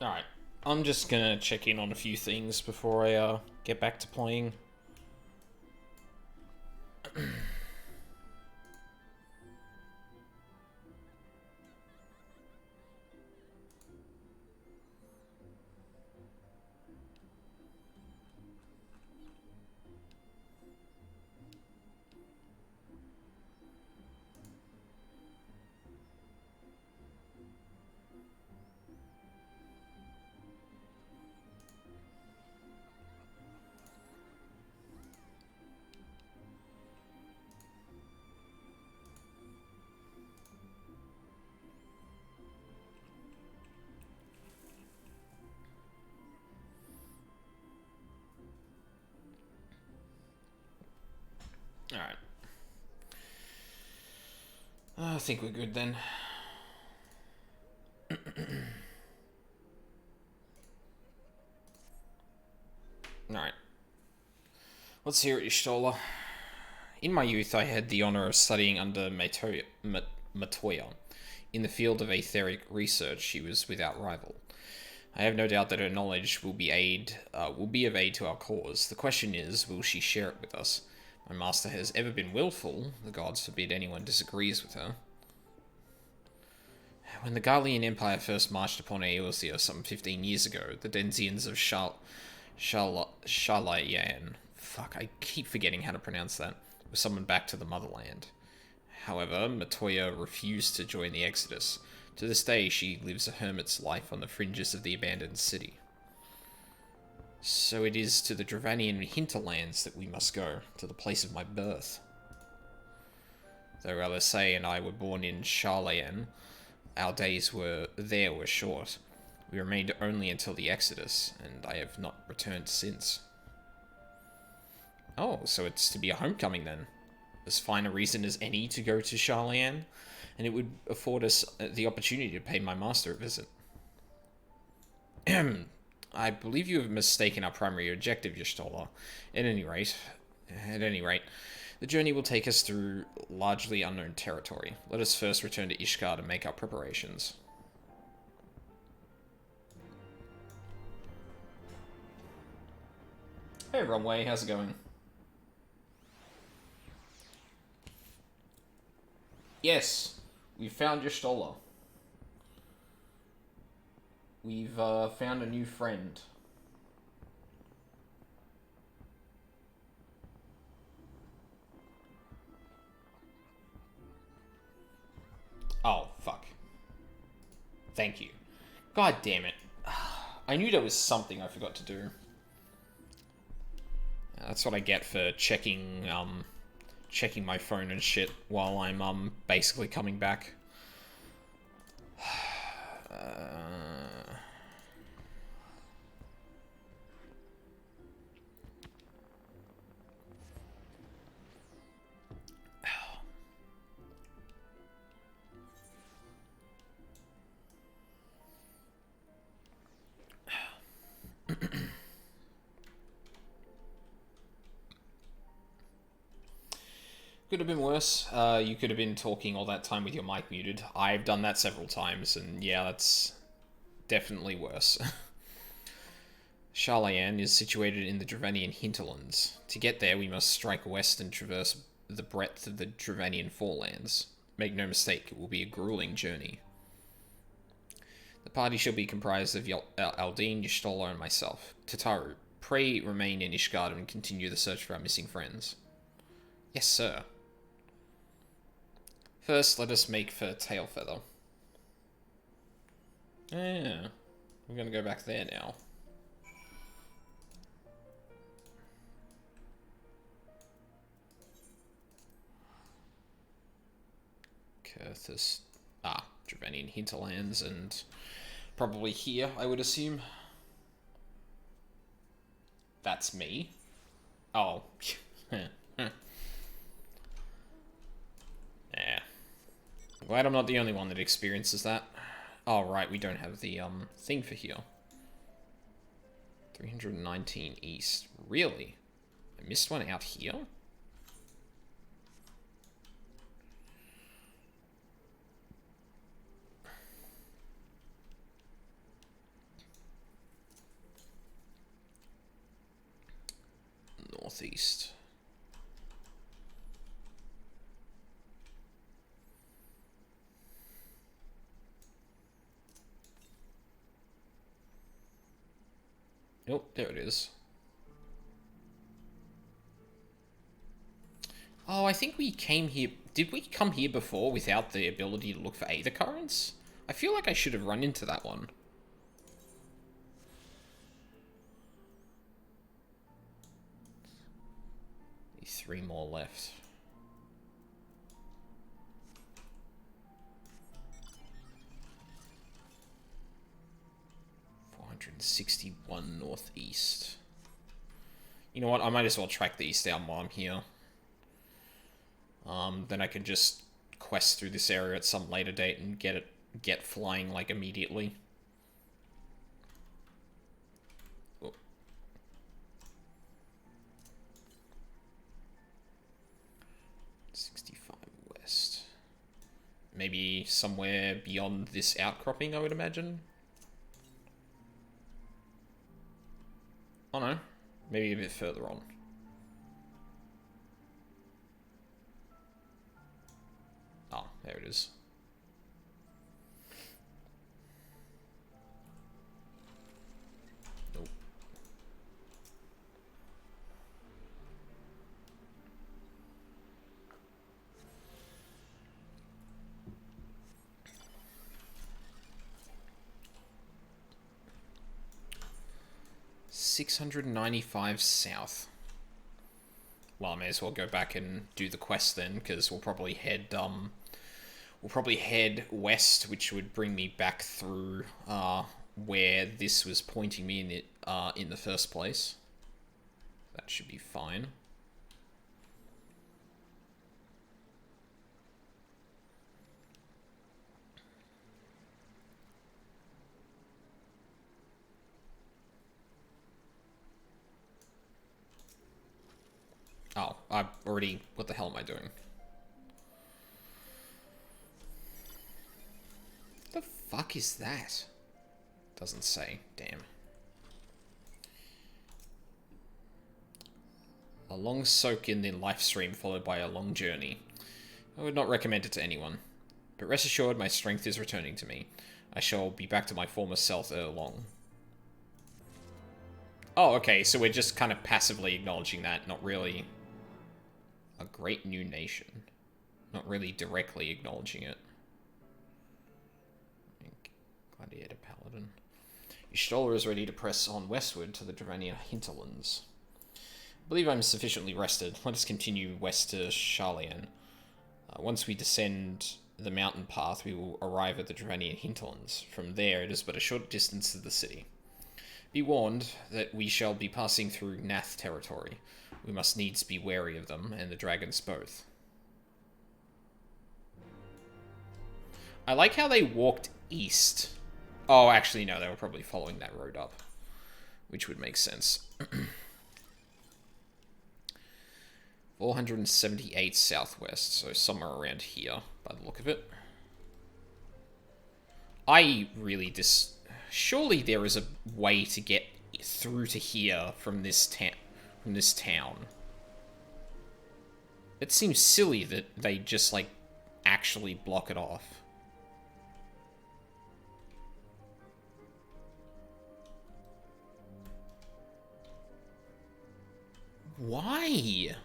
Alright. I'm just gonna check in on a few things before I get back to playing. Alright. I think we're good then. Alright. Let's hear it, Y'shtola. In my youth, I had the honor of studying under Matoya. In the field of aetheric research, she was without rival. I have no doubt that her knowledge will be of aid to our cause. The question is, will she share it with us? My master has ever been willful. The gods forbid anyone disagrees with her. When the Garlean Empire first marched upon Eorzea some 15 years ago, the Denzians of Shalayan, fuck, I keep forgetting how to pronounce that, were summoned back to the motherland. However, Matoya refused to join the exodus. To this day, she lives a hermit's life on the fringes of the abandoned city. So it is to the Dravanian hinterlands that we must go, to the place of my birth. Though Alisay and I were born in Shalayan, our days were short. We remained only until the Exodus, and I have not returned since. Oh, so it's to be a homecoming then. As fine a reason as any to go to Shalayan, and it would afford us the opportunity to pay my master a visit. I believe you have mistaken our primary objective, Y'shtola. At any rate, the journey will take us through largely unknown territory. Let us first return to Ishgard and make our preparations. Hey, Runway, how's it going? Yes, we found Y'shtola. We've found a new friend. Oh, fuck. Thank you. God damn it. I knew there was something I forgot to do. That's what I get for checking my phone and shit while I'm basically coming back. Could have been worse. You could have been talking all that time with your mic muted. I've done that several times, and yeah, that's definitely worse. Shalayan is situated in the Dravanian hinterlands. To get there, we must strike west and traverse the breadth of the Dravanian forelands. Make no mistake, it will be a grueling journey. The party shall be comprised of Aldine, Y'shtola, and myself. Tataru, pray remain in Ishgard and continue the search for our missing friends. Yes, sir. First, let us make for Tailfeather. Yeah, we're gonna go back there now. Curthus. Dravanian hinterlands, and probably here, I would assume. That's me. Oh. Yeah. Glad I'm not the only one that experiences that. Oh, right, we don't have the, thing for here. 319 east. Really? I missed one out here? northeast. Nope, there it is. Oh, I think we came here... Did we come here before without the ability to look for Aether Currents? I feel like I should have run into that one. Three more left. .461 northeast. You know what? I might as well track these down while I'm here. Then I can just quest through this area at some later date and get flying like immediately. Oh. 65 west. Maybe somewhere beyond this outcropping, I would imagine. Oh no, maybe a bit further on. Oh, there it is. Nope. $695 south. Well, I may as well go back and do the quest then, because we'll probably head west, which would bring me back through where this was pointing me in the first place. That should be fine. Oh, I've already... What the hell am I doing? The fuck is that? Doesn't say. Damn. A long soak in the life stream followed by a long journey. I would not recommend it to anyone. But rest assured, my strength is returning to me. I shall be back to my former self ere long. Oh, okay, so we're just kind of passively acknowledging that, not really... A great new nation. Not really directly acknowledging it. Gladiator Paladin. Y'shtola is ready to press on westward to the Dravania hinterlands. I believe I'm sufficiently rested. Let us continue west to Sharlayan. Once we descend the mountain path, we will arrive at the Dravania hinterlands. From there, it is but a short distance to the city. Be warned that we shall be passing through Nath territory. We must needs be wary of them, and the dragons both. I like how they walked east. Oh, actually, no, they were probably following that road up. Which would make sense. 478 southwest, so somewhere around here, by the look of it. I really surely there is a way to get through to here from this town. It seems silly that they just, like, actually block it off. Why?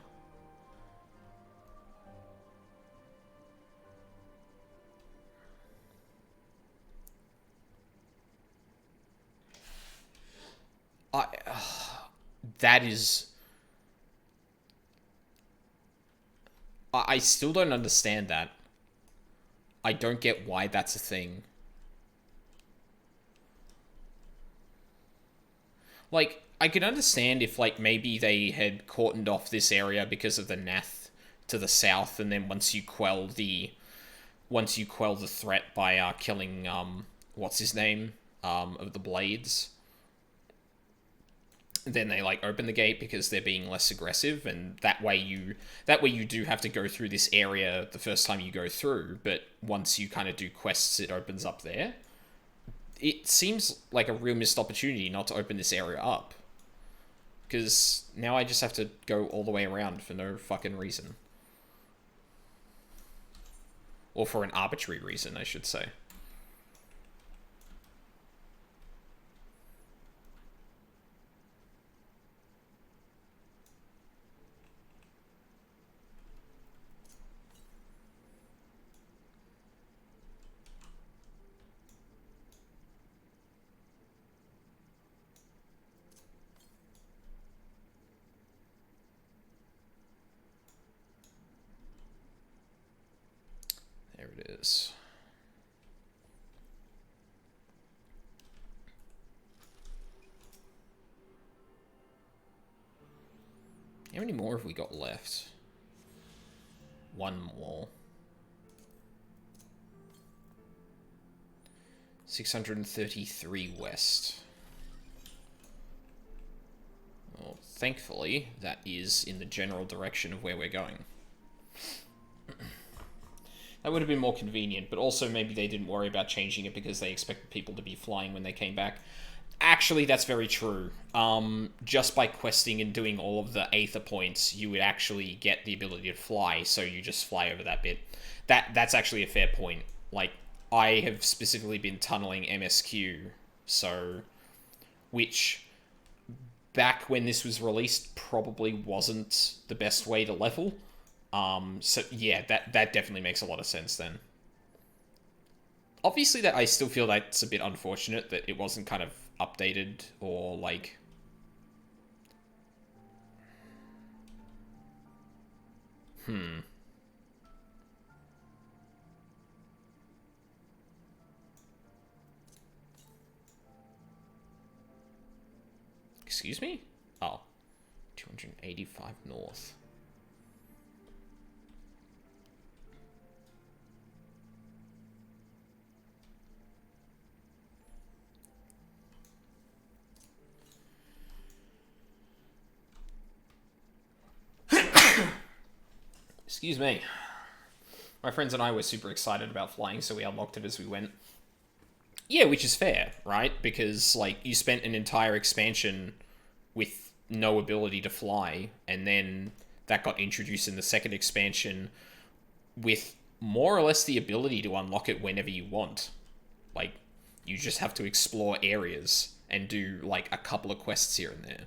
That is... I still don't understand that. I don't get why that's a thing. Like, I could understand if, like, maybe they had cordoned off this area because of the Nath to the south, and then once you quell the threat by killing what's his name of the Blades, then they, like, open the gate because they're being less aggressive, and that way you do have to go through this area the first time you go through, but once you kind of do quests, it opens up there. It seems like a real missed opportunity not to open this area up. because now I just have to go all the way around for no fucking reason. Or for an arbitrary reason, I should say. There it is. How many more have we got left? One more. 633 west. Well, thankfully, that is in the general direction of where we're going. That would have been more convenient, but also maybe they didn't worry about changing it because they expected people to be flying when they came back. Actually, that's very true. Just by questing and doing all of the Aether points, you would actually get the ability to fly, so you just fly over that bit. That's actually a fair point. Like, I have specifically been tunneling MSQ, so... which, back when this was released, probably wasn't the best way to level. So yeah, that definitely makes a lot of sense then. Obviously, that I still feel that's a bit unfortunate that it wasn't kind of updated or like... Excuse me? Oh. 285 north. Excuse me. My friends and I were super excited about flying, so we unlocked it as we went. Yeah, which is fair, right? Because, like, you spent an entire expansion with no ability to fly, and then that got introduced in the second expansion with more or less the ability to unlock it whenever you want. Like, you just have to explore areas and do, like, a couple of quests here and there.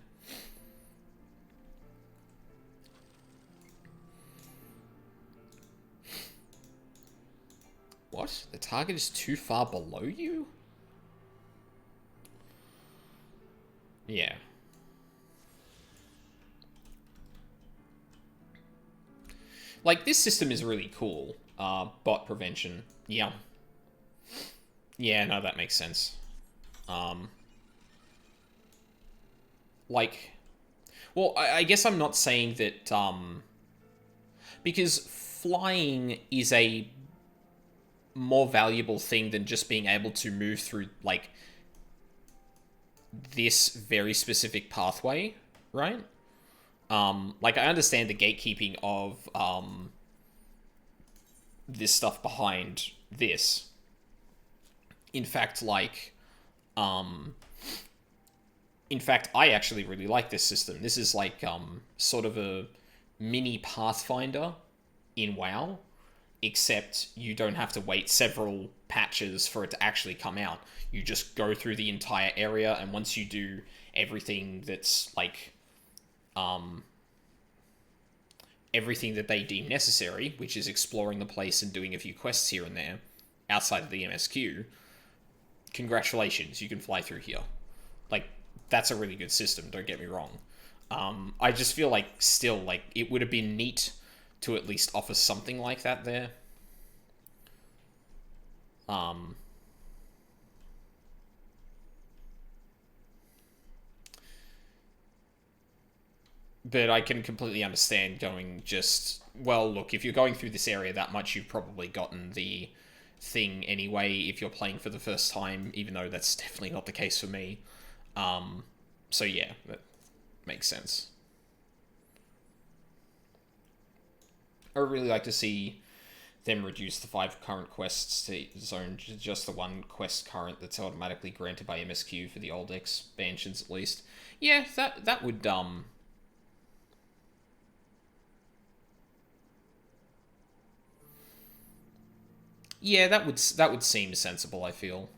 What? The target is too far below you? Yeah. Like, this system is really cool. Bot prevention. Yeah. Yeah, no, that makes sense. Like... Well, I guess I'm not saying that, because flying is a more valuable thing than just being able to move through, like, this very specific pathway, right? Like, I understand the gatekeeping of, this stuff behind this. In fact, like, in fact, I actually really like this system. This is, like, sort of a mini Pathfinder in WoW, except you don't have to wait several patches for it to actually come out. You just go through the entire area, and once you do everything that's, like, everything that they deem necessary, which is exploring the place and doing a few quests here and there, outside of the MSQ, congratulations, you can fly through here. Like, that's a really good system, don't get me wrong. I just feel like, still, like, it would have been neat to at least offer something like that there. But I can completely understand going just... Well, look, if you're going through this area that much, you've probably gotten the thing anyway if you're playing for the first time, even though that's definitely not the case for me. So yeah, that makes sense. I would really like to see then reduce the 5 current quests to zone to just the 1 quest current that's automatically granted by MSQ for the old expansions at least. Yeah, that would yeah, that would seem sensible, I feel.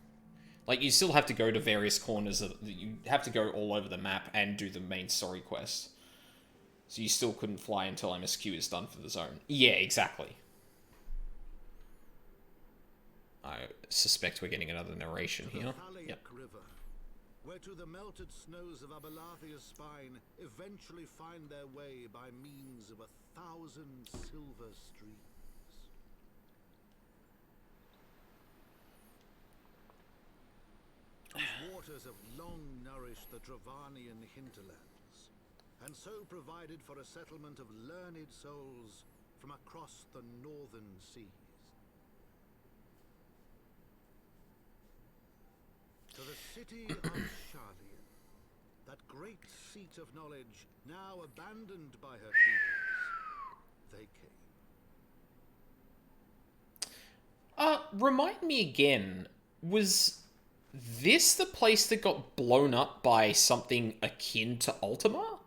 Like, you still have to go to various corners you have to go all over the map and do the main story quest. So you still couldn't fly until MSQ is done for the zone. Yeah, exactly. I suspect we're getting another narration here. Yep. River, where to the melted snows of Abelathia's spine eventually find their way by means of 1,000 silver streams. These waters have long nourished the Dravanian hinterlands, and so provided for a settlement of learned souls from across the northern seas. To the city of Sharlayan, that great seat of knowledge, now abandoned by her keepers, they came. Remind me again, was this the place that got blown up by something akin to Ultima?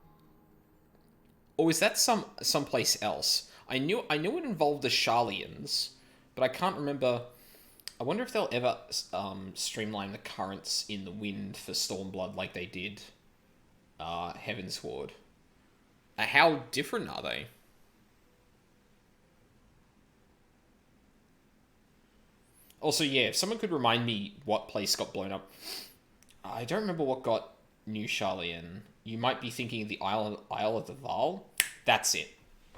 Or was that someplace else? I knew it involved the Sharlayans, but I can't remember. I wonder if they'll ever streamline the currents in the wind for Stormblood like they did Heavensward. How different are they? Also, yeah, if someone could remind me what place got blown up. I don't remember what got New Sharlayan. You might be thinking of the Isle of the Val. That's it.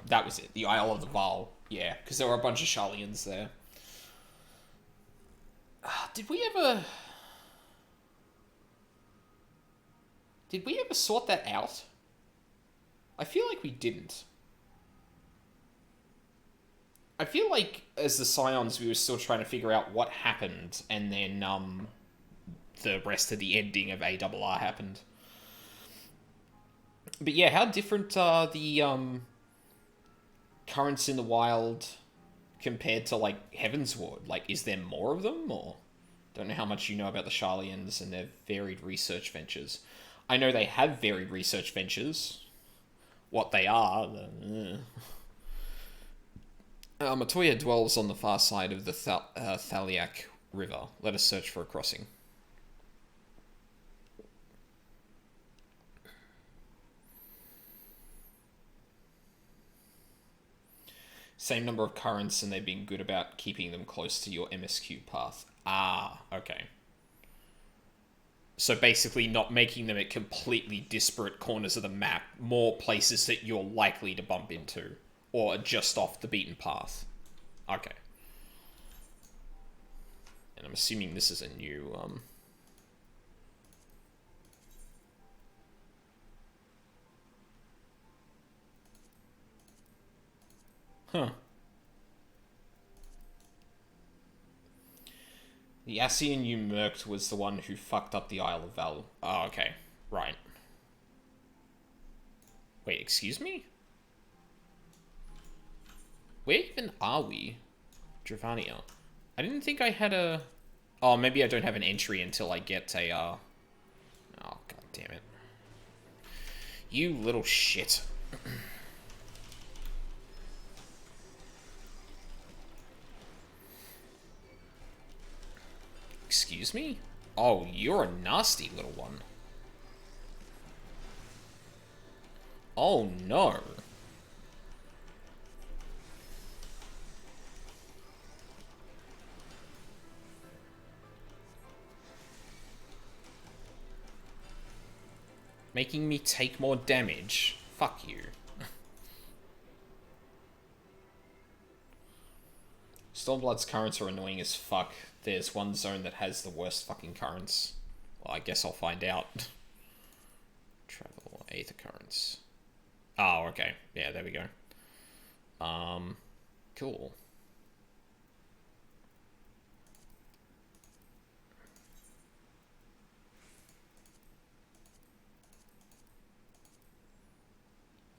That was it. The Isle of the Val. Yeah, because there were a bunch of Sharlayans there. Did we ever sort that out? I feel like we didn't. I feel like as the Scions we were still trying to figure out what happened, and then the rest of the ending of ARR happened. But yeah, how different are the currents in the wild compared to, like, Heavensward? Like, is there more of them, or... Don't know how much you know about the Sharlayans and their varied research ventures. I know they have varied research ventures. What they are... Matoya dwells on the far side of the Thaliak River. Let us search for a crossing. Same number of currents, and they've been good about keeping them close to your MSQ path. Ah, okay. So basically not making them at completely disparate corners of the map, more places that you're likely to bump into, or just off the beaten path. Okay. And I'm assuming this is a new, Huh. The Ascian you murked was the one who fucked up the Isle of Val. Oh, okay. Right. Wait, excuse me? Where even are we? Dravania. I didn't think I had a... Oh, maybe I don't have an entry until I get a, Oh, god damn it. You little shit. Excuse me? Oh, you're a nasty little one. Oh, no. Making me take more damage? Fuck you. Stormblood's currents are annoying as fuck. There's one zone that has the worst fucking currents. Well, I guess I'll find out. Travel, Aether currents. Oh, okay. Yeah, there we go. Cool.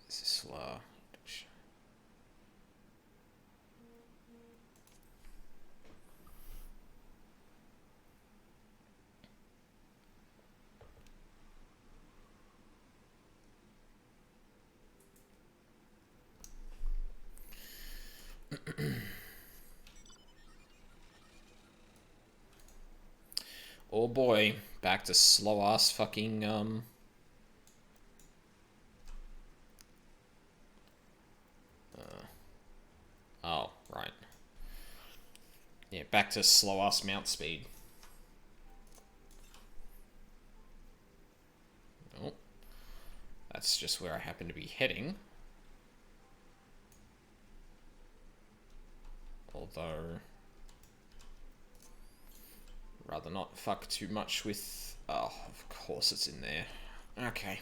This is slow. boy, back to slow ass fucking oh, right. Yeah, back to slow ass mount speed. Oh. That's just where I happen to be heading. Although, rather not fuck too much with... Oh, of course it's in there. Okay.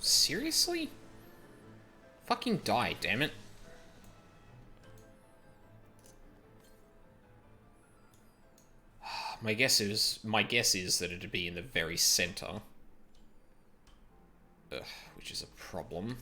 Seriously? Fucking die, damn it. My guess is that it'd be in the very center. Ugh, which is a problem.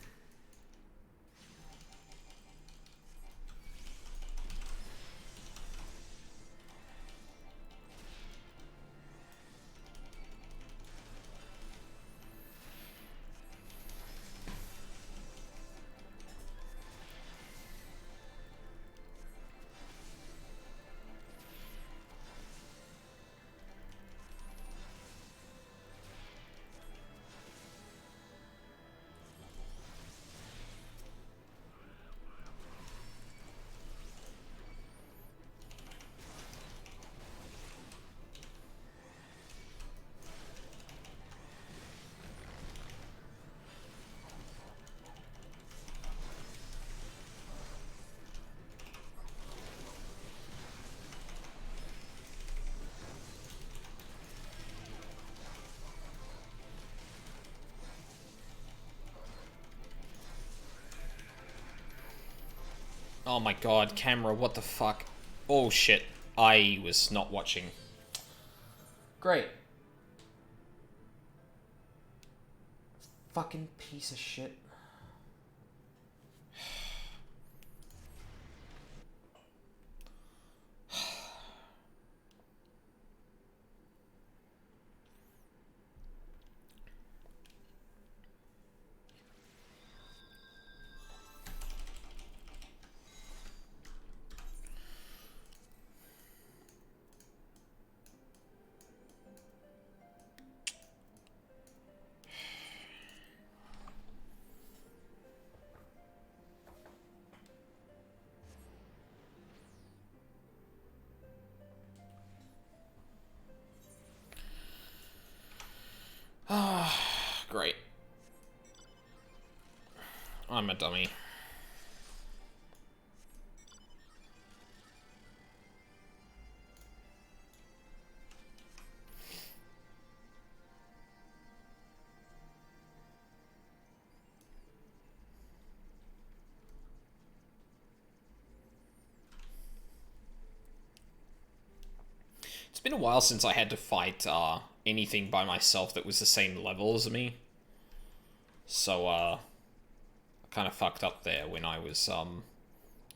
Oh my god, camera, what the fuck? Oh shit, I was not watching. Great. Fucking piece of shit. Ah, great. I'm a dummy. It's been a while since I had to fight anything by myself that was the same level as me. So, I kind of fucked up there when I was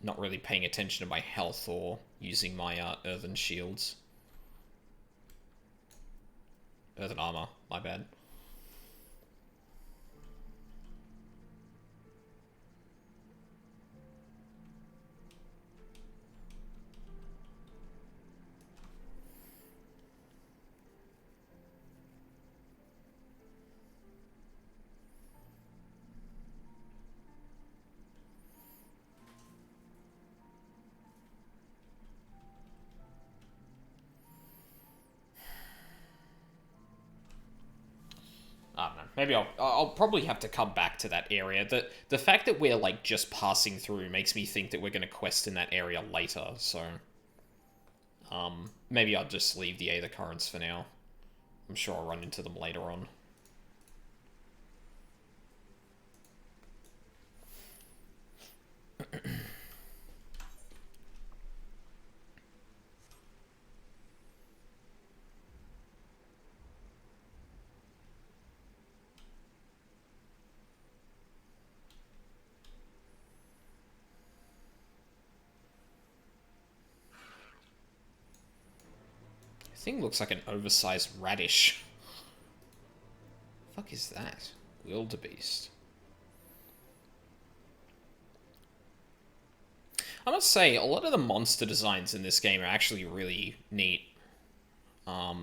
not really paying attention to my health or using my earthen shields. Earthen armor, my bad. Maybe I'll probably have to come back to that area. The fact that we're, like, just passing through makes me think that we're going to quest in that area later, so... maybe I'll just leave the Aether Currents for now. I'm sure I'll run into them later on. Thing looks like an oversized radish. Fuck is that? Wildebeest. I must say, a lot of the monster designs in this game are actually really neat. I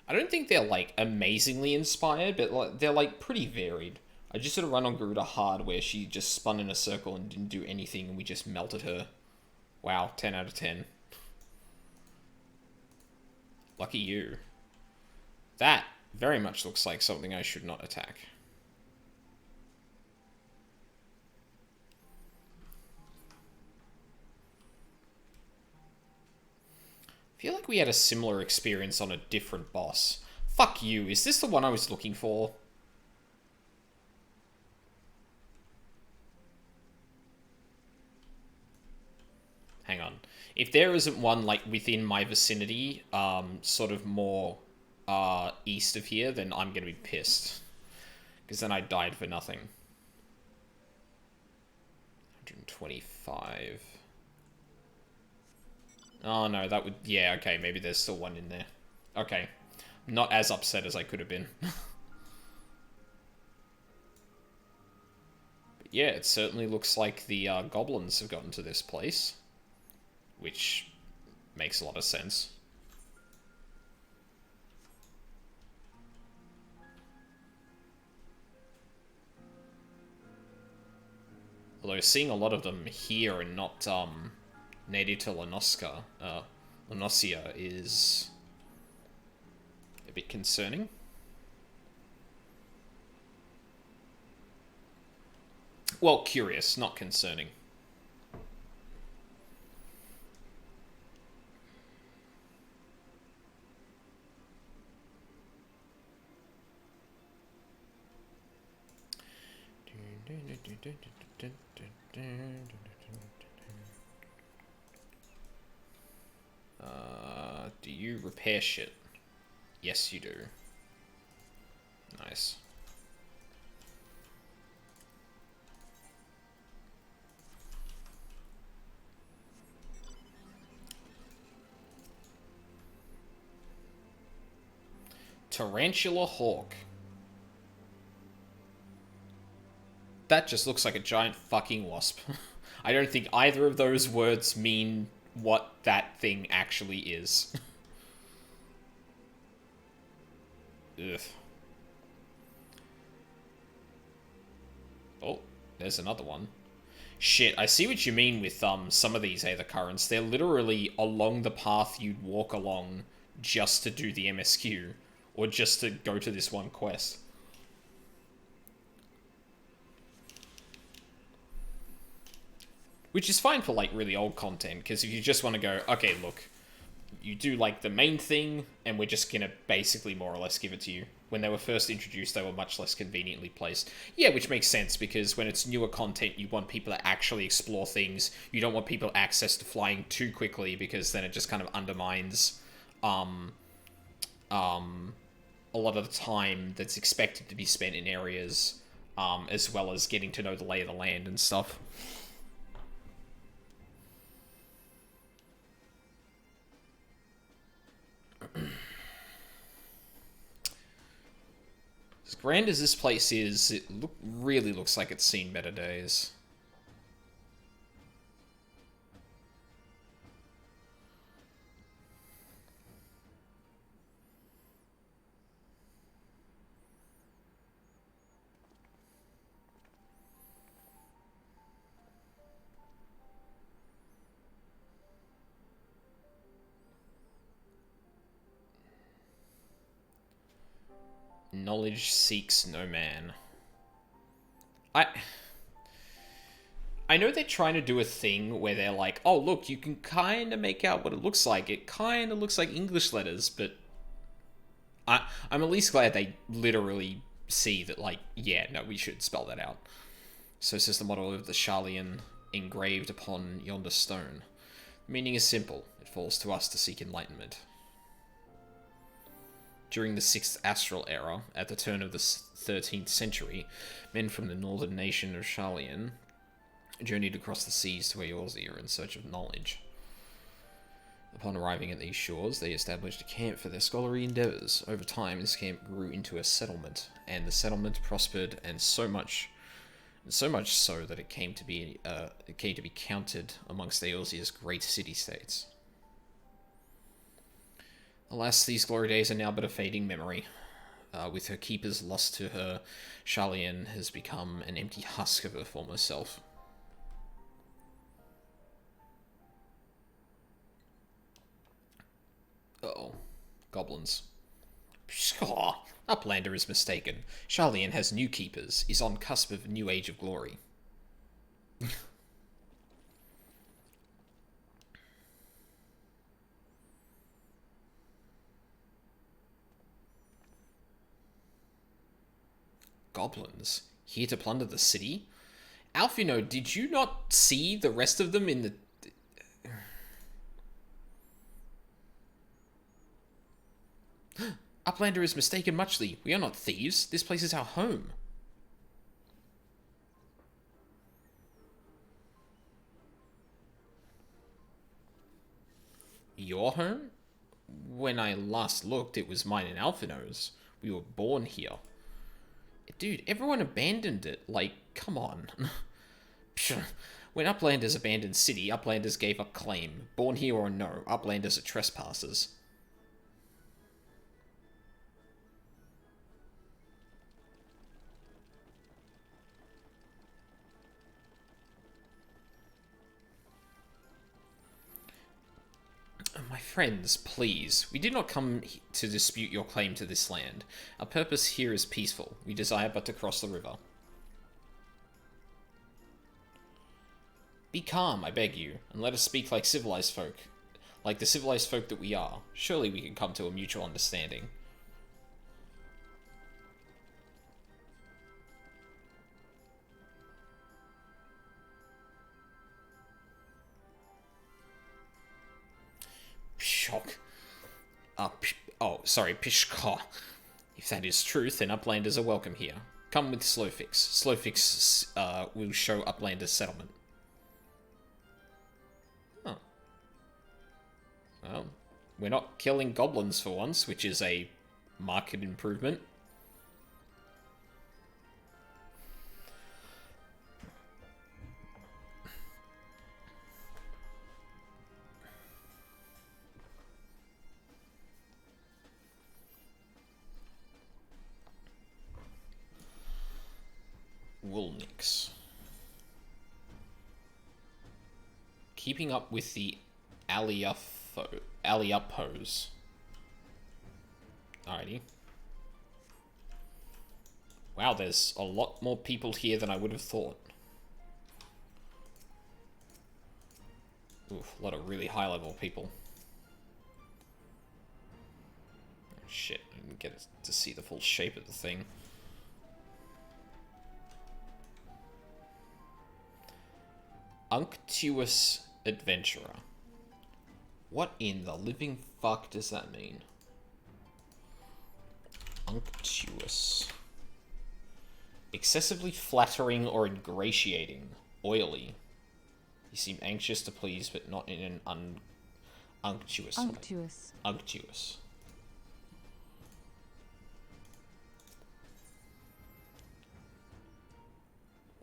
don't think they're, like, amazingly inspired, but like, they're, like, pretty varied. I just sort of run on Garuda hard where she just spun in a circle and didn't do anything and we just melted her. Wow, 10 out of 10. Lucky you. That very much looks like something I should not attack. I feel like we had a similar experience on a different boss. Fuck you, is this the one I was looking for? Hang on. If there isn't one, like, within my vicinity, sort of more, east of here, then I'm gonna be pissed. Because then I died for nothing. 125. Oh, no, that would... Yeah, okay, maybe there's still one in there. Okay. Not as upset as I could have been. But yeah, it certainly looks like the, goblins have gotten to this place. Which makes a lot of sense. Although seeing a lot of them here and not native to Lanosia is a bit concerning. Well, curious, not concerning. Do you repair shit? Yes, you do. Nice. Tarantula Hawk. That just looks like a giant fucking wasp. I don't think either of those words mean what that thing actually is. Ugh. Oh, there's another one. Shit, I see what you mean with some of these Aether Currents. They're literally along the path you'd walk along just to do the MSQ. Or just to go to this one quest. Which is fine for, like, really old content, because if you just want to go, okay, look, you do, like, the main thing, and we're just gonna basically more or less give it to you. When they were first introduced, they were much less conveniently placed. Yeah, which makes sense, because when it's newer content, you want people to actually explore things. You don't want people access to flying too quickly, because then it just kind of undermines, a lot of the time that's expected to be spent in areas, as well as getting to know the lay of the land and stuff. As grand as this place is, it really looks like it's seen better days. Knowledge seeks no man. I know they're trying to do a thing where they're like, oh, look, you can kind of make out what it looks like. It kind of looks like English letters, but I'm at least glad they literally see that, like, yeah, no, we should spell that out. So says the motto of the Sharlayan engraved upon yonder stone. The meaning is simple. It falls to us to seek enlightenment. During the 6th Astral Era, at the turn of the 13th century, men from the northern nation of Sharlayan journeyed across the seas to Eorzea in search of knowledge. Upon arriving at these shores, they established a camp for their scholarly endeavors. Over time, this camp grew into a settlement, and the settlement prospered, and so much so that it came to be counted amongst Eorzea's great city-states. Alas, these glory days are now but a fading memory. With her keepers lost to her, Sharlayan has become an empty husk of her former self. Uh-oh. Goblins. Pshaw! Uplander is mistaken. Sharlayan has new keepers, is on cusp of a new age of glory. Goblins? Here to plunder the city? Alfino, did you not see the rest of them in the... Uplander is mistaken muchly. We are not thieves. This place is our home. Your home? When I last looked, it was mine and Alfino's. We were born here. Dude, everyone abandoned it. Like, come on. When Uplanders abandoned city, Uplanders gave up claim. Born here or no, Uplanders are trespassers. My friends, please, we did not come to dispute your claim to this land. Our purpose here is peaceful. We desire but to cross the river. Be calm, I beg you, and let us speak like civilized folk. Like the civilized folk that we are. Surely we can come to a mutual understanding. Shock. Sorry, Pishka. If that is truth, then Uplanders are welcome here. Come with Slowfix. Slowfix will show Uplanders settlement. Oh. Well, we're not killing goblins for once, which is a marked improvement. Woolnix. Keeping up with the Aliuppos. Alrighty. Wow, there's a lot more people here than I would have thought. Oof, a lot of really high level people. Oh, shit, I didn't get to see the full shape of the thing. Unctuous Adventurer. What in the living fuck does that mean? Unctuous. Excessively flattering or ingratiating. Oily. You seem anxious to please, but not in an unctuous way. Unctuous. Unctuous.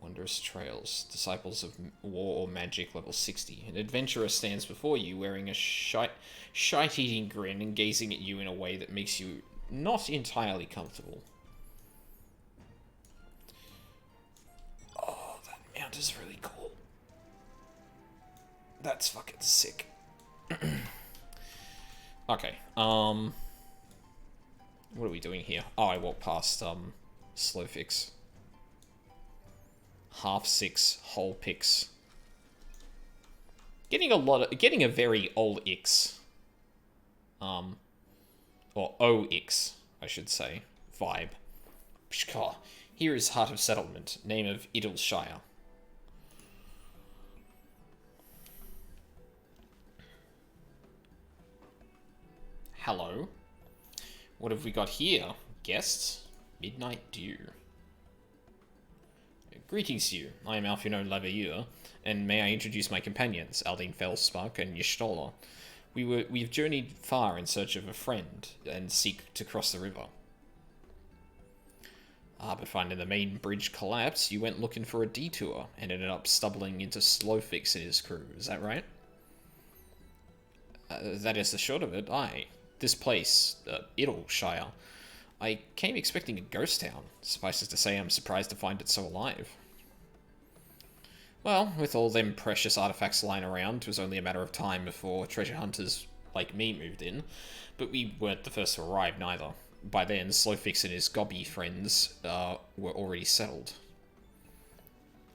Wondrous Trails, Disciples of War or Magic, level 60. An adventurer stands before you wearing a shite-eating grin and gazing at you in a way that makes you not entirely comfortable. Oh, that mount is really cool. That's fucking sick. Okay, What are we doing here? Oh, I walked past, slow fix. Half 6, whole picks. Getting a very old Ix. Or OX, I should say, vibe. Pshkar. Here is Heart of Settlement, name of Idleshire. Hello. What have we got here? Guests? Midnight Dew. Greetings to you. I am Alfino Lavalleur, and may I introduce my companions, Aldine Felspark and Y'shtola. We've journeyed far in search of a friend, and seek to cross the river. But finding the main bridge collapse, you went looking for a detour, and ended up stumbling into Slowfix and his crew, is that right? That is the short of it, aye. This place, Idleshire, I came expecting a ghost town. Suffice it to say, I'm surprised to find it so alive. Well, with all them precious artifacts lying around, it was only a matter of time before treasure hunters like me moved in. But we weren't the first to arrive, neither. By then, Slowfix and his gobby friends were already settled.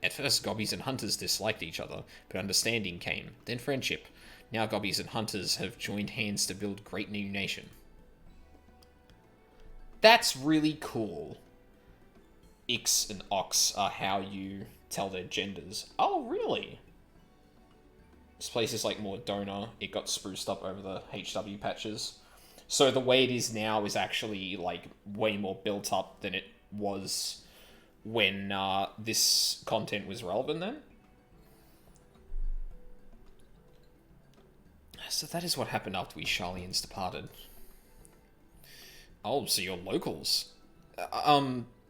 At first, gobbies and hunters disliked each other, but understanding came, then friendship. Now gobbies and hunters have joined hands to build a great new nation. That's really cool. Ix and Ox are how you tell their genders. Oh, really? This place is like more donor. It got spruced up over the HW patches. So the way it is now is actually like way more built up than it was when this content was relevant then. So that is what happened after we Charlians departed. Oh, so you're locals.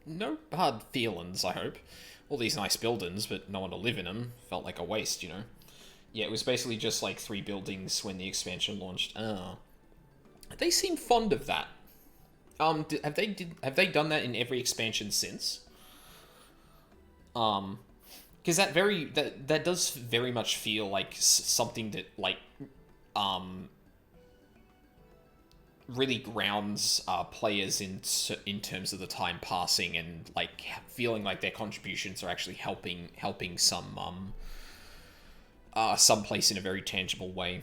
No hard feelings, I hope. All these nice buildings, but no one to live in them. Felt like a waste, you know. Yeah, it was basically just like 3 buildings when the expansion launched. They seem fond of that. Have they done that in every expansion since? Because that does very much feel like something that like really grounds players in terms of the time passing and like feeling like their contributions are actually helping some place in a very tangible way.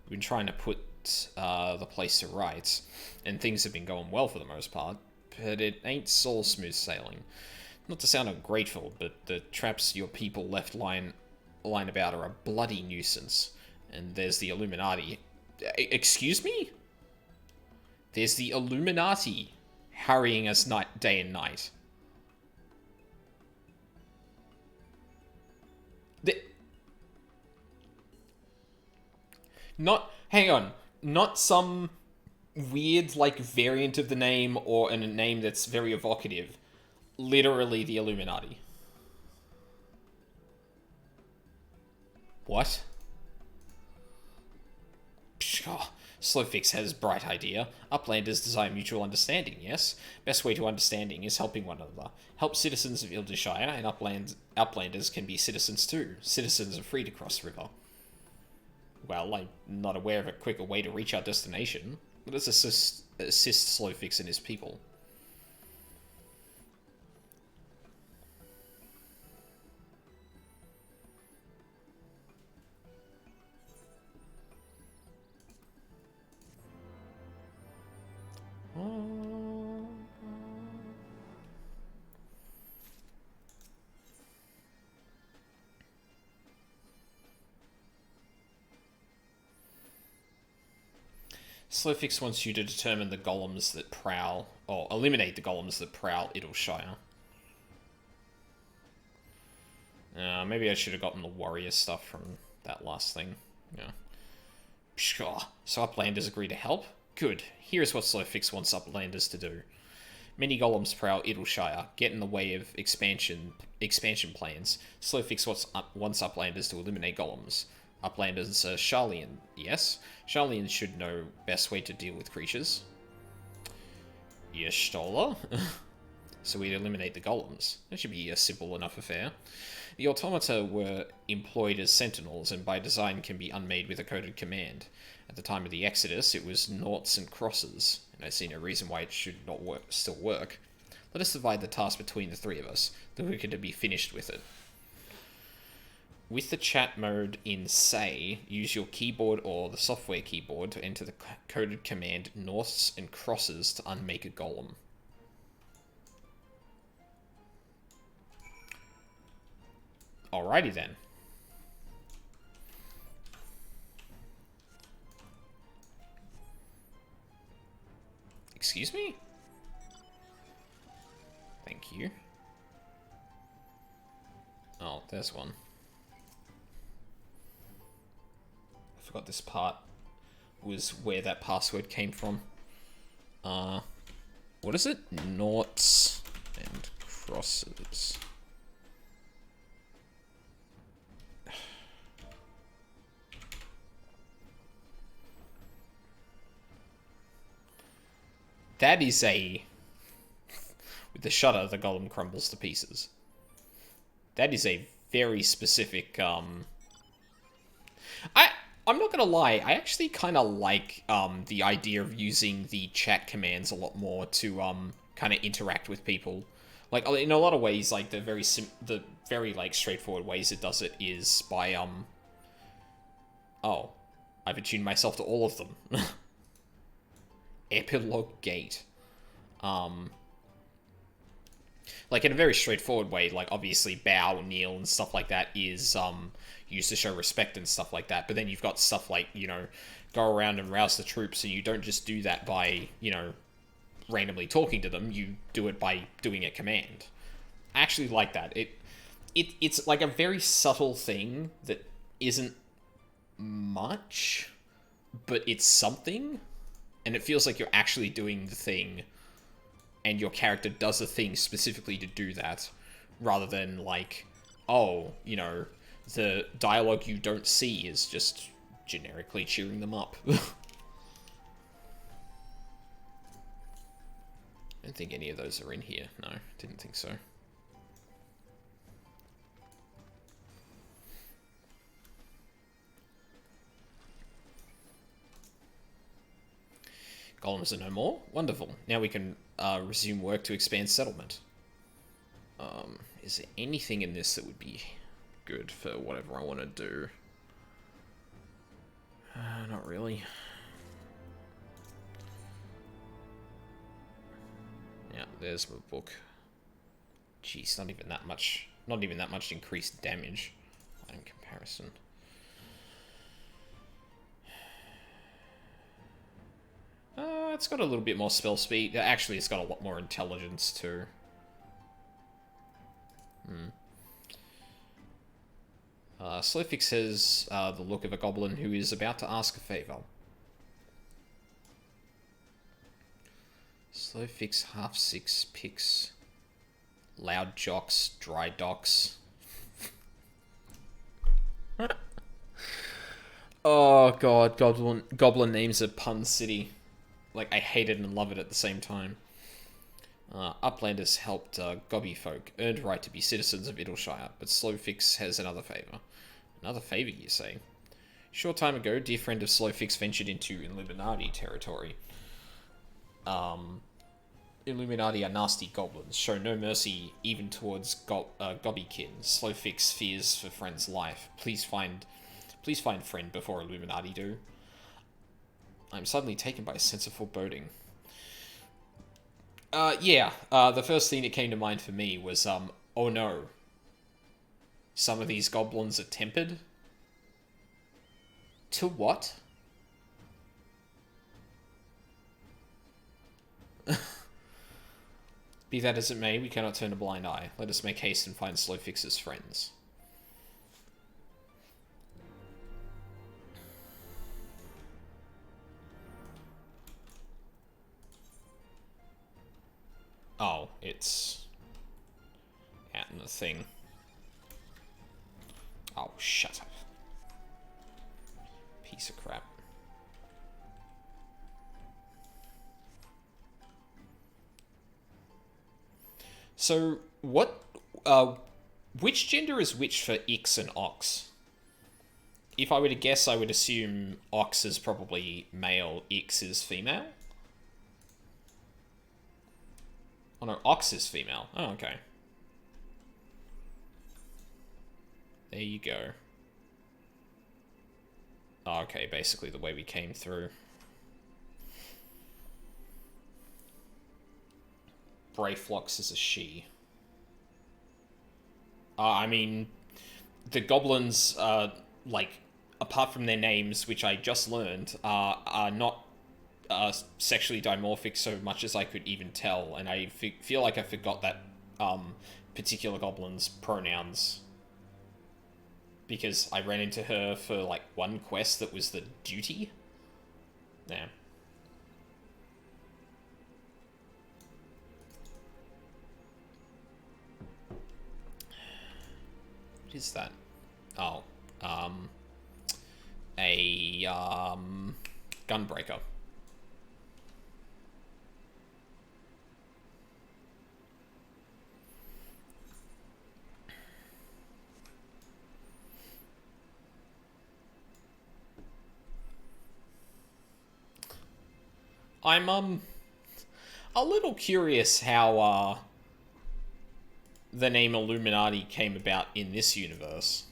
We've been trying to put the place to rights, and things have been going well for the most part, but it ain't all smooth sailing. Not to sound ungrateful, but the traps your people left lying about are a bloody nuisance. And there's the Illuminati. Excuse me? There's the Illuminati harrying us day and night. Hang on. Not some weird, like, variant of the name or a name that's very evocative. Literally the Illuminati. What? Pshaw. Slowfix has bright idea. Uplanders desire mutual understanding, yes? Best way to understanding is helping one another. Help citizens of Idleshire, and Uplanders can be citizens too. Citizens are free to cross the river. Well, I'm not aware of a quicker way to reach our destination. Let us assist Slowfix and his people. Slowfix wants you to determine the golems that prowl, or eliminate the golems that prowl Idleshire. Maybe I should have gotten the warrior stuff from that last thing. Yeah. Pshaw. So Uplanders agree to help? Good. Here's what Slowfix wants Uplanders to do. Many golems prowl Idleshire, get in the way of expansion plans. Slowfix wants Uplanders to eliminate golems. Uplanders are Charlian, yes? Charlians should know best way to deal with creatures. Y'shtola? so we'd eliminate the golems. That should be a simple enough affair. The automata were employed as sentinels, and by design can be unmade with a coded command. At the time of the Exodus, it was noughts and crosses, and I see no reason why it should not still work. Let us divide the task between the three of us, then we could be finished with it. With the chat mode in Say, use your keyboard or the software keyboard to enter the coded command noughts and crosses to unmake a golem. Alrighty then. Excuse me? Thank you. Oh, there's one. I forgot this part was where that password came from. What is it? Noughts and crosses. That is a... With the shutter, the golem crumbles to pieces. That is a very specific, I'm not gonna lie, I actually kind of like, the idea of using the chat commands a lot more to, kind of interact with people. Like, in a lot of ways, like, the very, like, straightforward ways it does it is by, Oh. I've attuned myself to all of them. Epilogue Gate. Like, in a very straightforward way, like, obviously, bow, kneel, and stuff like that is, used to show respect and stuff like that. But then you've got stuff like, you know, go around and rouse the troops, and you don't just do that by, you know, randomly talking to them. You do it by doing a command. I actually like that. It's like a very subtle thing that isn't much, but it's something, and it feels like you're actually doing the thing, and your character does the thing specifically to do that, rather than, like, oh, you know, the dialogue you don't see is just generically cheering them up. I don't think any of those are in here. No, didn't think so. Golems are no more? Wonderful. Now we can resume work to expand settlement. Is there anything in this that would be good for whatever I want to do? Not really. Yeah, there's my book. Jeez, not even that much increased damage in comparison. It's got a little bit more spell speed. Actually, it's got a lot more intelligence, too. Slowfix has the look of a goblin who is about to ask a favor. Slowfix half 6 picks. Loud jocks, dry docks. Oh god, goblin names are pun city. Like, I hate it and love it at the same time. Uplanders helped Gobby folk, earned right to be citizens of Idleshire, but Slowfix has another favour. Another favour, you say? Short time ago, dear friend of Slowfix ventured into Illuminati territory. Illuminati are nasty goblins, show no mercy even towards Gobbykin. Slowfix fears for friend's life. Please find friend before Illuminati do. I'm suddenly taken by a sense of foreboding. The first thing that came to mind for me was, oh no. Some of these goblins are tempered? To what? Be that as it may, we cannot turn a blind eye. Let us make haste and find Slowfix's friends. Oh, it's out in the thing. Oh, shut up. Piece of crap. So, which gender is which for Ix and Ox? If I were to guess, I would assume Ox is probably male, Ix is female. Oh no, Ox is female. Oh, okay. There you go. Oh, okay, basically the way we came through. Brayflox is a she. I mean, the goblins, like, apart from their names, which I just learned, are not sexually dimorphic so much as I could even tell, and I feel like I forgot that particular goblin's pronouns. Because I ran into her for, like, one quest that was the duty. Yeah. What is that? Oh, a gunbreaker. I'm a little curious how the name Illuminati came about in this universe.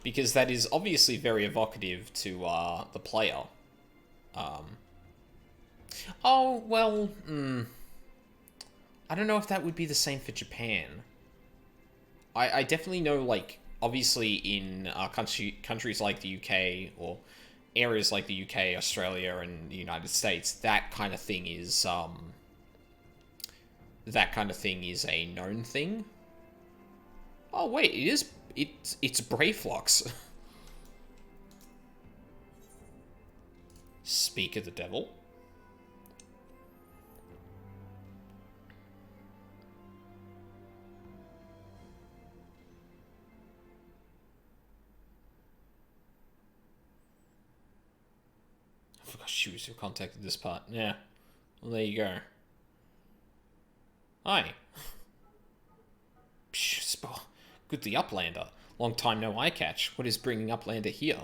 Because that is obviously very evocative to the player. Oh, well, I don't know if that would be the same for Japan. I definitely know, like, obviously in countries like the UK, or areas like the UK, Australia, and the United States, that kind of thing is a known thing. Oh wait, it's Brayflox. Speak of the devil. I forgot she was who contacted this part. Yeah. Well, there you go. Hi. Psh, good the Uplander. Long time no eye catch. What is bringing Uplander here?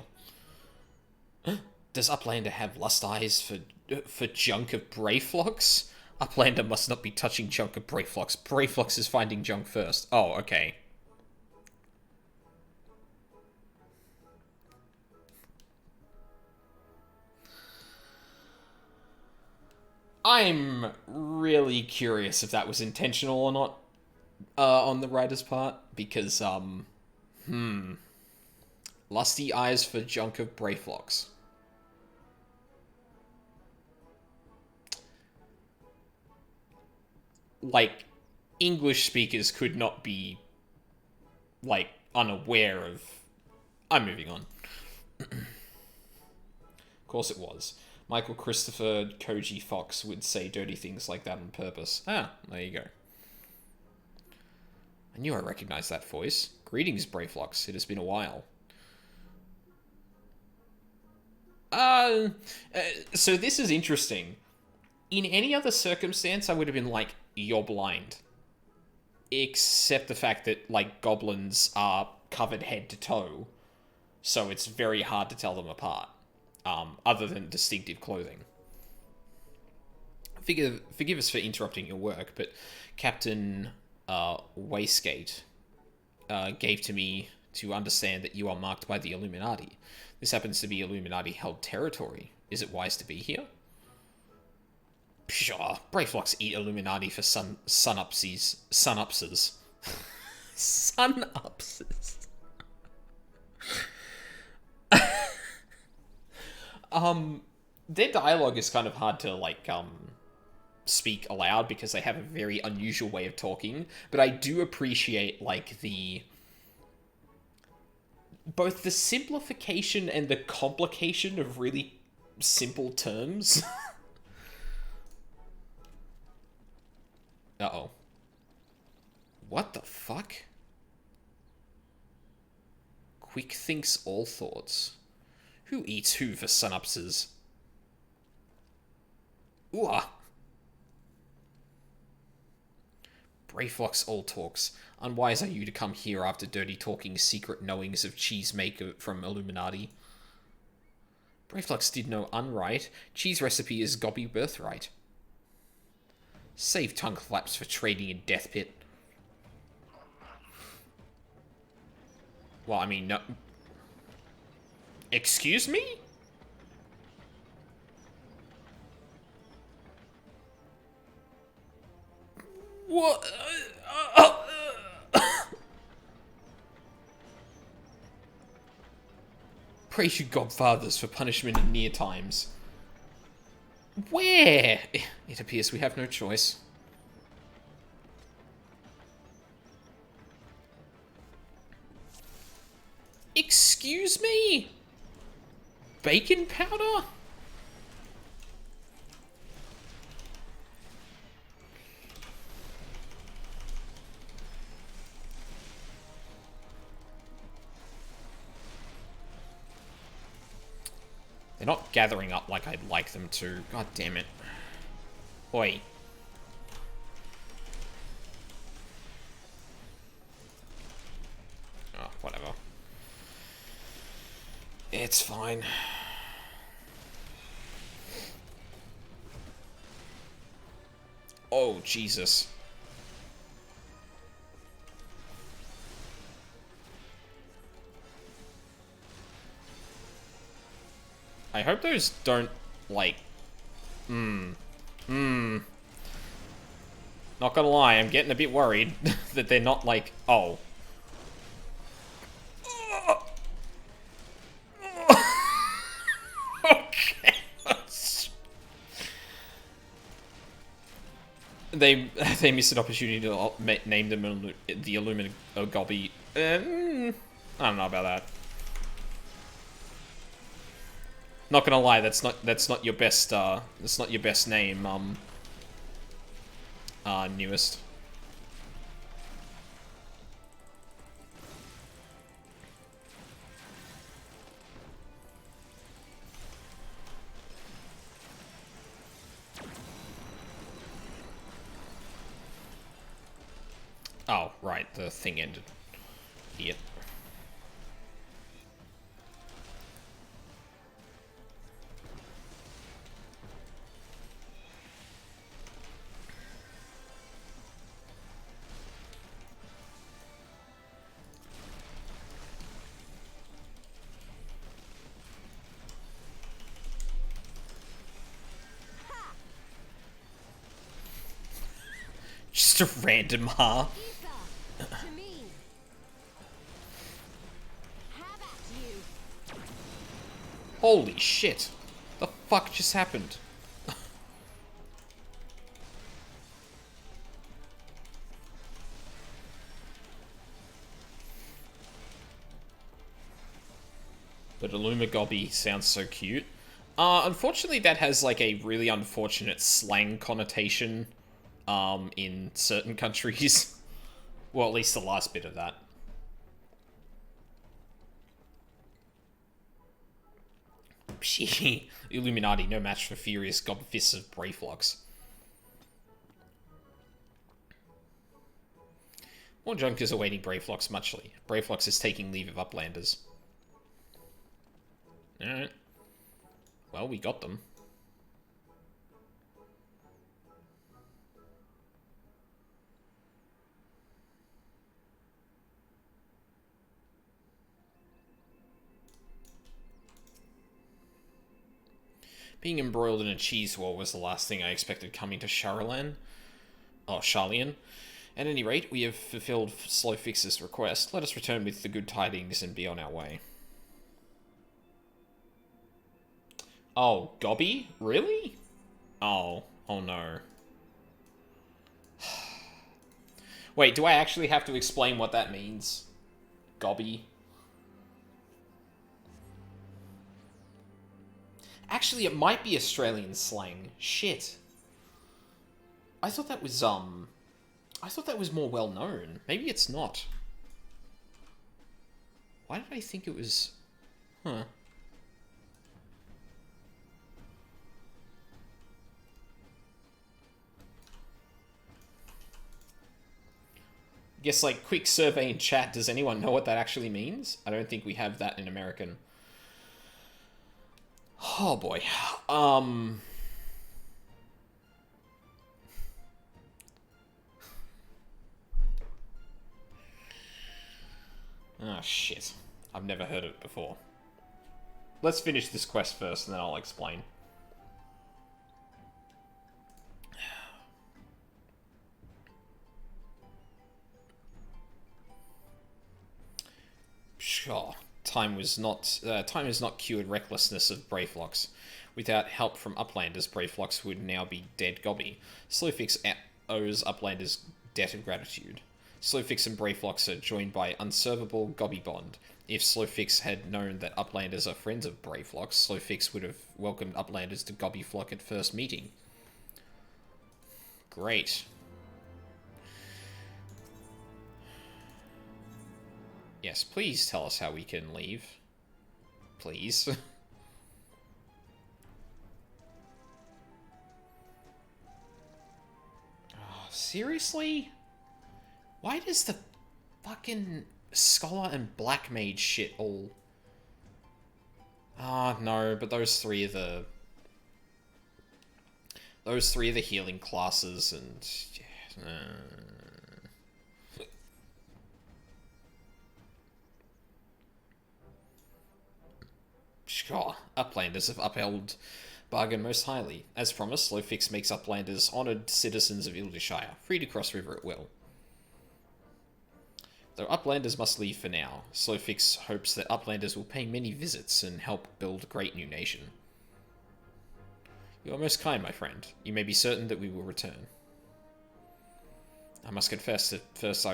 Does Uplander have lust eyes for junk of Brayflox? Uplander must not be touching junk of Brayflox. Brayflox is finding junk first. Oh, okay. I'm really curious if that was intentional or not on the writer's part, because, lusty eyes for junk of Brayflox. Like, English speakers could not be, like, unaware of... I'm moving on. Of course it was. Michael Christopher Koji Fox would say dirty things like that on purpose. Ah, there you go. I knew I recognized that voice. Greetings, Brayflox. It has been a while. So this is interesting. In any other circumstance, I would have been like, you're blind. Except the fact that, like, goblins are covered head to toe, so it's very hard to tell them apart. Other than distinctive clothing. Forgive us for interrupting your work, but Captain Waystgate gave to me to understand that you are marked by the Illuminati. This happens to be Illuminati-held territory. Is it wise to be here? Pshaw, Brayflox eat Illuminati for sunupses. Sunupses. Sunupses. Their dialogue is kind of hard to, like, speak aloud because they have a very unusual way of talking, but I do appreciate, like, both the simplification and the complication of really simple terms. Uh-oh. What the fuck? Quick thinks all thoughts. Who eats who for sunupses? Ooh. Brayflox all talks. Unwise are you to come here after dirty talking secret knowings of cheesemaker from Illuminati. Brayflox did no unright. Cheese recipe is gobby birthright. Save tongue flaps for trading in Death Pit. Well, I mean, no... Excuse me? What? Praise you, godfathers, for punishment in near times. Where? It appears we have no choice. Excuse me? Bacon powder? They're not gathering up like I'd like them to. God damn it. Oi. Oh, whatever. It's fine. Oh, Jesus. I hope those don't, like... Not gonna lie, I'm getting a bit worried that they're not, like... Oh. Okay. They missed an opportunity to name them the Illumina Gobby. I don't know about that. Not gonna lie, that's not your best name, newest. Oh, right, the thing ended. Idiot. Just a random ha. Holy shit. The fuck just happened? But Illumigobby sounds so cute. Unfortunately that has like a really unfortunate slang connotation in certain countries. Well, at least the last bit of that. Pshee. Illuminati, no match for furious gobfists of Brayflox. More junkers awaiting Brayflox muchly. Brayflox is taking leave of Uplanders. Alright. Well, we got them. Being embroiled in a cheese war was the last thing I expected coming to Charlan. Oh, Charlian. At any rate, we have fulfilled Slowfix's request. Let us return with the good tidings and be on our way. Oh, Gobby? Really? Oh. Oh no. Wait, do I actually have to explain what that means? Gobby? Actually, it might be Australian slang. Shit. I thought that was more well known. Maybe it's not. Why did I think it was... Huh. Guess, like, quick survey in chat. Does anyone know what that actually means? I don't think we have that in American. Oh, boy. Oh, shit. I've never heard of it before. Let's finish this quest first, and then I'll explain. Sure. Time has not cured recklessness of Brayflox. Without help from Uplanders, Brayflox would now be dead gobby. Slowfix owes Uplanders debt of gratitude. Slowfix and Brayflox are joined by unservable gobby bond. If Slowfix had known that Uplanders are friends of Brayflox, Slowfix would have welcomed Uplanders to Gobbyflock at first meeting. Great. Yes, please tell us how we can leave. Please. Oh, seriously? Why does the fucking Scholar and Black Mage shit all... Ah, no, but those three are the... Those three are the healing classes, and... Sure, Uplanders have upheld bargain most highly. As promised, Slowfix makes Uplanders honoured citizens of Ildishire, free to cross river at will. Though Uplanders must leave for now, Slowfix hopes that Uplanders will pay many visits and help build a great new nation. You are most kind, my friend. You may be certain that we will return. I must confess that first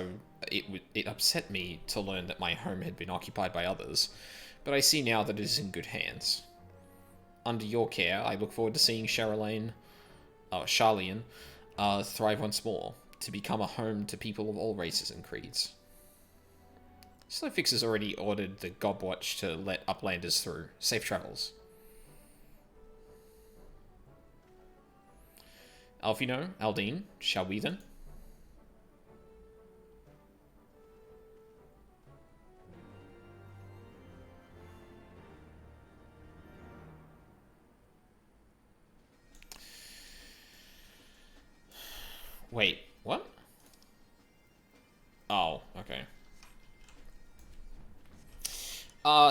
it upset me to learn that my home had been occupied by others, but I see now that it is in good hands. Under your care, I look forward to seeing Charlene thrive once more, to become a home to people of all races and creeds. Slowfix has already ordered the Gobwatch to let Uplanders through. Safe travels. Alfino, Aldine, shall we then? Wait, what? Oh, okay.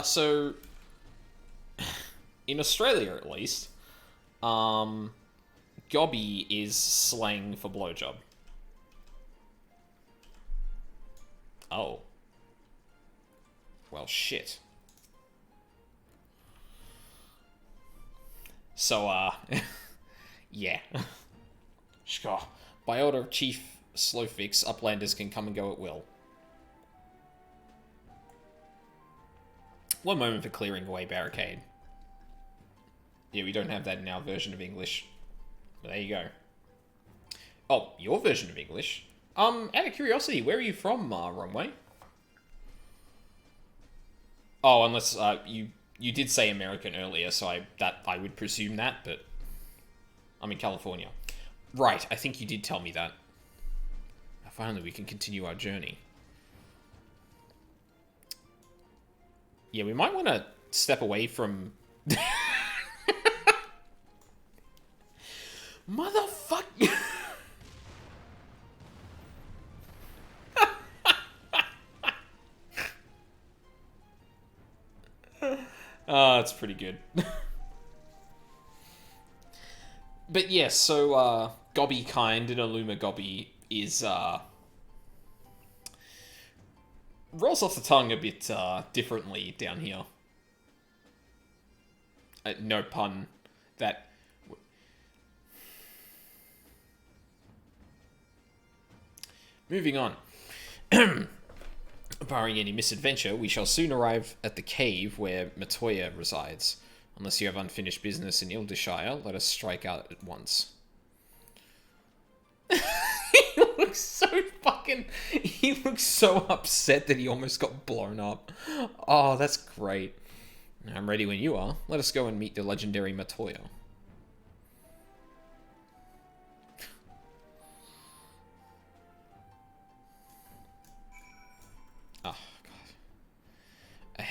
So... in Australia, at least, gobby is slang for blowjob. Oh. Well, shit. So, yeah. Sure. By order of Chief Slowfix, Uplanders can come and go at will. One moment for clearing away barricade. Yeah, we don't have that in our version of English. But there you go. Oh, your version of English? Out of curiosity, where are you from, Romway? Oh, unless, you did say American earlier, so I would presume that, but I'm in California. Right, I think you did tell me that. Finally, we can continue our journey. Yeah, we might want to step away from... Motherfucker! That's pretty good. But yes, so, Gobby kind in Illuma Gobby is, rolls off the tongue a bit, differently down here. No pun. That... Moving on. Barring any misadventure, we shall soon arrive at the cave where Matoya resides. Unless you have unfinished business in Ildishire, let us strike out at once. He looks so fucking... He looks so upset that he almost got blown up. Oh, that's great. I'm ready when you are. Let us go and meet the legendary Matoya.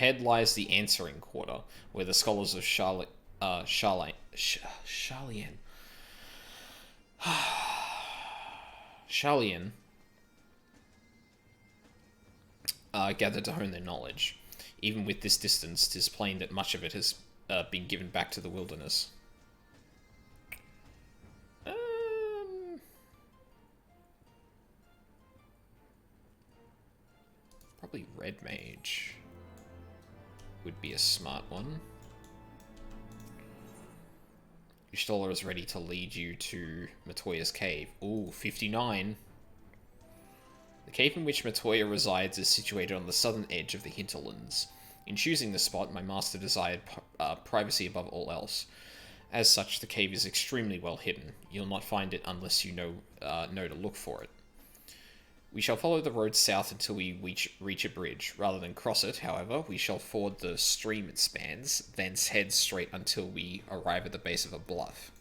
ahead lies the answering quarter, where the scholars of Sharlayan gathered to hone their knowledge. Even with this distance, 'tis plain that much of it has been given back to the wilderness. Probably Red Mage would be a smart one. Y'shtola is ready to lead you to Matoya's cave. Ooh, 59. The cave in which Matoya resides is situated on the southern edge of the hinterlands. In choosing the spot, my master desired privacy above all else. As such, the cave is extremely well hidden. You'll not find it unless you know to look for it. We shall follow the road south until we reach a bridge. Rather than cross it, however, we shall ford the stream it spans, thence head straight until we arrive at the base of a bluff.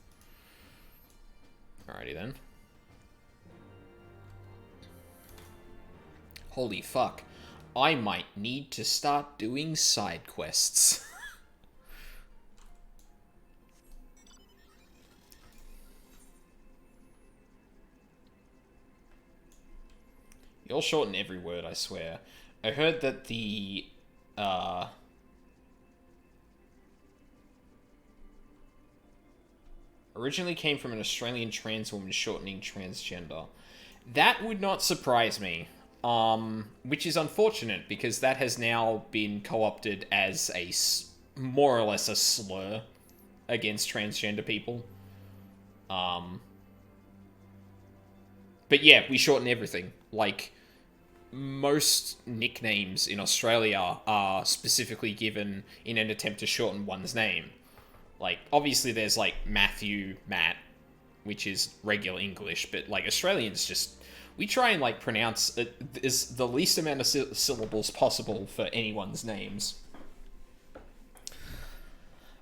Alrighty then. Holy fuck. I might need to start doing side quests. You'll shorten every word, I swear. I heard that the, originally came from an Australian trans woman shortening transgender. That would not surprise me. Which is unfortunate, because that has now been co-opted as a, more or less a slur against transgender people. But yeah, we shorten everything. Like, most nicknames in Australia are specifically given in an attempt to shorten one's name. Like, obviously there's, like, Matthew, Matt, which is regular English, but, like, Australians just... We try and, like, pronounce the least amount of syllables possible for anyone's names.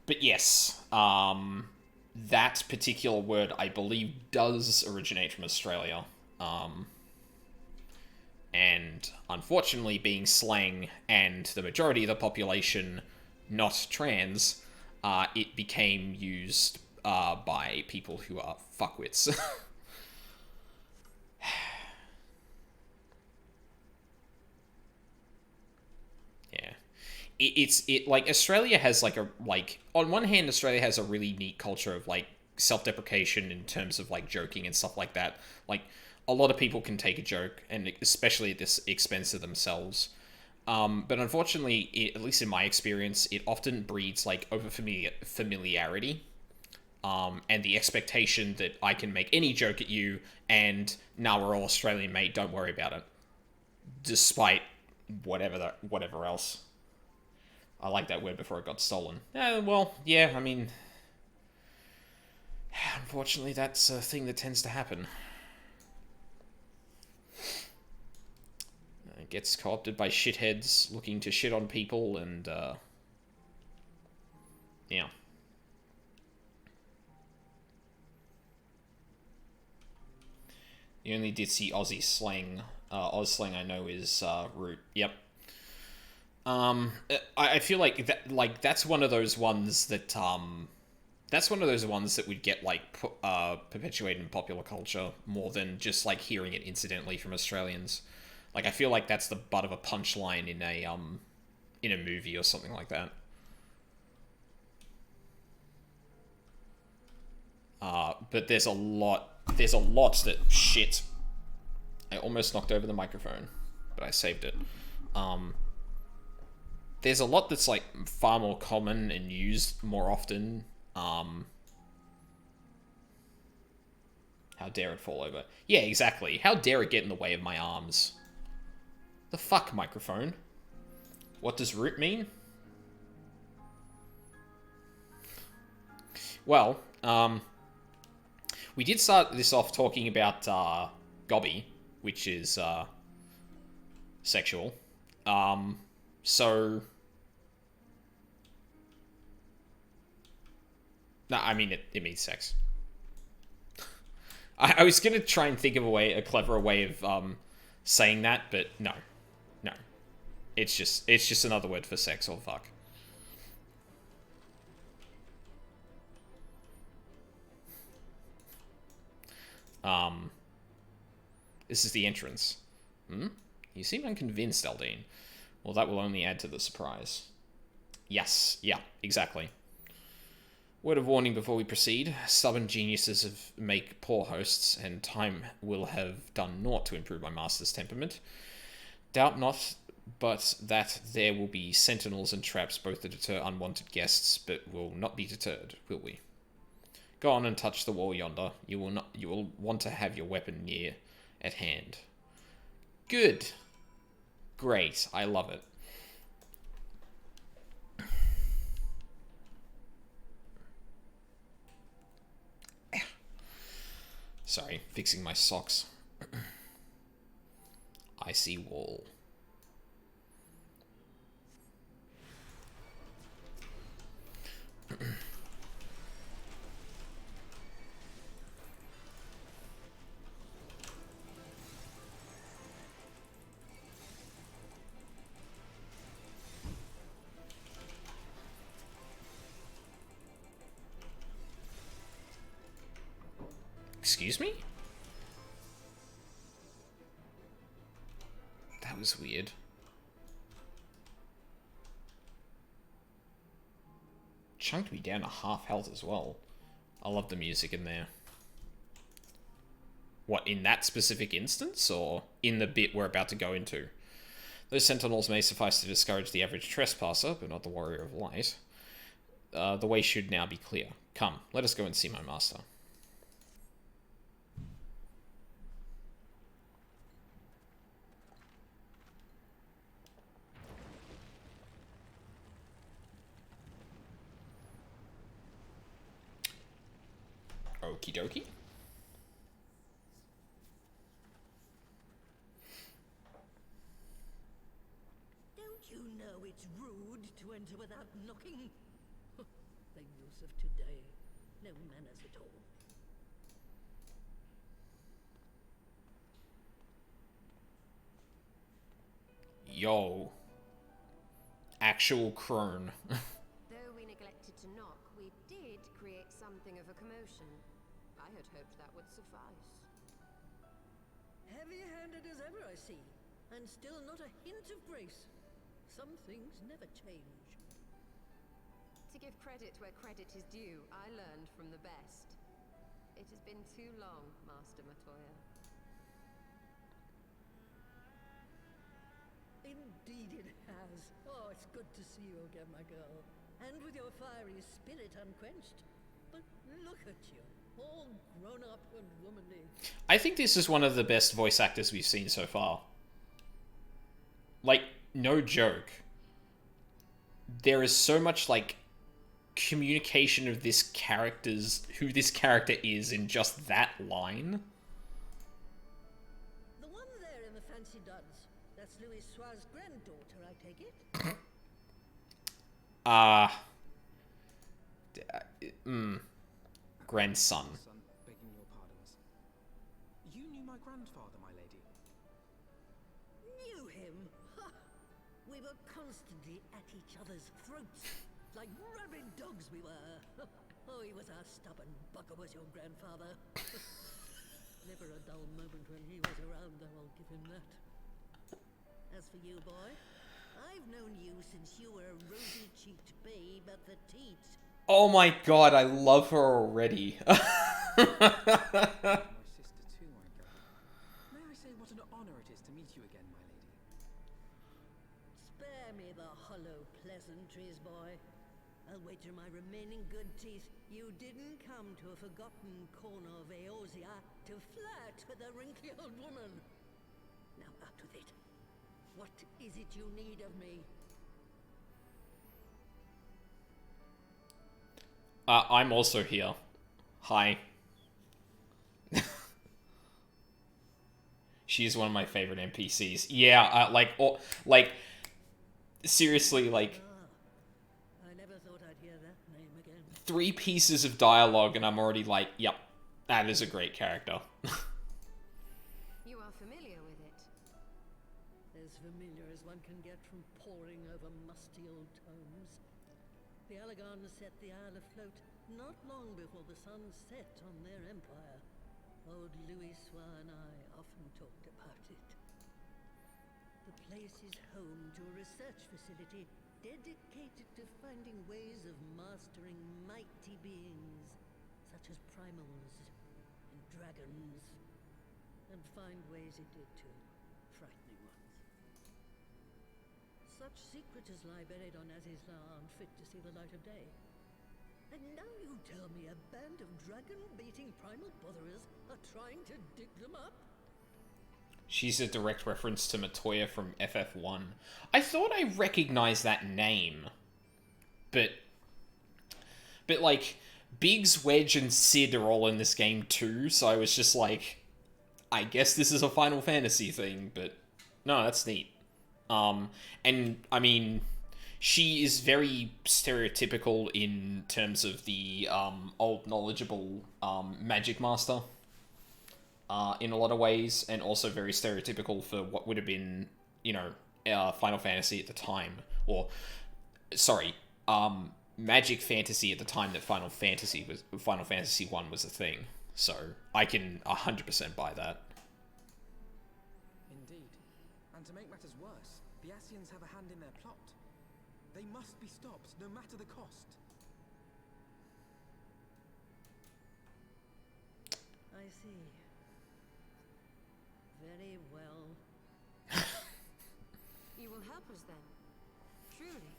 But yes, that particular word, I believe, does originate from Australia. And unfortunately, being slang and the majority of the population not trans, it became used by people who are fuckwits. Yeah. Like, Australia has, like, on one hand, Australia has a really neat culture of, like, self-deprecation in terms of, like, joking and stuff like that. Like, a lot of people can take a joke, and especially at this expense of themselves. But unfortunately, at least in my experience, it often breeds, like, over-familiarity. And the expectation that I can make any joke at you, and now we're all Australian, mate, don't worry about it. Despite whatever else. I like that word before it got stolen. Well, yeah, I mean... Unfortunately, that's a thing that tends to happen. It gets co-opted by shitheads looking to shit on people, and, yeah. The only ditzy Aussie slang, Oz slang I know is, root. Yep. I feel like that's one of those ones that, would get, like, perpetuated in popular culture more than just, like, hearing it incidentally from Australians. Like, I feel like that's the butt of a punchline in a movie or something like that. But there's a lot that... Shit. I almost knocked over the microphone, but I saved it. There's a lot that's, like, far more common and used more often. How dare it fall over? Yeah, exactly. How dare it get in the way of my arms? The fuck, microphone? What does root mean? Well, we did start this off talking about, gobby, which is, sexual. So... No, I mean, it means sex. I was gonna try and think of a cleverer way of, saying that, but no. No. It's just another word for sex or fuck. This is the entrance. You seem unconvinced, Aldine. Well, that will only add to the surprise. Yes, yeah, exactly. Word of warning before we proceed. Stubborn geniuses make poor hosts, and time will have done naught to improve my master's temperament. Doubt not, but that there will be sentinels and traps both to deter unwanted guests, but will not be deterred, will we? Go on and touch the wall yonder. You will want to have your weapon near at hand. Good. Great. I love it. Sorry, fixing my socks. Icy wall. Excuse me? That was weird. Chunked me down to half health as well. I love the music in there. What, in that specific instance, or in the bit we're about to go into? Those sentinels may suffice to discourage the average trespasser, but not the warrior of light. The way should now be clear. Come, let us go and see my master. Okie dokie. Don't you know it's rude to enter without knocking? The youth of today. No manners at all. Yo. Actual crone. Though we neglected to knock, we did create something of a commotion. I had hoped that would suffice. Heavy-handed as ever, I see. And still not a hint of grace. Some things never change. To give credit where credit is due, I learned from the best. It has been too long, Master Matoya. Indeed it has. Oh, it's good to see you again, my girl. And with your fiery spirit unquenched. But look at you, all grown up and womanly. I think this is one of the best voice actors we've seen so far. Like, no joke. There is so much, like, communication of this character's, who this character is in just that line. The one there in the fancy duds, that's Louis Soir's granddaughter, I take it? Grandson. Begging your pardons. You knew my grandfather, my lady. Knew him? Ha! We were constantly at each other's throats. Like rabid dogs we were. Oh, he was a stubborn bugger, was your grandfather. Never a dull moment when he was around, I'll give him that. As for you, boy, I've known you since you were a rosy-cheeked babe at the teat. Oh my god, I love her already. My sister too, my girl. May I say what an honor it is to meet you again, my lady? Spare me the hollow pleasantries, boy. I'll wager my remaining good teeth you didn't come to a forgotten corner of Eorzea to flirt with a wrinkly old woman. Now out with it. What is it you need of me? I'm also here. Hi. She's one of my favorite NPCs. Yeah, seriously, like, I never thought I'd hear that name again. 3 pieces of dialogue and I'm already like, yep, that is a great character. You are familiar with it? As familiar as one can get from poring over musty old tomes. The Alagans set the Isle afloat not long before the sun set on their empire. Old Louis Soir and I often talked about it. The place is home to a research facility dedicated to finding ways of mastering mighty beings, such as primals and dragons, and find ways it did too, frightening ones. Such secrets as lie buried on Azizla aren't fit to see the light of day. And now you tell me a band of dragon-baiting primal botherers are trying to dig them up? She's a direct reference to Matoya from FF1. I thought I recognized that name. But like, Biggs, Wedge, and Sid are all in this game too, so I was just like, I guess this is a Final Fantasy thing, but no, that's neat. And, I mean, she is very stereotypical in terms of the old knowledgeable magic master in a lot of ways, and also very stereotypical for what would have been, you know, Final Fantasy at the time. Or, sorry, magic fantasy at the time that Final Fantasy 1 was a thing. So, I can 100% buy that. Indeed. And to make matters worse, the Ascians have a hand in their plot. They must be stopped, no matter the cost. I see. Very well. You will help us then? Truly?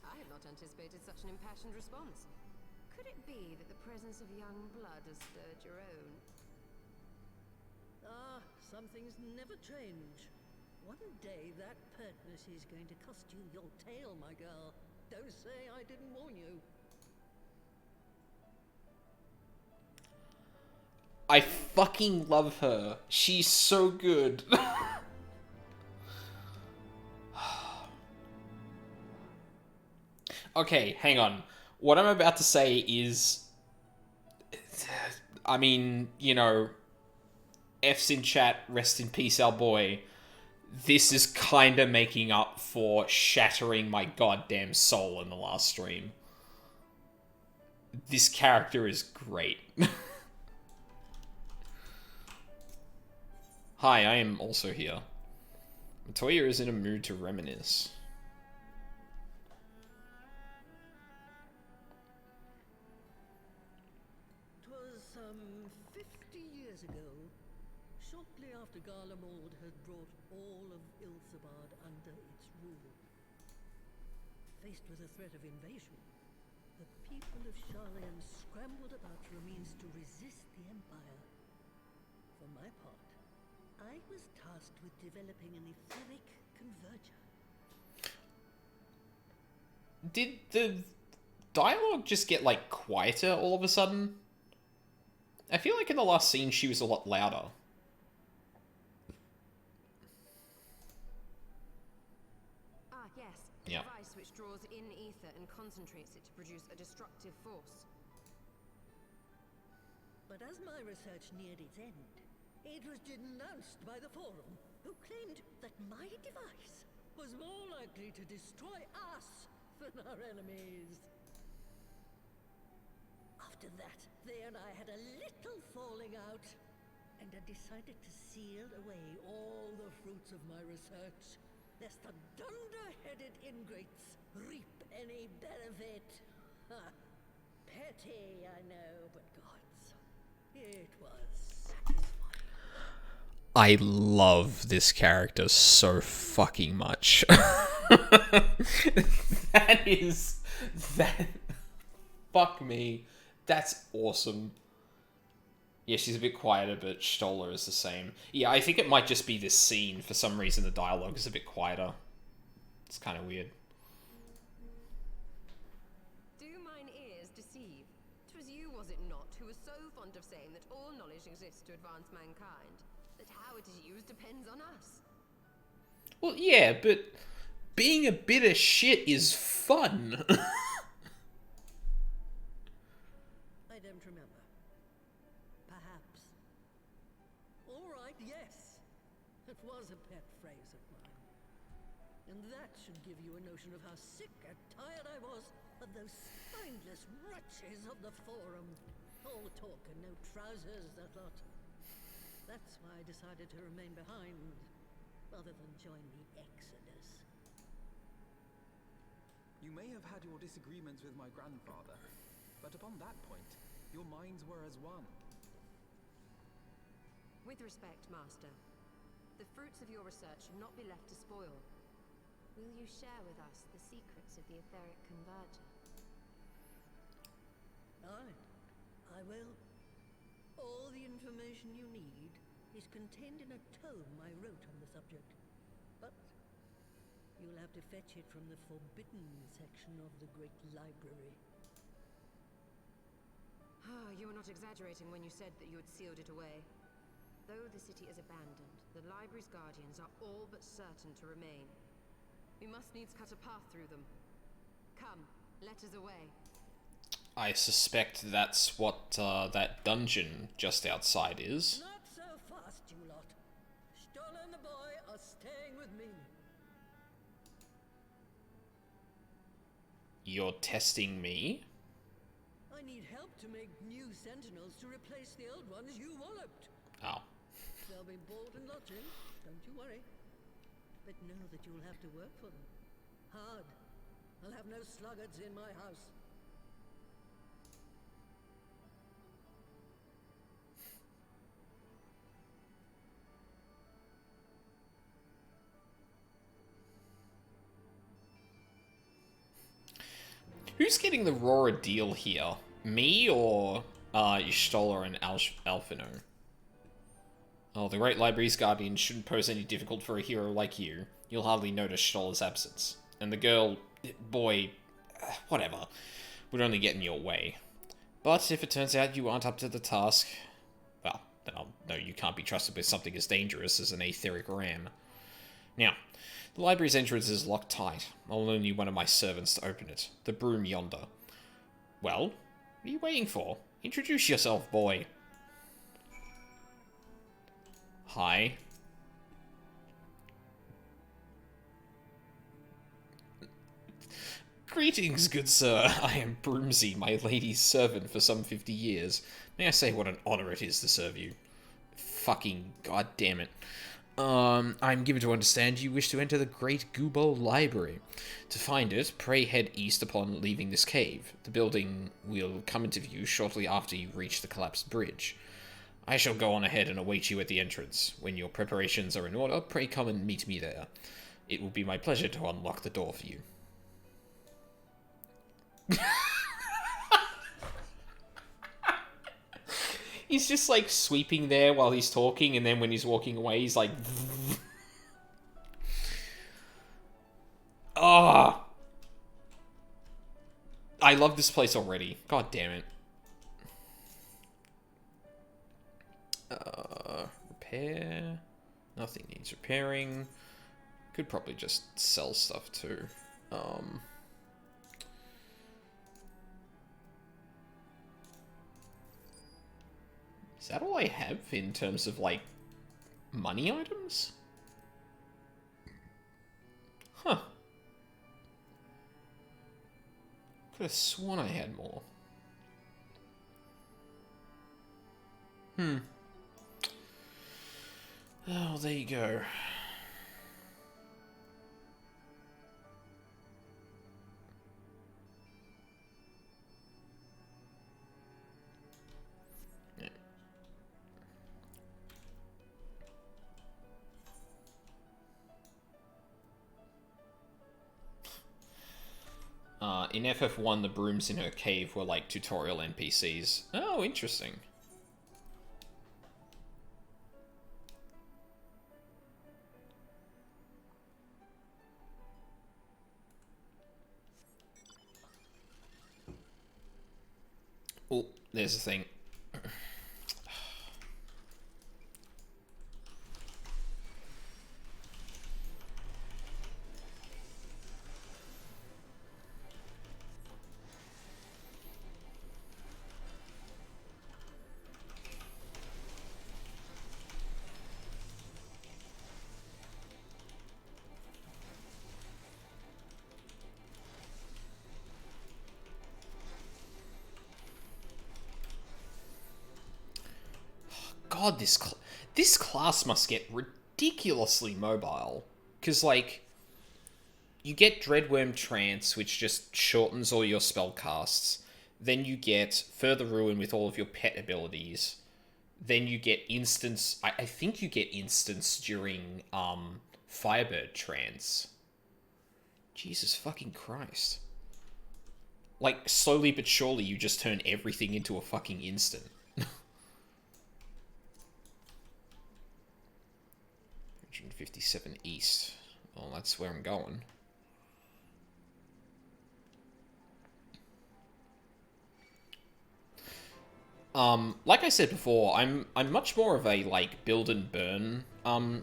I had not anticipated such an impassioned response. Could it be that the presence of young blood has stirred your own? Ah, some things never change. One day that pertness is going to cost you your tail, my girl. Don't say I didn't warn you. I fucking love her. She's so good. Okay, hang on. What I'm about to say is... I mean, you know... F's in chat, rest in peace, our boy. This is kinda making up for shattering my goddamn soul in the last stream. This character is great. Hi, I am also here. Matoya is in a mood to reminisce. Shortly after Garlemald had brought all of Ilsabard under its rule. Faced with a threat of invasion, the people of Sharlayan scrambled about for a means to resist the Empire. For my part, I was tasked with developing an etheric converger. Did the dialogue just get, like, quieter all of a sudden? I feel like in the last scene she was a lot louder. Yes. A device which draws in ether and concentrates it to produce a destructive force. But as my research neared its end, it was denounced by the Forum, who claimed that my device was more likely to destroy us than our enemies. After that, they and I had a little falling out, and I decided to seal away all the fruits of my research, lest the dunder-headed ingrates reap any benefit. Petty, I know, but gods, it was satisfying. I love this character so fucking much. Fuck me. That's awesome. Yeah, she's a bit quieter, but Stoller is the same. Yeah, I think it might just be this scene. For some reason, the dialogue is a bit quieter. It's kind of weird. Do mine ears deceive? 'Twas you, was it not, who was so fond of saying that all knowledge exists to advance mankind, that how it is used depends on us. Well, yeah, but being a bit of shit is fun. I don't remember. Perhaps. All right, yes. That was a pet phrase of mine. And that should give you a notion of how sick and tired I was of those spineless wretches of the Forum. All talk and no trousers, that lot. That's why I decided to remain behind, rather than join the Exodus. You may have had your disagreements with my grandfather, but upon that point, your minds were as one. With respect, Master, the fruits of your research should not be left to spoil. Will you share with us the secrets of the etheric converger? Aye, I will. All the information you need is contained in a tome I wrote on the subject. But you'll have to fetch it from the forbidden section of the Great Library. You were not exaggerating when you said that you had sealed it away. Though the city is abandoned, the library's guardians are all but certain to remain. We must needs cut a path through them. Come, let us away. I suspect that's what that dungeon just outside is. Not so fast, you lot. Stola and the boy are staying with me. You're testing me? I need help to make new sentinels to replace the old ones you walloped. Oh. They'll be board and lodging, don't you worry. But know that you'll have to work for them. Hard. I'll have no sluggards in my house. Who's getting the rawer deal here? Me or Stola and Alphino? Oh, the Great Library's guardian shouldn't pose any difficulty for a hero like you. You'll hardly notice Stola's absence. And the girl, boy, whatever, would only get in your way. But if it turns out you aren't up to the task, well, then I'll know you can't be trusted with something as dangerous as an etheric ram. Now, the library's entrance is locked tight. I'll only need one of my servants to open it. The broom yonder. Well, what are you waiting for? Introduce yourself, boy. Hi. Greetings, good sir. I am Broomsy, my lady's servant for some 50 years. May I say what an honor it is to serve you? Fucking goddamn it. I'm given to understand you wish to enter the Great Gubo Library. To find it, pray head east upon leaving this cave. The building will come into view shortly after you reach the collapsed bridge. I shall go on ahead and await you at the entrance. When your preparations are in order, pray come and meet me there. It will be my pleasure to unlock the door for you. He's just like sweeping there while he's talking, and then when he's walking away, he's like... Ah! I love this place already. God damn it. Repair. Nothing needs repairing. Could probably just sell stuff too. Is that all I have in terms of, like, money items? Huh. Could have sworn I had more. Oh, there you go. In FF1, the brooms in her cave were like tutorial NPCs. Oh, interesting. Oh, there's the thing. God, this class must get ridiculously mobile. Because, like, you get Dreadworm Trance, which just shortens all your spell casts. Then you get Further Ruin with all of your pet abilities. Then you get Instance... I think you get Instance during Firebird Trance. Jesus fucking Christ. Like, slowly but surely, you just turn everything into a fucking instant. 157 East. Well, that's where I'm going. Like I said before, I'm much more of a, like, build and burn,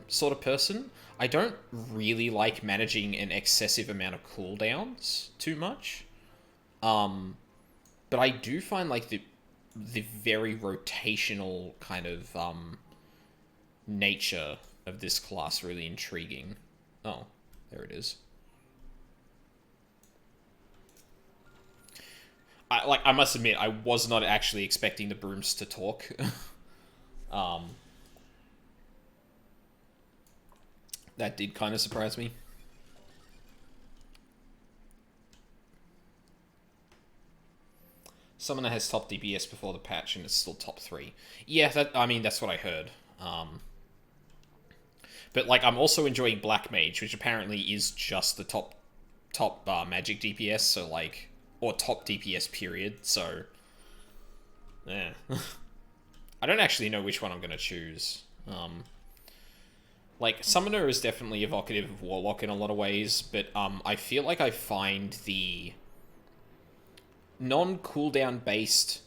sort of person. I don't really like managing an excessive amount of cooldowns too much. But I do find, like, the very rotational kind of, nature of this class really intriguing. Oh, there it is. I must admit, I was not actually expecting the brooms to talk. That did kind of surprise me. Summoner has top DPS before the patch and it's still top 3. Yeah, I mean, that's what I heard. But, like, I'm also enjoying Black Mage, which apparently is just the top magic DPS, so, like... Or top DPS period, so... Yeah. I don't actually know which one I'm going to choose. Like, Summoner is definitely evocative of Warlock in a lot of ways, but I feel like I find the non-cooldown based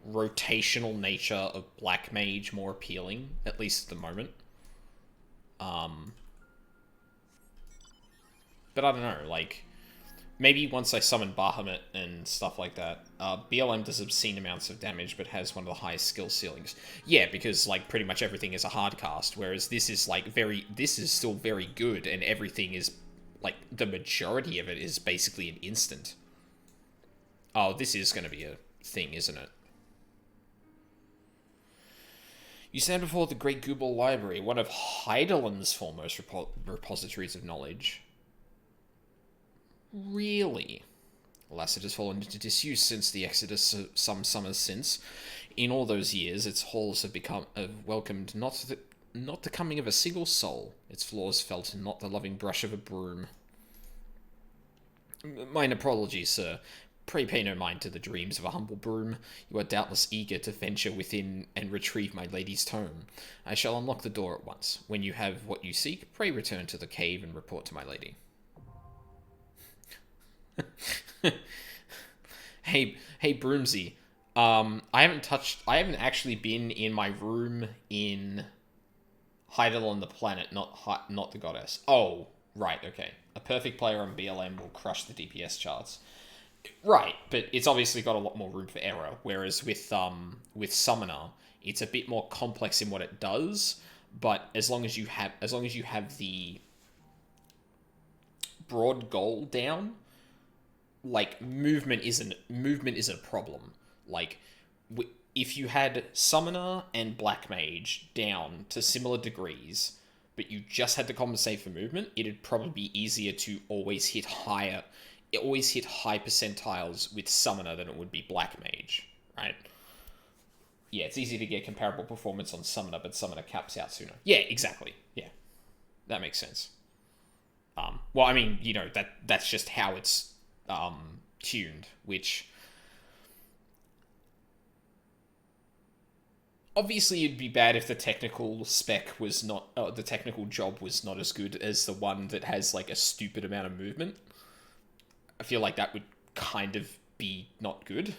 rotational nature of Black Mage more appealing, at least at the moment. But I don't know, like, maybe once I summon Bahamut and stuff like that. BLM does obscene amounts of damage, but has one of the highest skill ceilings. Yeah, because, like, pretty much everything is a hard cast, whereas this is, like, this is still very good, and everything is, like, the majority of it is basically an instant. Oh, this is going to be a thing, isn't it? You stand before the Great Goobel Library, one of Heideland's foremost repositories of knowledge. Really? Alas, it has fallen into disuse since the exodus some summers since. In all those years, its halls have welcomed not the coming of a single soul. Its floors felt not the loving brush of a broom. Mine apologies, sir. Pray pay no mind to the dreams of a humble broom. You are doubtless eager to venture within and retrieve my lady's tome. I shall unlock the door at once. When you have what you seek, pray return to the cave and report to my lady. Hey Broomsy. I haven't actually been in my room in Heidel on the planet, not the goddess. Oh, right, okay. A perfect player on BLM will crush the DPS charts. Right, but it's obviously got a lot more room for error, whereas with Summoner, it's a bit more complex in what it does, but as long as you have the broad goal down, like, movement isn't a problem. Like, if you had Summoner and Black Mage down to similar degrees, but you just had to compensate for movement, it'd probably be easier to always hit high percentiles with Summoner than it would be Black Mage, right? Yeah, it's easy to get comparable performance on Summoner, but Summoner caps out sooner. Yeah, exactly. Yeah, that makes sense. Well, I mean, you know, that's just how it's tuned, which obviously it'd be bad if the technical spec was not, the technical job was not as good as the one that has, like, a stupid amount of movement. I feel like that would kind of be not good.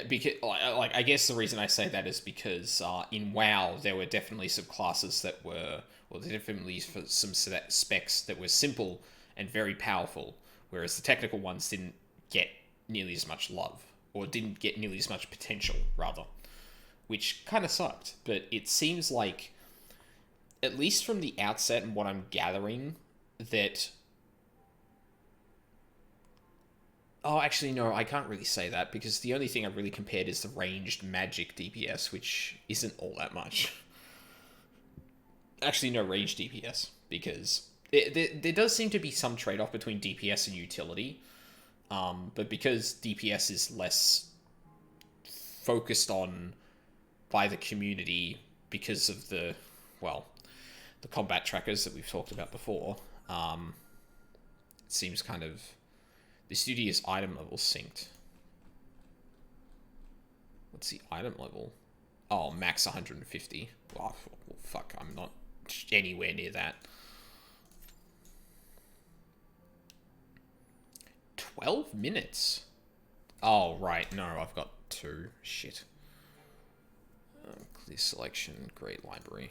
Because, like, I guess the reason I say that is because in WoW there were definitely some classes that were, well, there definitely some specs that were simple and very powerful, whereas the technical ones didn't get nearly as much love, or didn't get nearly as much potential, rather, which kind of sucked. But it seems like, at least from the outset and what I'm gathering, that Oh, actually, no, I can't really say that, because the only thing I've really compared is the ranged magic DPS, which isn't all that much. Actually, no, ranged DPS, because there does seem to be some trade-off between DPS and utility, but because DPS is less focused on by the community because of the, well, the combat trackers that we've talked about before, it seems kind of... The studio's item level synced. What's the item level? Oh, max 150. Oh, well, fuck, I'm not anywhere near that. 12 minutes? Oh, right, no, I've got 2. Shit. Clear selection, great library.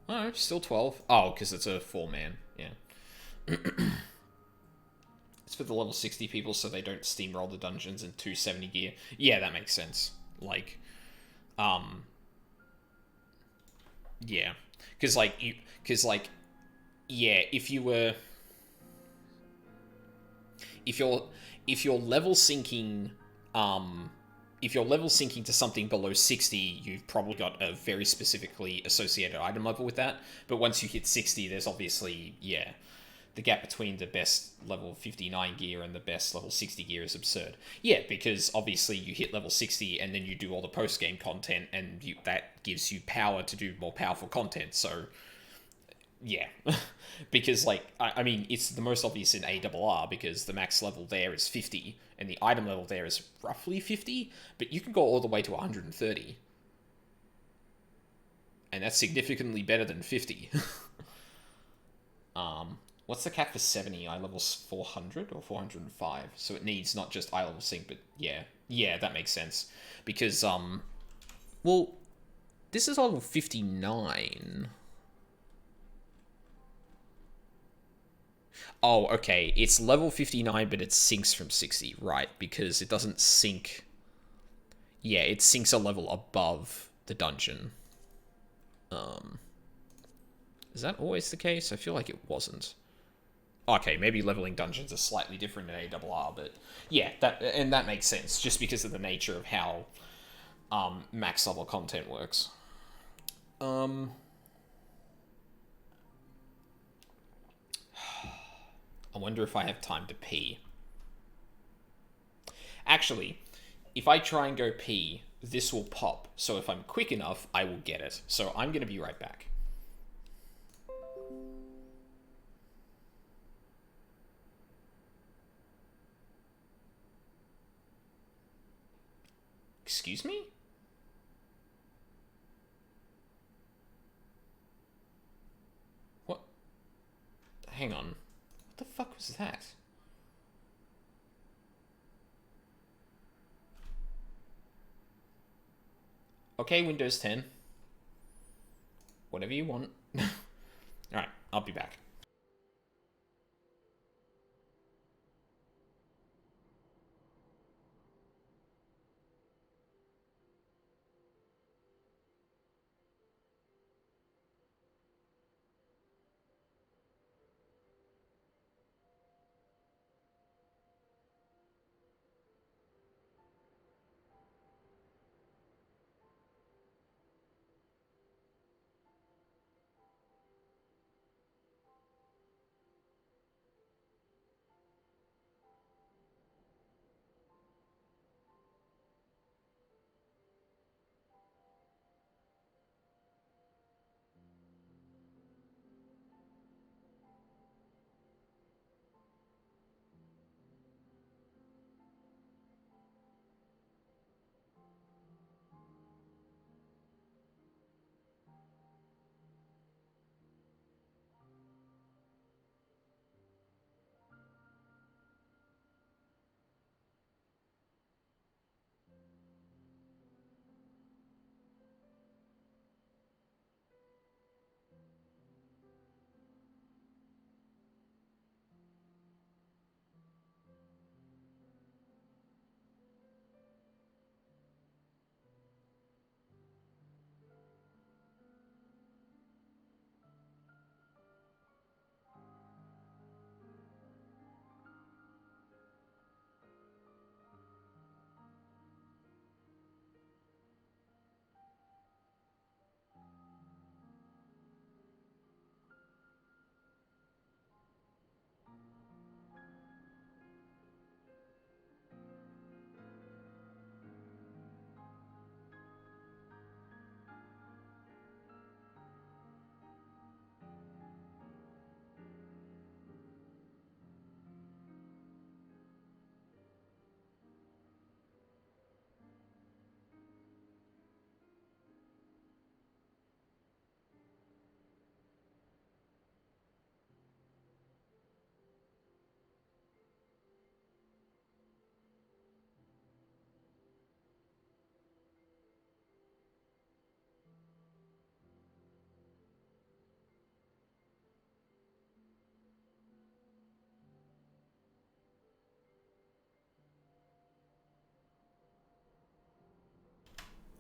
Oh, still 12. Oh, because it's a 4-man, yeah. It's for the level 60 people so they don't steamroll the dungeons in 270 gear. Yeah, that makes sense. Like, yeah. Because, yeah, if you're level syncing, if you're level syncing to something below 60, you've probably got a very specifically associated item level with that. But once you hit 60, there's obviously, yeah, the gap between the best level 59 gear and the best level 60 gear is absurd. Yeah, because obviously you hit level 60 and then you do all the post-game content, and that gives you power to do more powerful content, so... Yeah. Because, like, I mean, it's the most obvious in ARR, because the max level there is 50, and the item level there is roughly 50, but you can go all the way to 130. And that's significantly better than 50. What's the cap for 70? Eye level's 400 or 405, so it needs not just eye level sync, but yeah. Yeah, that makes sense. Because, well, this is level 59. Oh, okay. It's level 59, but it syncs from 60, right? Because it doesn't sync... Yeah, it syncs a level above the dungeon. Is that always the case? I feel like it wasn't. Okay, maybe leveling dungeons are slightly different in ARR, but yeah, that makes sense, just because of the nature of how max level content works. I wonder if I have time to pee. Actually, if I try and go pee, this will pop. So if I'm quick enough, I will get it. So I'm going to be right back. Excuse me? What? Hang on. What the fuck was that? Okay, Windows 10. Whatever you want. Alright, I'll be back.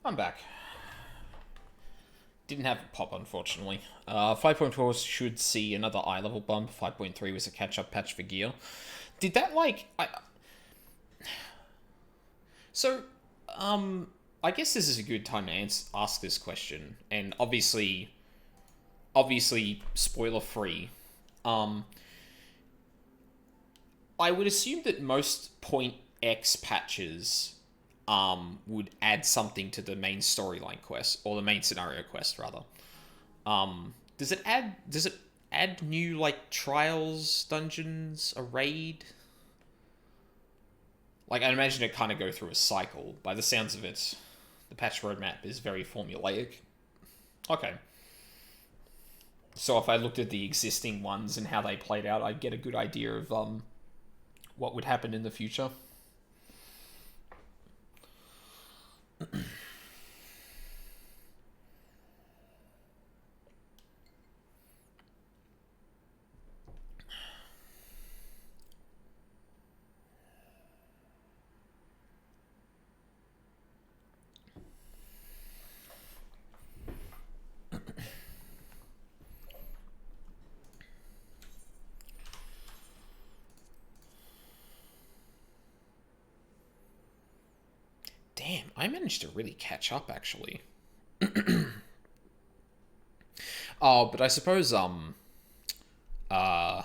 I'm back. Didn't have a pop, unfortunately. 5.4 should see another eye level bump. 5.3 was a catch-up patch for gear. Did that, like... I guess this is a good time to ask this question. And obviously spoiler-free. I would assume that most Point X patches would add something to the main storyline quest, or the main scenario quest rather. Does it add new like trials, dungeons, a raid? Like, I imagine it kind of go through a cycle. By the sounds of it, the patch roadmap is very formulaic. Okay. So if I looked at the existing ones and how they played out, I'd get a good idea of what would happen in the future. Damn, I managed to really catch up, actually. Oh, but I suppose, I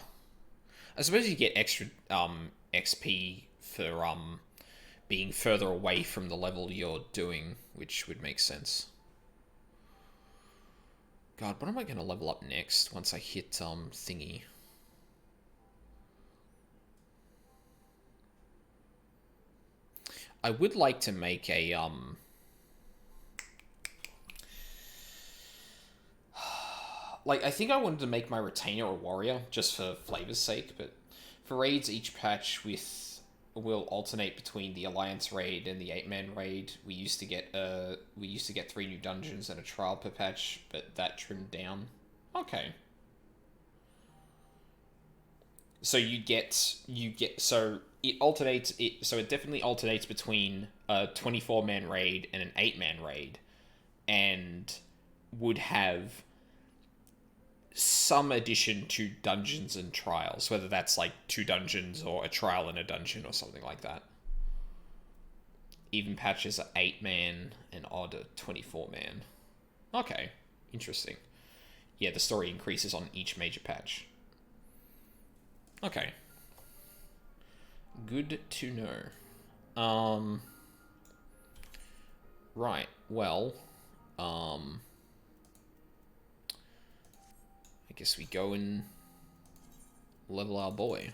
suppose you get extra, XP for, being further away from the level you're doing, which would make sense. God, what am I going to level up next once I hit, thingy? I would like to make a, like, I think I wanted to make my Retainer a Warrior, just for flavor's sake, but for raids, each patch will alternate between the Alliance raid and the 8-man raid. We used to get 3 new dungeons and a trial per patch, but that trimmed down. Okay. So so it definitely alternates between a 24-man raid and an 8-man raid, and would have some addition to dungeons and trials, whether that's like 2 dungeons or a trial in a dungeon or something like that. Even patches are 8-man and odd are 24-man. Okay, interesting. Yeah, the story increases on each major patch. Okay. Good to know. Right, well, I guess we go and level our boy.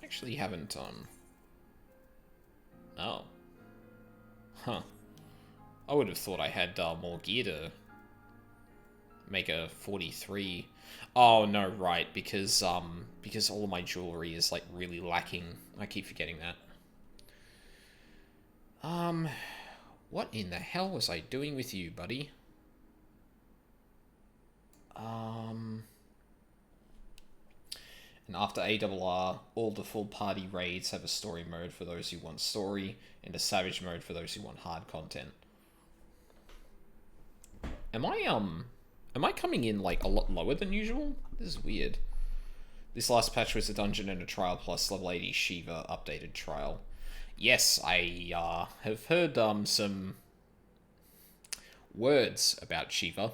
I actually haven't, oh. Huh. I would have thought I had, more gear to make a 43. Oh, no, right, because all of my jewelry is, like, really lacking. I keep forgetting that. What in the hell was I doing with you, buddy? And after ARR, all the full party raids have a story mode for those who want story, and a savage mode for those who want hard content. Am I coming in, like, a lot lower than usual? This is weird. This last patch was a dungeon and a trial plus level 80 Shiva updated trial. Yes, I, have heard, some words about Shiva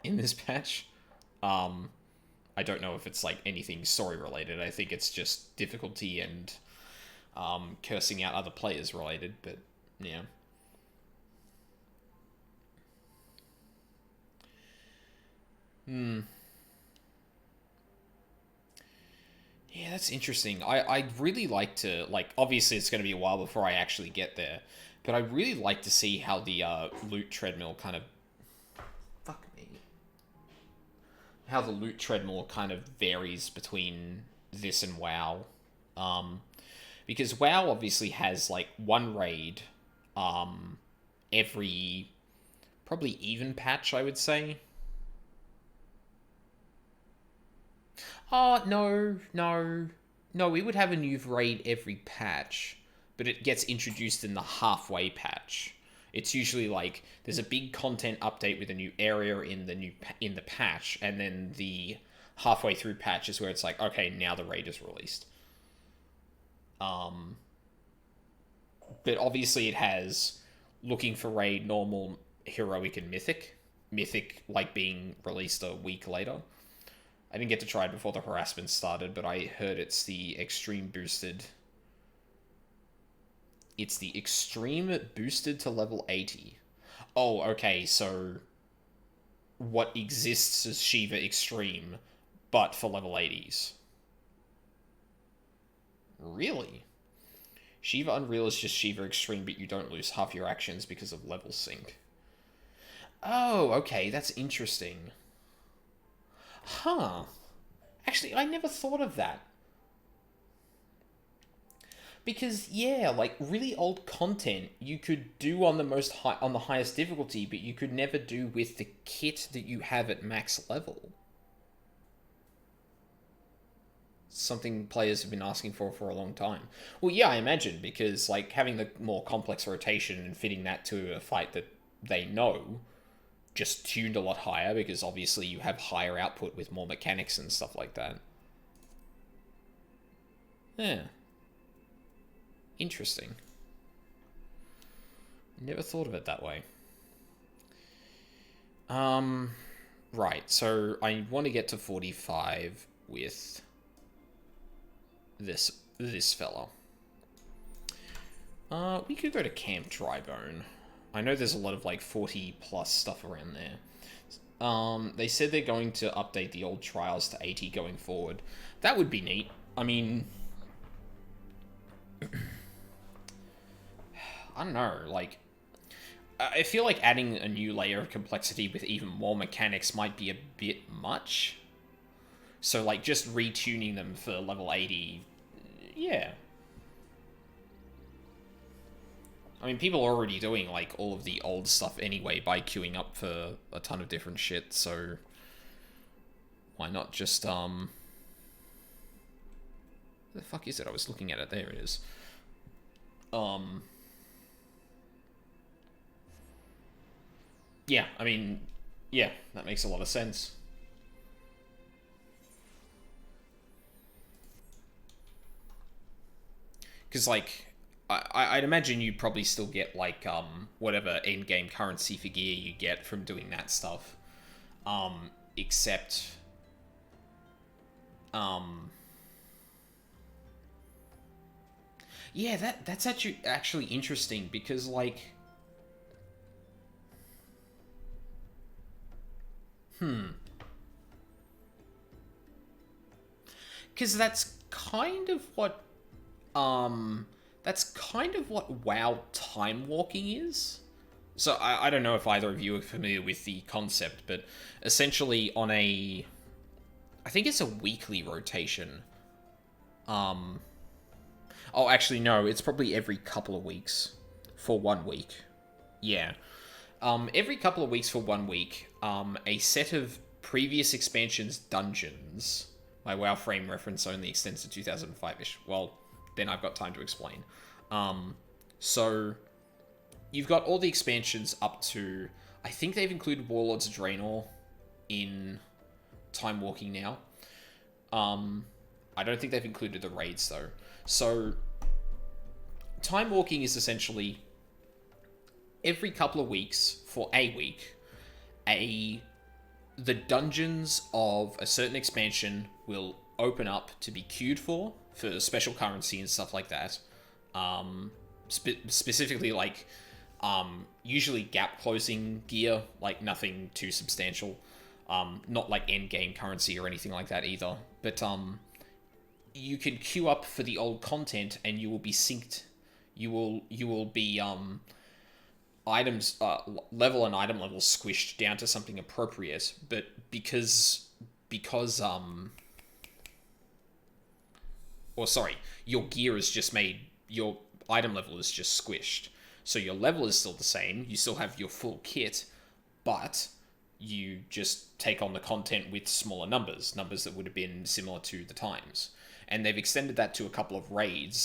in this patch. I don't know if it's, like, anything story-related. I think it's just difficulty and, cursing out other players related, but, yeah. Yeah, that's interesting. I'd really like to, like, obviously it's going to be a while before I actually get there, but I'd really like to see how the, loot treadmill kind of... Fuck me. How the loot treadmill kind of varies between this and WoW. Because WoW obviously has, like, one raid, every... probably even patch, I would say. Oh, no, we would have a new raid every patch, but it gets introduced in the halfway patch. It's usually like there's a big content update with a new area in the patch, and then the halfway through patch is where it's like, okay, now the raid is released. But obviously it has looking for raid, normal, heroic, and mythic. Mythic like being released a week later. I didn't get to try it before the harassment started, but I heard it's the extreme boosted. It's the extreme boosted to level 80. Oh, okay, so what exists as Shiva Extreme, but for level 80s. Really? Shiva Unreal is just Shiva Extreme, but you don't lose half your actions because of level sync. Oh, okay, that's interesting. Huh. Actually, I never thought of that. Because, yeah, like, really old content you could do on the highest difficulty, but you could never do with the kit that you have at max level. Something players have been asking for a long time. Well, yeah, I imagine, because, like, having the more complex rotation and fitting that to a fight that they know, just tuned a lot higher, because obviously you have higher output with more mechanics and stuff like that. Yeah. Interesting. Never thought of it that way. Right, so I want to get to 45 with this fella. We could go to Camp Drybone. I know there's a lot of like 40 plus stuff around there. They said they're going to update the old trials to 80 going forward. That would be neat. I mean, I don't know, like, I feel like adding a new layer of complexity with even more mechanics might be a bit much. So, like, just retuning them for level 80, yeah. I mean, people are already doing, like, all of the old stuff anyway by queuing up for a ton of different shit, so why not just, where the fuck is it? I was looking at it. There it is. Yeah, I mean, yeah, that makes a lot of sense. Because, like, I'd imagine you probably still get, like, whatever in-game currency for gear you get from doing that stuff. Except, yeah, that's actually interesting, because, like, because that's kind of what WoW time walking is. So I don't know if either of you are familiar with the concept, but essentially on I think it's a weekly rotation. Oh, actually no, it's probably every couple of weeks for 1 week. Yeah. Every couple of weeks for 1 week, a set of previous expansions dungeons. My WoW frame reference only extends to 2005-ish. Well, then I've got time to explain. So, you've got all the expansions up to... I think they've included Warlords of Draenor in Time Walking now. I don't think they've included the raids, though. So, Time Walking is essentially... every couple of weeks, for a week, the dungeons of a certain expansion will open up to be queued for special currency and stuff like that. Specifically, like, usually gap closing gear, like nothing too substantial. Not like end game currency or anything like that either. But you can queue up for the old content and you will be synced. You will be items level and item level squished down to something appropriate, but because your gear is just made, your item level is just squished, so your level is still the same, you still have your full kit, but you just take on the content with smaller numbers that would have been similar to the times. and they've extended that to a couple of raids,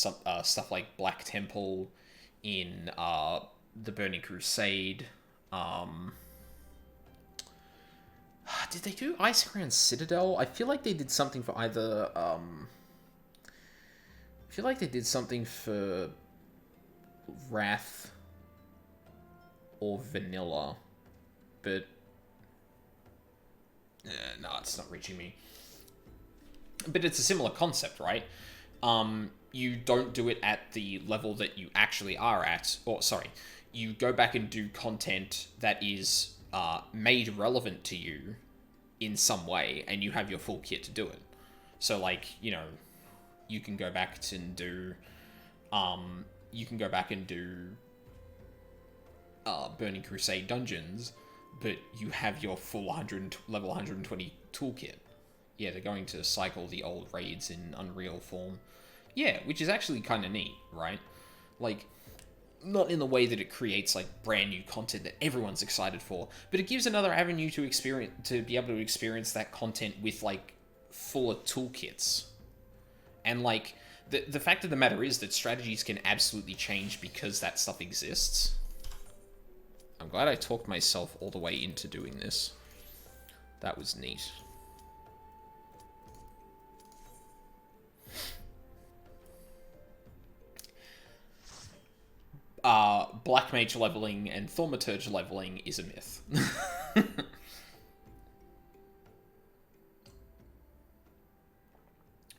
stuff like Black Temple in the Burning Crusade. Did they do Icecrown Citadel? I feel like they did something for either... I feel like they did something for Wrath or Vanilla, but no, it's not reaching me. But it's a similar concept, right? You don't do it at the level that you actually are at, or sorry, you go back and do content that is made relevant to you in some way, and you have your full kit to do it. So, like, you know, you can go back and do, Burning Crusade dungeons, but you have your full level 120 toolkit. Yeah, they're going to cycle the old raids in Unreal form. Yeah, which is actually kind of neat, right? Like, not in the way that it creates, like, brand new content that everyone's excited for, but it gives another avenue to be able to experience that content with, like, fuller toolkits. And, like, the fact of the matter is that strategies can absolutely change because that stuff exists. I'm glad I talked myself all the way into doing this. That was neat. Black Mage leveling and Thaumaturge leveling is a myth.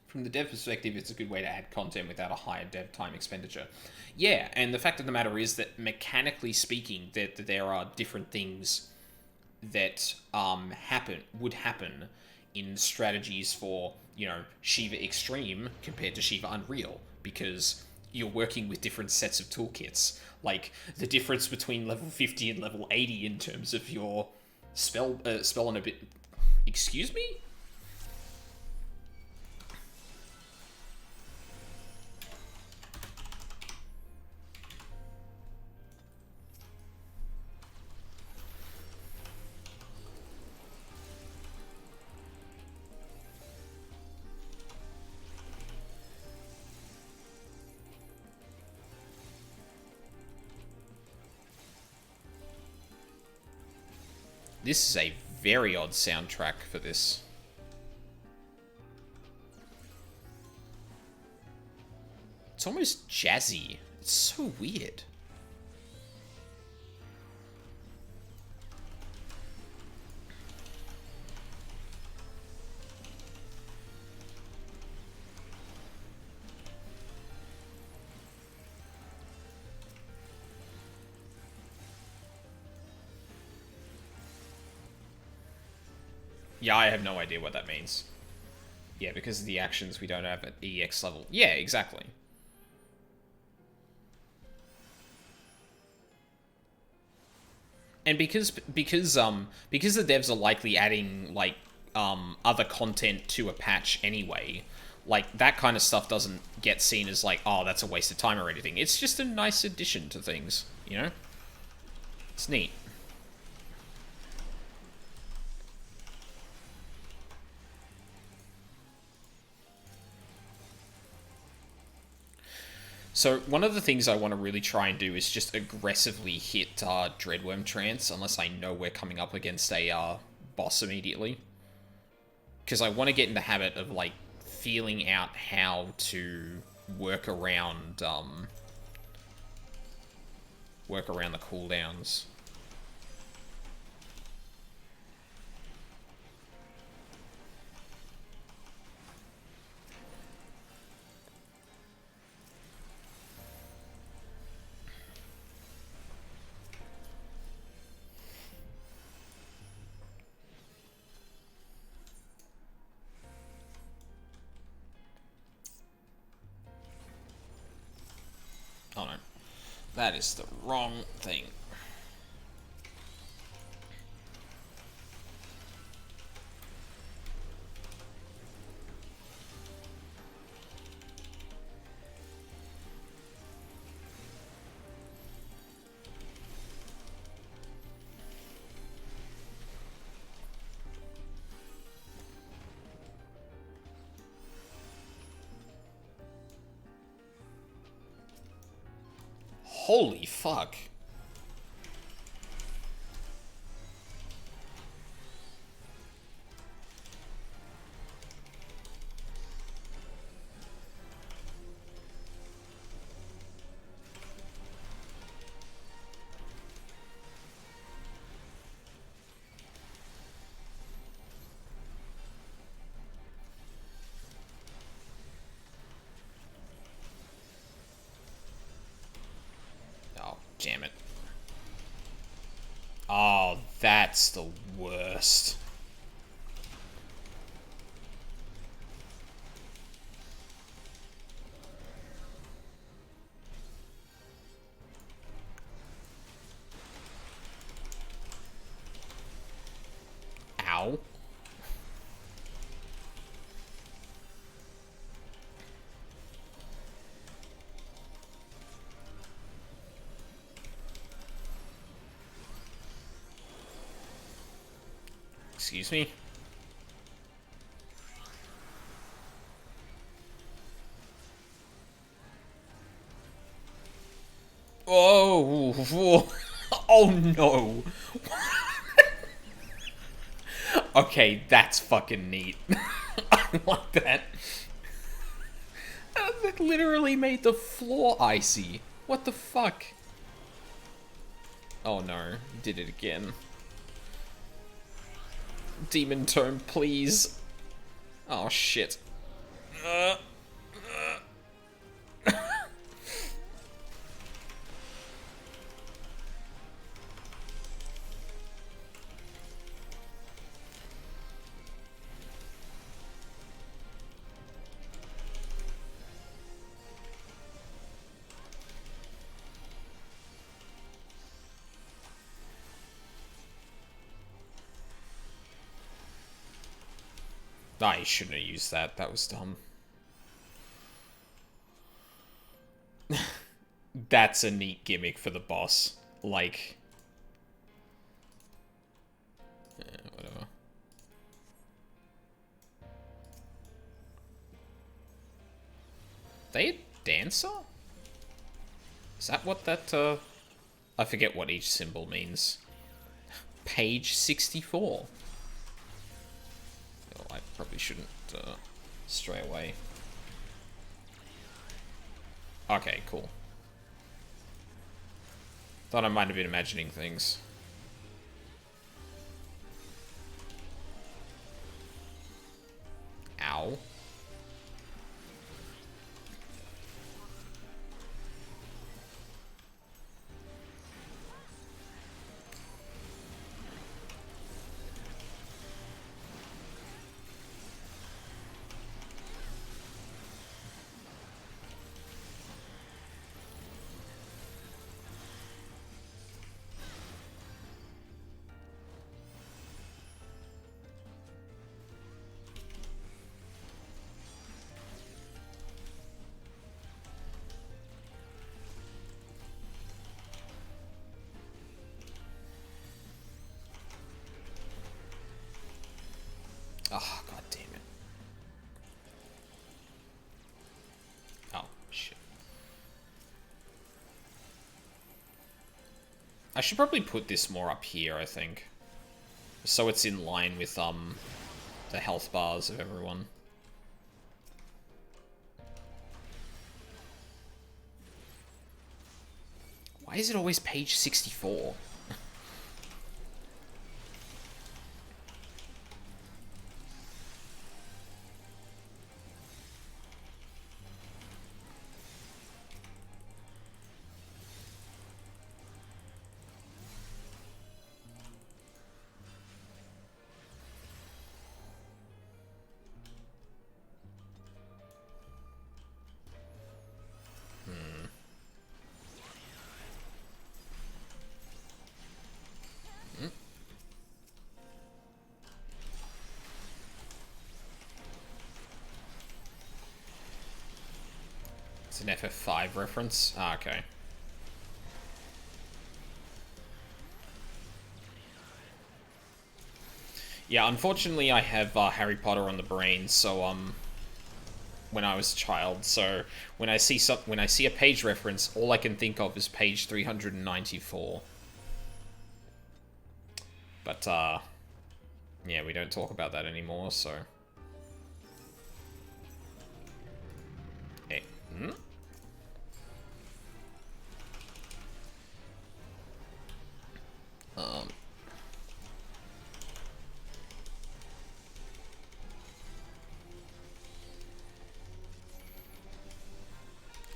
From the dev perspective, it's a good way to add content without a higher dev time expenditure. Yeah, and the fact of the matter is that mechanically speaking, that there are different things that would happen in strategies for, you know, Shiva Extreme compared to Shiva Unreal, because you're working with different sets of toolkits. Like, the difference between level 50 and level 80 in terms of your spell and a bit... Excuse me? This is a very odd soundtrack for this. It's almost jazzy. It's so weird. Yeah, I have no idea what that means. Yeah, because of the actions we don't have at EX level. Yeah, exactly. And because the devs are likely adding, like, other content to a patch anyway, like, that kind of stuff doesn't get seen as like, oh, that's a waste of time or anything. It's just a nice addition to things, you know? It's neat. So, one of the things I want to really try and do is just aggressively hit Dreadworm Trance, unless I know we're coming up against a boss immediately. Because I want to get in the habit of, like, feeling out how to work around the cooldowns. Oh no, that is the wrong thing. Holy fuck. Oh, damn it. Oh, that's the worst. Ow. Excuse me? Oh, whoa. Oh no. Okay, that's fucking neat. I like that. That literally made the floor icy. What the fuck? Oh no, did it again. Demon Tome, please. Oh shit. I shouldn't have used that. That was dumb. That's a neat gimmick for the boss. Like... whatever. They a dancer? Is that what that, I forget what each symbol means. Page 64. Oh, I probably shouldn't, stray away. Okay, cool. Thought I might have been imagining things. Ow. Oh, god damn it. Oh, shit. I should probably put this more up here, I think. So it's in line with, the health bars of everyone. Why is it always page 64? It's an FF5 reference? Ah, okay. Yeah, unfortunately I have Harry Potter on the brain, so, when I was a child, so when I see a page reference, all I can think of is page 394. But yeah, we don't talk about that anymore, so. Hey. Hmm?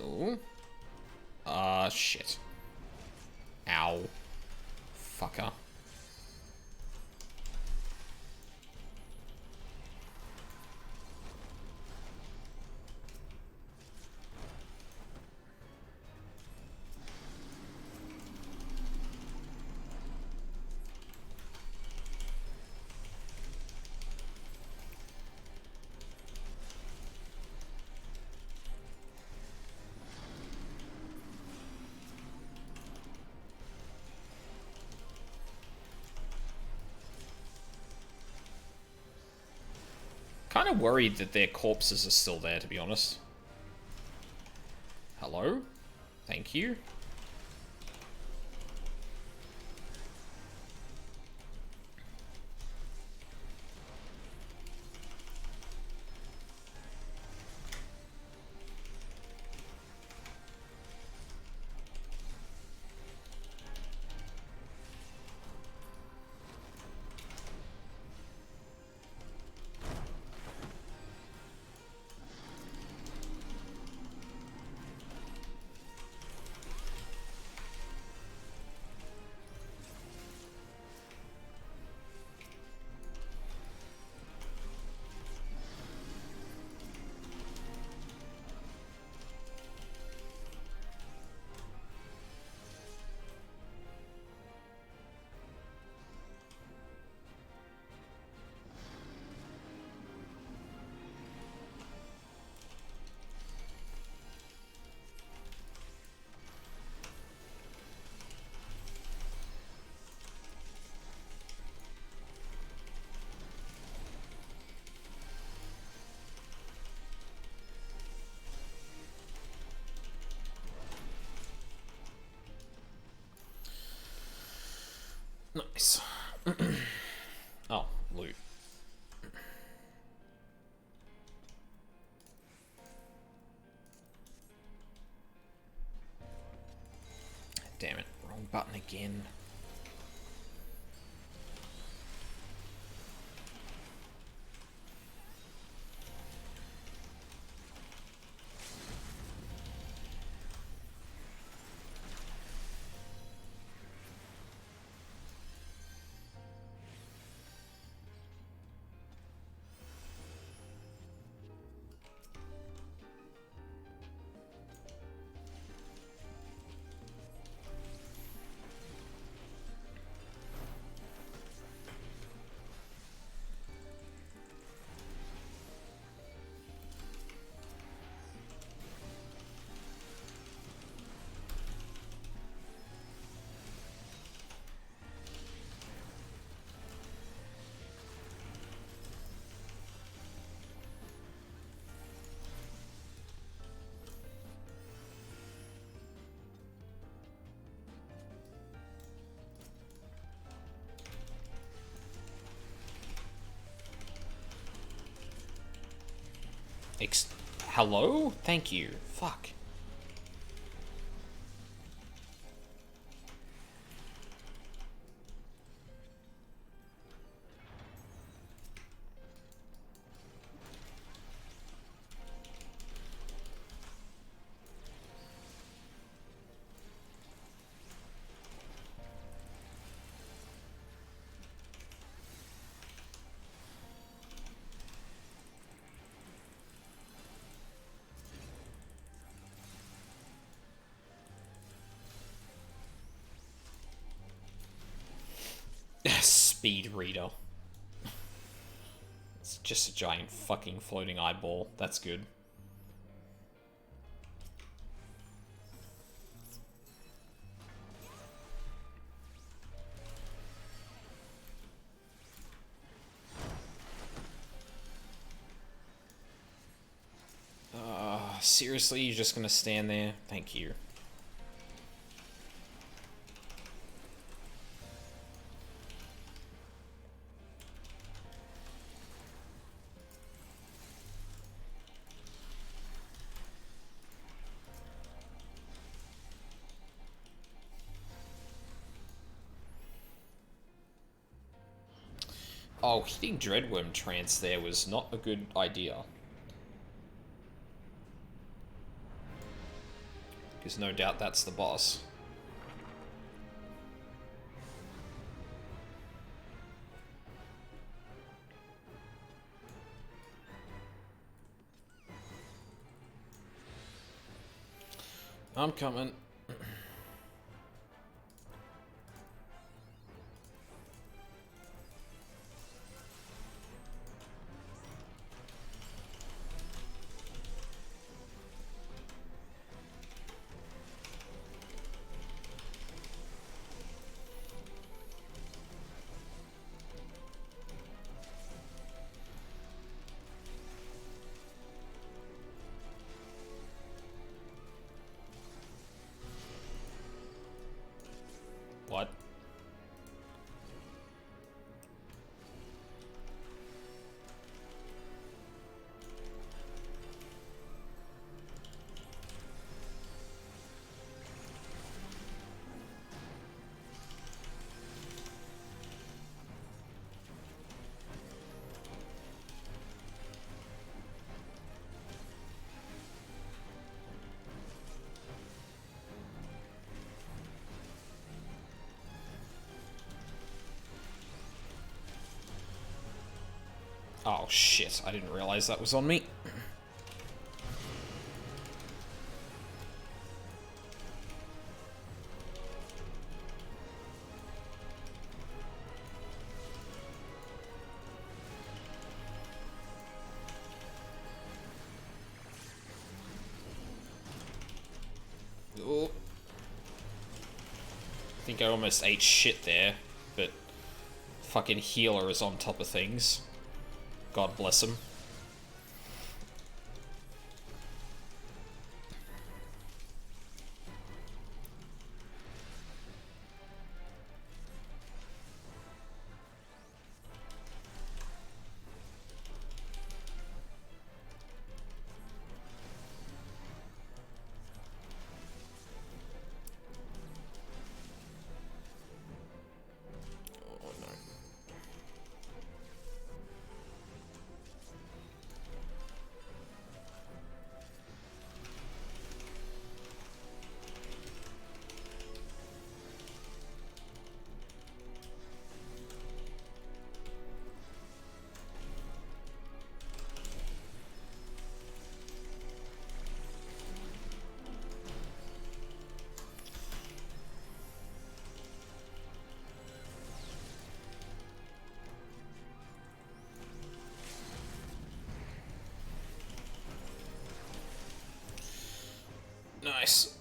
Ooh. Shit. Ow. Fucker. Kind of worried that their corpses are still there, to be honest. Hello? Thank you. Nice. Oh, loot. Damn it, wrong button again. Hello? Thank you. Fuck. Speed reader. It's just a giant fucking floating eyeball. That's good. Seriously, you're just gonna stand there? Thank you. Oh, hitting Dreadworm Trance there was not a good idea. Because no doubt that's the boss. I'm coming. What? Oh shit, I didn't realize that was on me. Oh. I think I almost ate shit there, but fucking healer is on top of things. God bless him. Nice.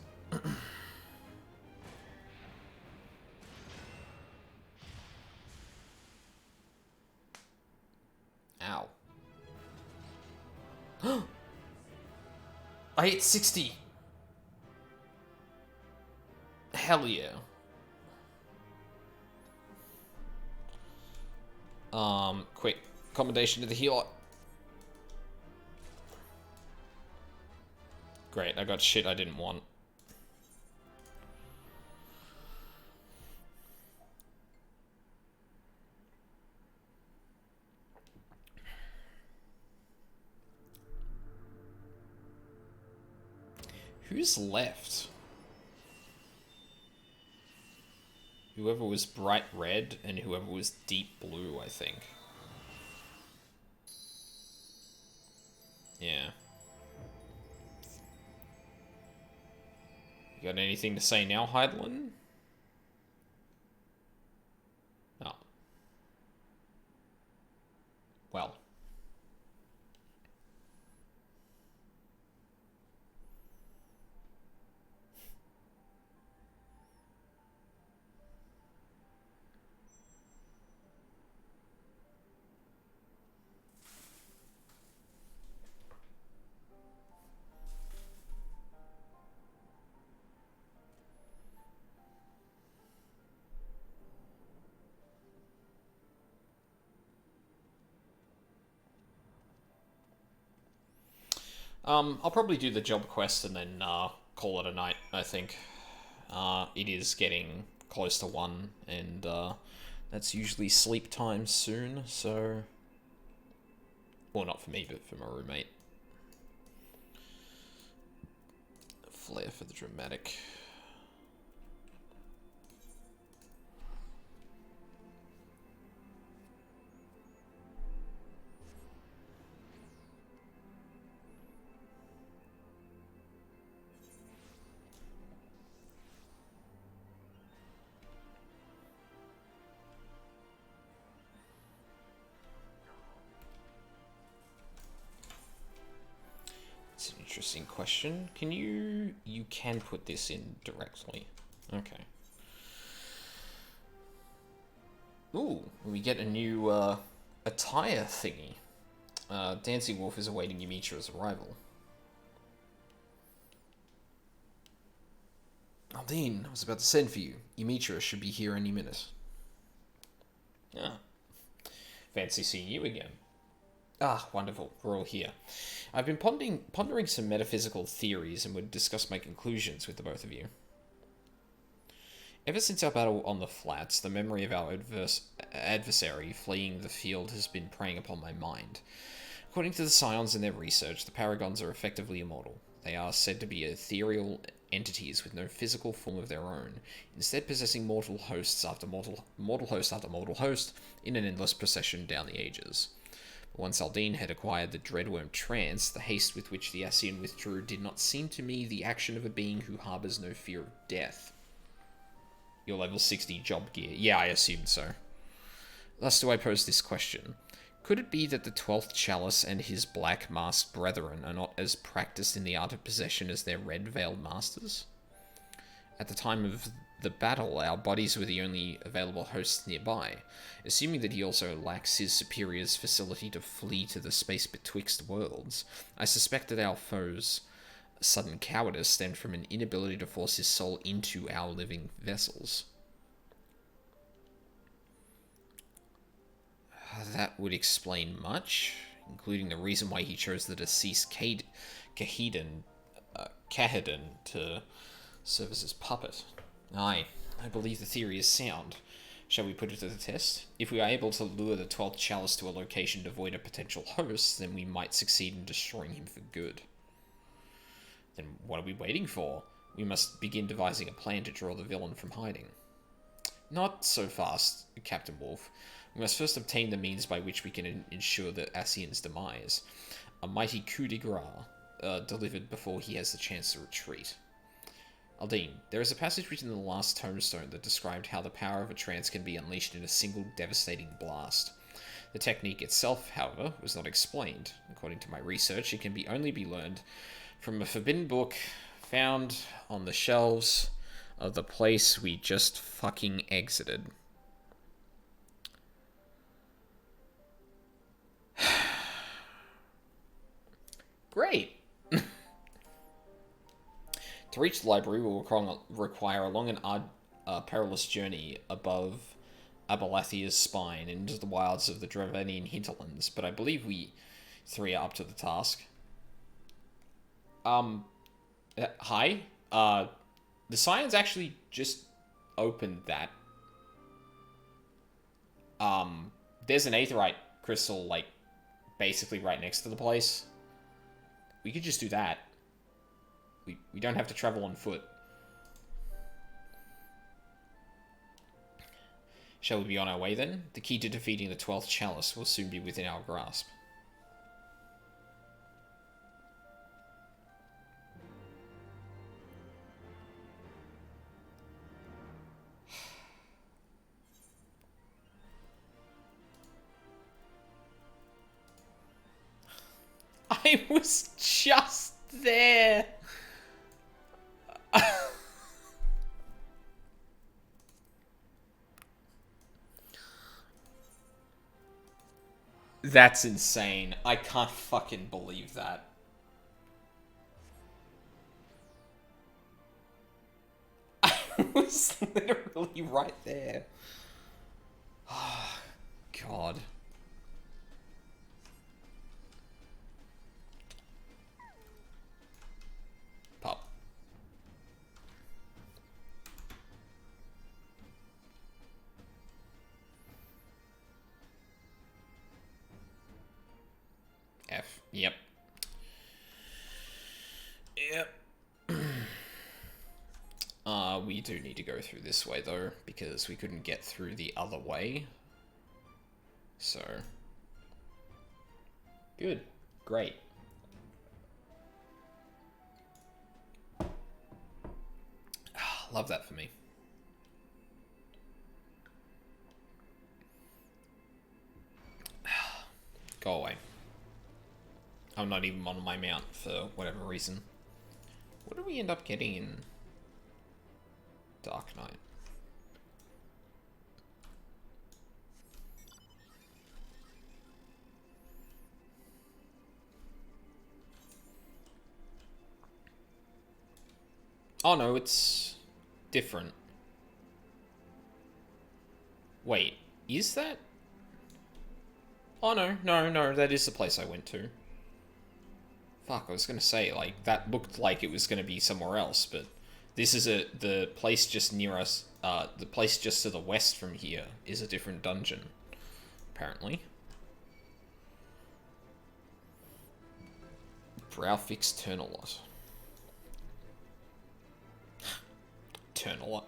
Ow. I hit 60. Hell yeah. Quick. Accommodation to the healer. Great, I got shit I didn't want. Who's left? Whoever was bright red and whoever was deep blue, I think. Yeah. You got anything to say now, Heidelin? No. Well. I'll probably do the job quest and then call it a night, I think. It is getting close to 1, and that's usually sleep time soon, so... Well, not for me, but for my roommate. Flair for the dramatic. It's an interesting question. Can you... You can put this in directly. Okay. Ooh, we get a new attire thingy. Dancing Wolf is awaiting Ymitra's arrival. Aldine, I was about to send for you. Ymitra should be here any minute. Ah. Fancy seeing you again. Ah, wonderful. We're all here. I've been pondering some metaphysical theories and would discuss my conclusions with the both of you. Ever since our battle on the flats, the memory of our adversary fleeing the field has been preying upon my mind. According to the Scions and their research, the Paragons are effectively immortal. They are said to be ethereal entities with no physical form of their own, instead possessing mortal hosts after mortal host after mortal host in an endless procession down the ages. But once Aldine had acquired the Dreadworm Trance, the haste with which the Ascian withdrew did not seem to me the action of a being who harbours no fear of death. Your level 60 job gear. Yeah, I assumed so. Thus do I pose this question. Could it be that the 12th Chalice and his black-masked brethren are not as practiced in the art of possession as their red-veiled masters? At the time of the battle, our bodies were the only available hosts nearby. Assuming that he also lacks his superior's facility to flee to the space betwixt worlds, I suspect that our foe's sudden cowardice stemmed from an inability to force his soul into our living vessels. That would explain much, including the reason why he chose the deceased Kahedin to serve as his puppet. Aye, I believe the theory is sound. Shall we put it to the test? If we are able to lure the 12th Chalice to a location devoid of potential hosts, then we might succeed in destroying him for good. Then what are we waiting for? We must begin devising a plan to draw the villain from hiding. Not so fast, Captain Wolf. We must first obtain the means by which we can ensure the Ascian's demise. A mighty coup de grace delivered before he has the chance to retreat. Aldine, there is a passage written in the last tombstone that described how the power of a trance can be unleashed in a single devastating blast. The technique itself, however, was not explained. According to my research, it can only be learned from a forbidden book found on the shelves of the place we just fucking exited. Great! To reach the library will require a long and perilous journey above Abalathia's spine and into the wilds of the Dravanian hinterlands, but I believe we three are up to the task. Hi? The Scions actually just opened that. There's an aetheryte crystal, like, basically right next to the place. We could just do that. We don't have to travel on foot. Shall we be on our way then? The key to defeating the 12th Chalice will soon be within our grasp. I was just there. That's insane. I can't fucking believe that. I was literally right there. Oh, God. We do need to go through this way, though, because we couldn't get through the other way. So... Good. Great. Love that for me. Go away. I'm not even on my mount for whatever reason. What did we end up getting in Dark Knight? Oh no, it's different. Wait, is that? Oh no, that is the place I went to. Fuck, I was gonna say, like, that looked like it was gonna be somewhere else, but this is the place just near us, the place just to the west from here is a different dungeon, apparently. Browfix Turnalot. Turnalot.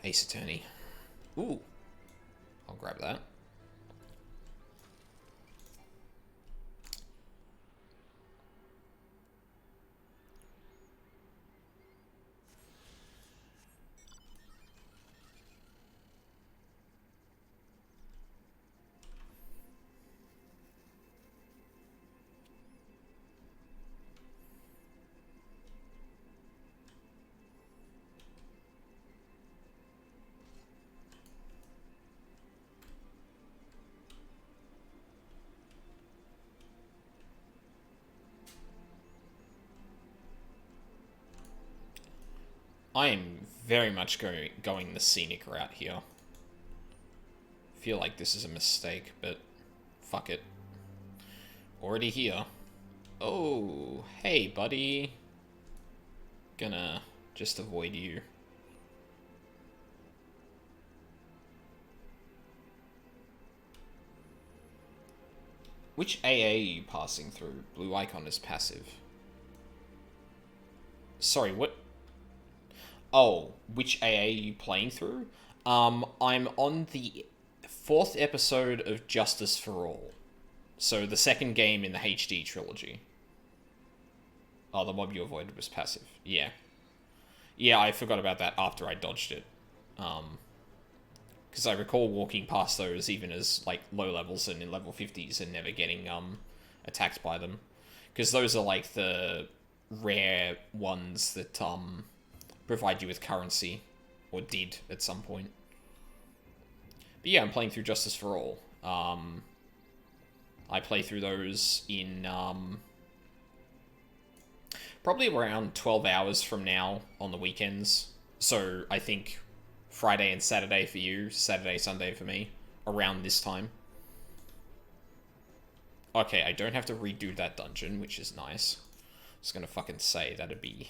Ace Attorney. Ooh. I'll grab that. I am very much going the scenic route here. Feel like this is a mistake, but fuck it. Already here. Oh, hey, buddy. Gonna just avoid you. Which AA are you passing through? Blue icon is passive. Sorry, what? Oh, which AA are you playing through? I'm on the 4th episode of Justice for All. So the second game in the HD trilogy. Oh, the mob you avoided was passive. Yeah. Yeah, I forgot about that after I dodged it. Because I recall walking past those even as, like, low levels and in level 50s and never getting, attacked by them. Because those are, like, the rare ones that, provide you with currency. Or did, at some point. But yeah, I'm playing through Justice for All. I play through those in, probably around 12 hours from now on the weekends. So, I think Friday and Saturday for you, Saturday, Sunday for me, around this time. Okay, I don't have to redo that dungeon, which is nice. I was gonna fucking say, that'd be...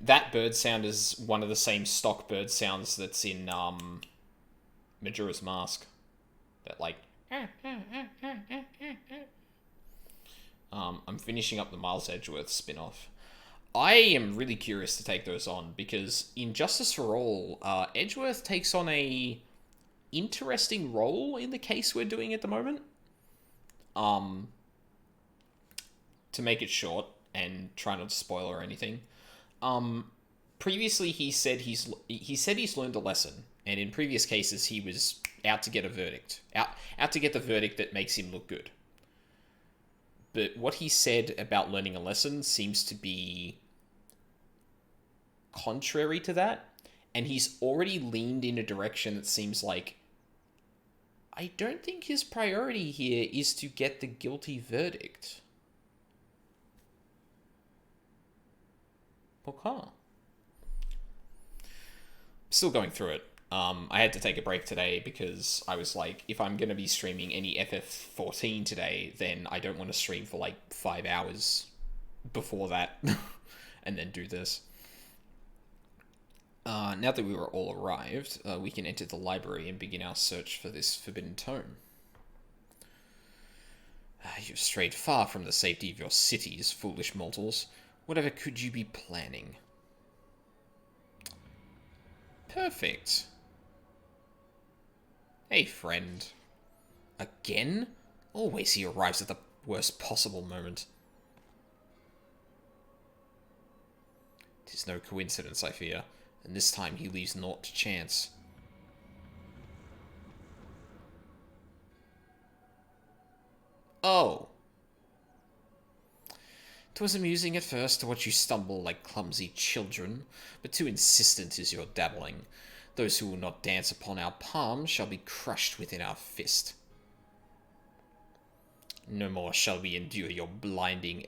That bird sound is one of the same stock bird sounds that's in Majora's Mask. That, like... I'm finishing up the Miles Edgeworth spin-off. I am really curious to take those on, because in Justice for All, Edgeworth takes on a interesting role in the case we're doing at the moment. To make it short, and try not to spoil or anything, previously he said he's learned a lesson, and in previous cases he was out to get a verdict. Out to get the verdict that makes him look good. But what he said about learning a lesson seems to be contrary to that, and he's already leaned in a direction that seems like, I don't think his priority here is to get the guilty verdict. Okay. Still going through it. I had to take a break today because I was like, if I'm going to be streaming any FF14 today, then I don't want to stream for like 5 hours before that. and then do this. Now that we were all arrived, we can enter the library and begin our search for this forbidden tome. You've strayed far from the safety of your cities, foolish mortals. Whatever could you be planning? Perfect. Hey, friend. Again? Always he arrives at the worst possible moment. Tis no coincidence, I fear, and this time he leaves naught to chance. Oh. 'Twas amusing at first to watch you stumble like clumsy children, but too insistent is your dabbling. Those who will not dance upon our palm shall be crushed within our fist. No more shall we endure your blinding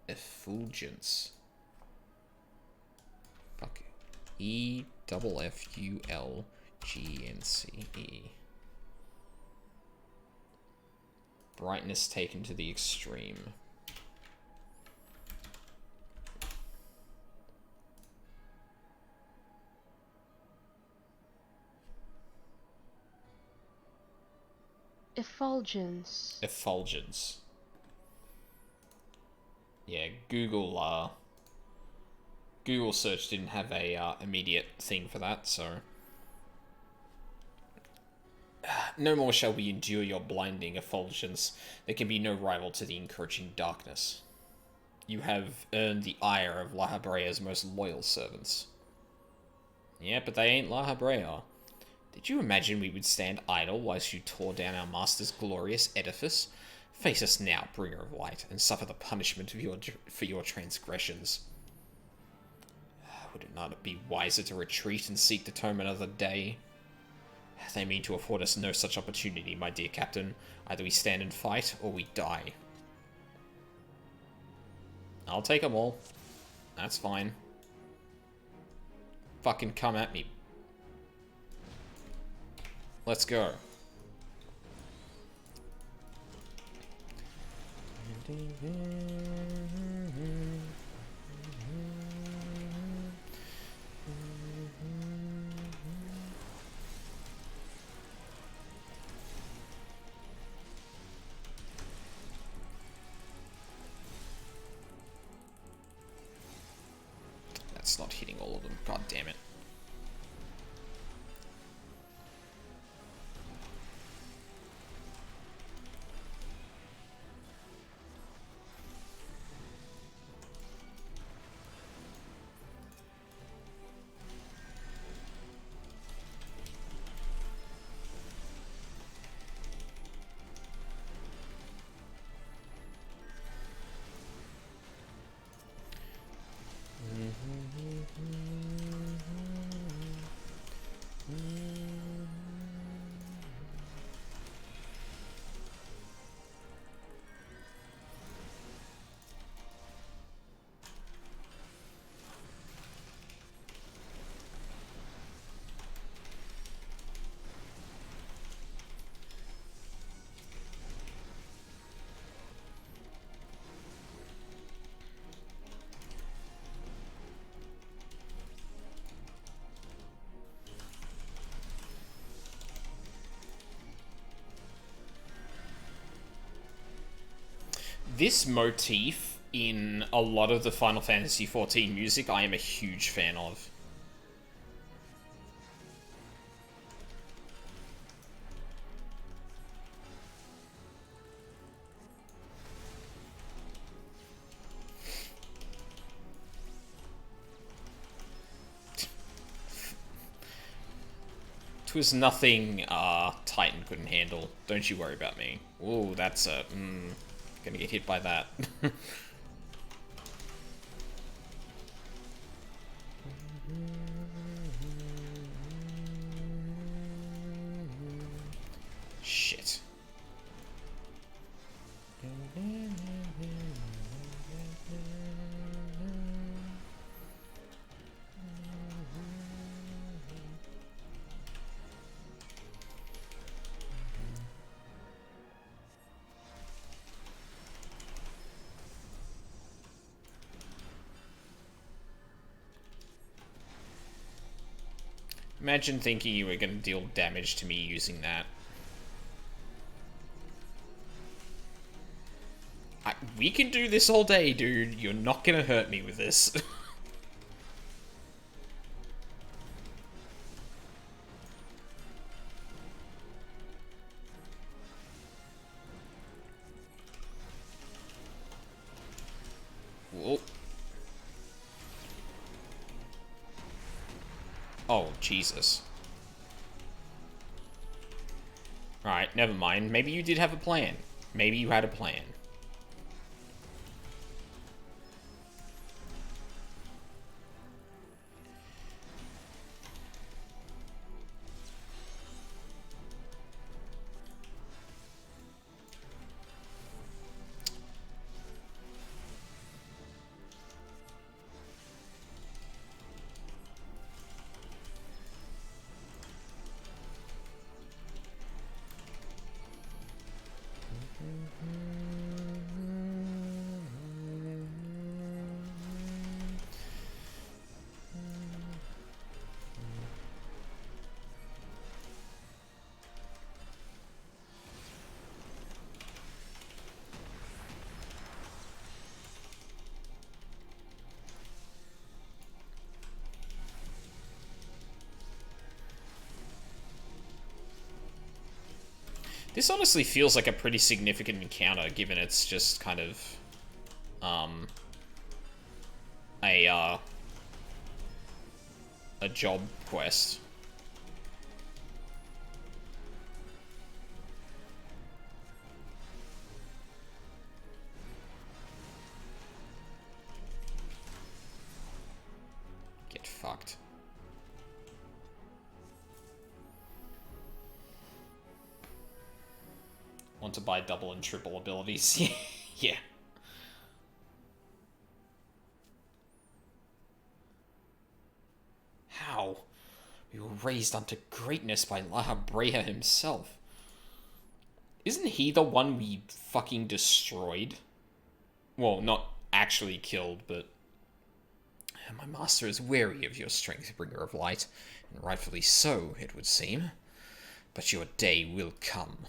effulgence. Fuck. EFFULGNCE. Brightness taken to the extreme. Effulgence. Effulgence. Yeah, Google search didn't have a immediate thing for that, so. No more shall we endure your blinding effulgence. There can be no rival to the encroaching darkness. You have earned the ire of La Habrea's most loyal servants. Yeah, but they ain't La Habrea. Did you imagine we would stand idle whilst you tore down our master's glorious edifice? Face us now, bringer of light, and suffer the punishment for your transgressions. Would it not be wiser to retreat and seek the tome another day? They mean to afford us no such opportunity, my dear captain. Either we stand and fight, or we die. I'll take them all. That's fine. Fucking come at me. Let's go. That's not hitting all of them. God damn it. This motif in a lot of the Final Fantasy XIV music I am a huge fan of. Twas nothing Titan couldn't handle. Don't you worry about me. Ooh, that's a... gonna get hit by that. Shit. Imagine thinking you were going to deal damage to me using that. We can do this all day, dude. You're not going to hurt me with this. Whoa. Oh, Jesus. Right, never mind. Maybe you did have a plan. Maybe you had a plan. This honestly feels like a pretty significant encounter, given it's just kind of, a job quest. Get fucked. Want to buy double and triple abilities? Yeah. How? We were raised unto greatness by La Brea himself. Isn't he the one we fucking destroyed? Well, not actually killed, but... My master is weary of your strength, bringer of light, and rightfully so, it would seem. But your day will come.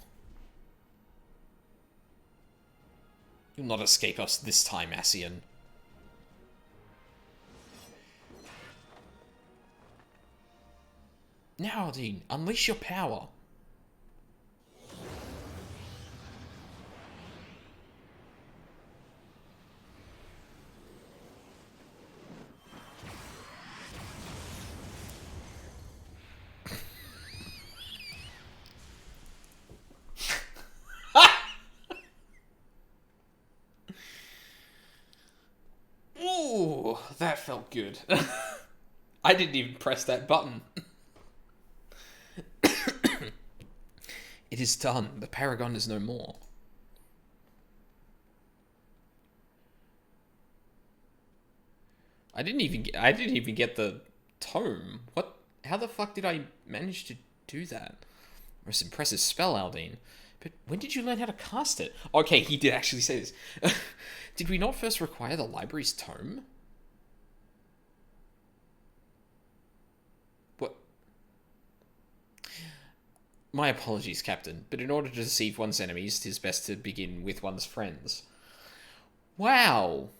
You'll not escape us this time, Ascian. Now, Dean, unleash your power. Ooh, that felt good. I didn't even press that button. It is done. The Paragon is no more. I didn't even get the tome. What? How the fuck did I manage to do that? Most impressive spell, Aldine. But when did you learn how to cast it? Okay, he did actually say this. Did we not first require the library's tome? What? My apologies, Captain, but in order to deceive one's enemies, 'tis best to begin with one's friends. Wow.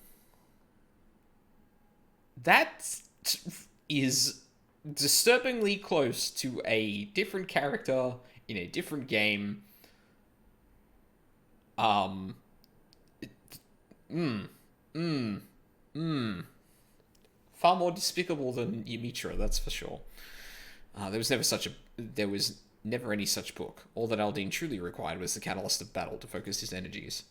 That is disturbingly close to a different character in a different game. Far more despicable than Ymitra, that's for sure. There was never any such book. All that Aldine truly required was the catalyst of battle to focus his energies.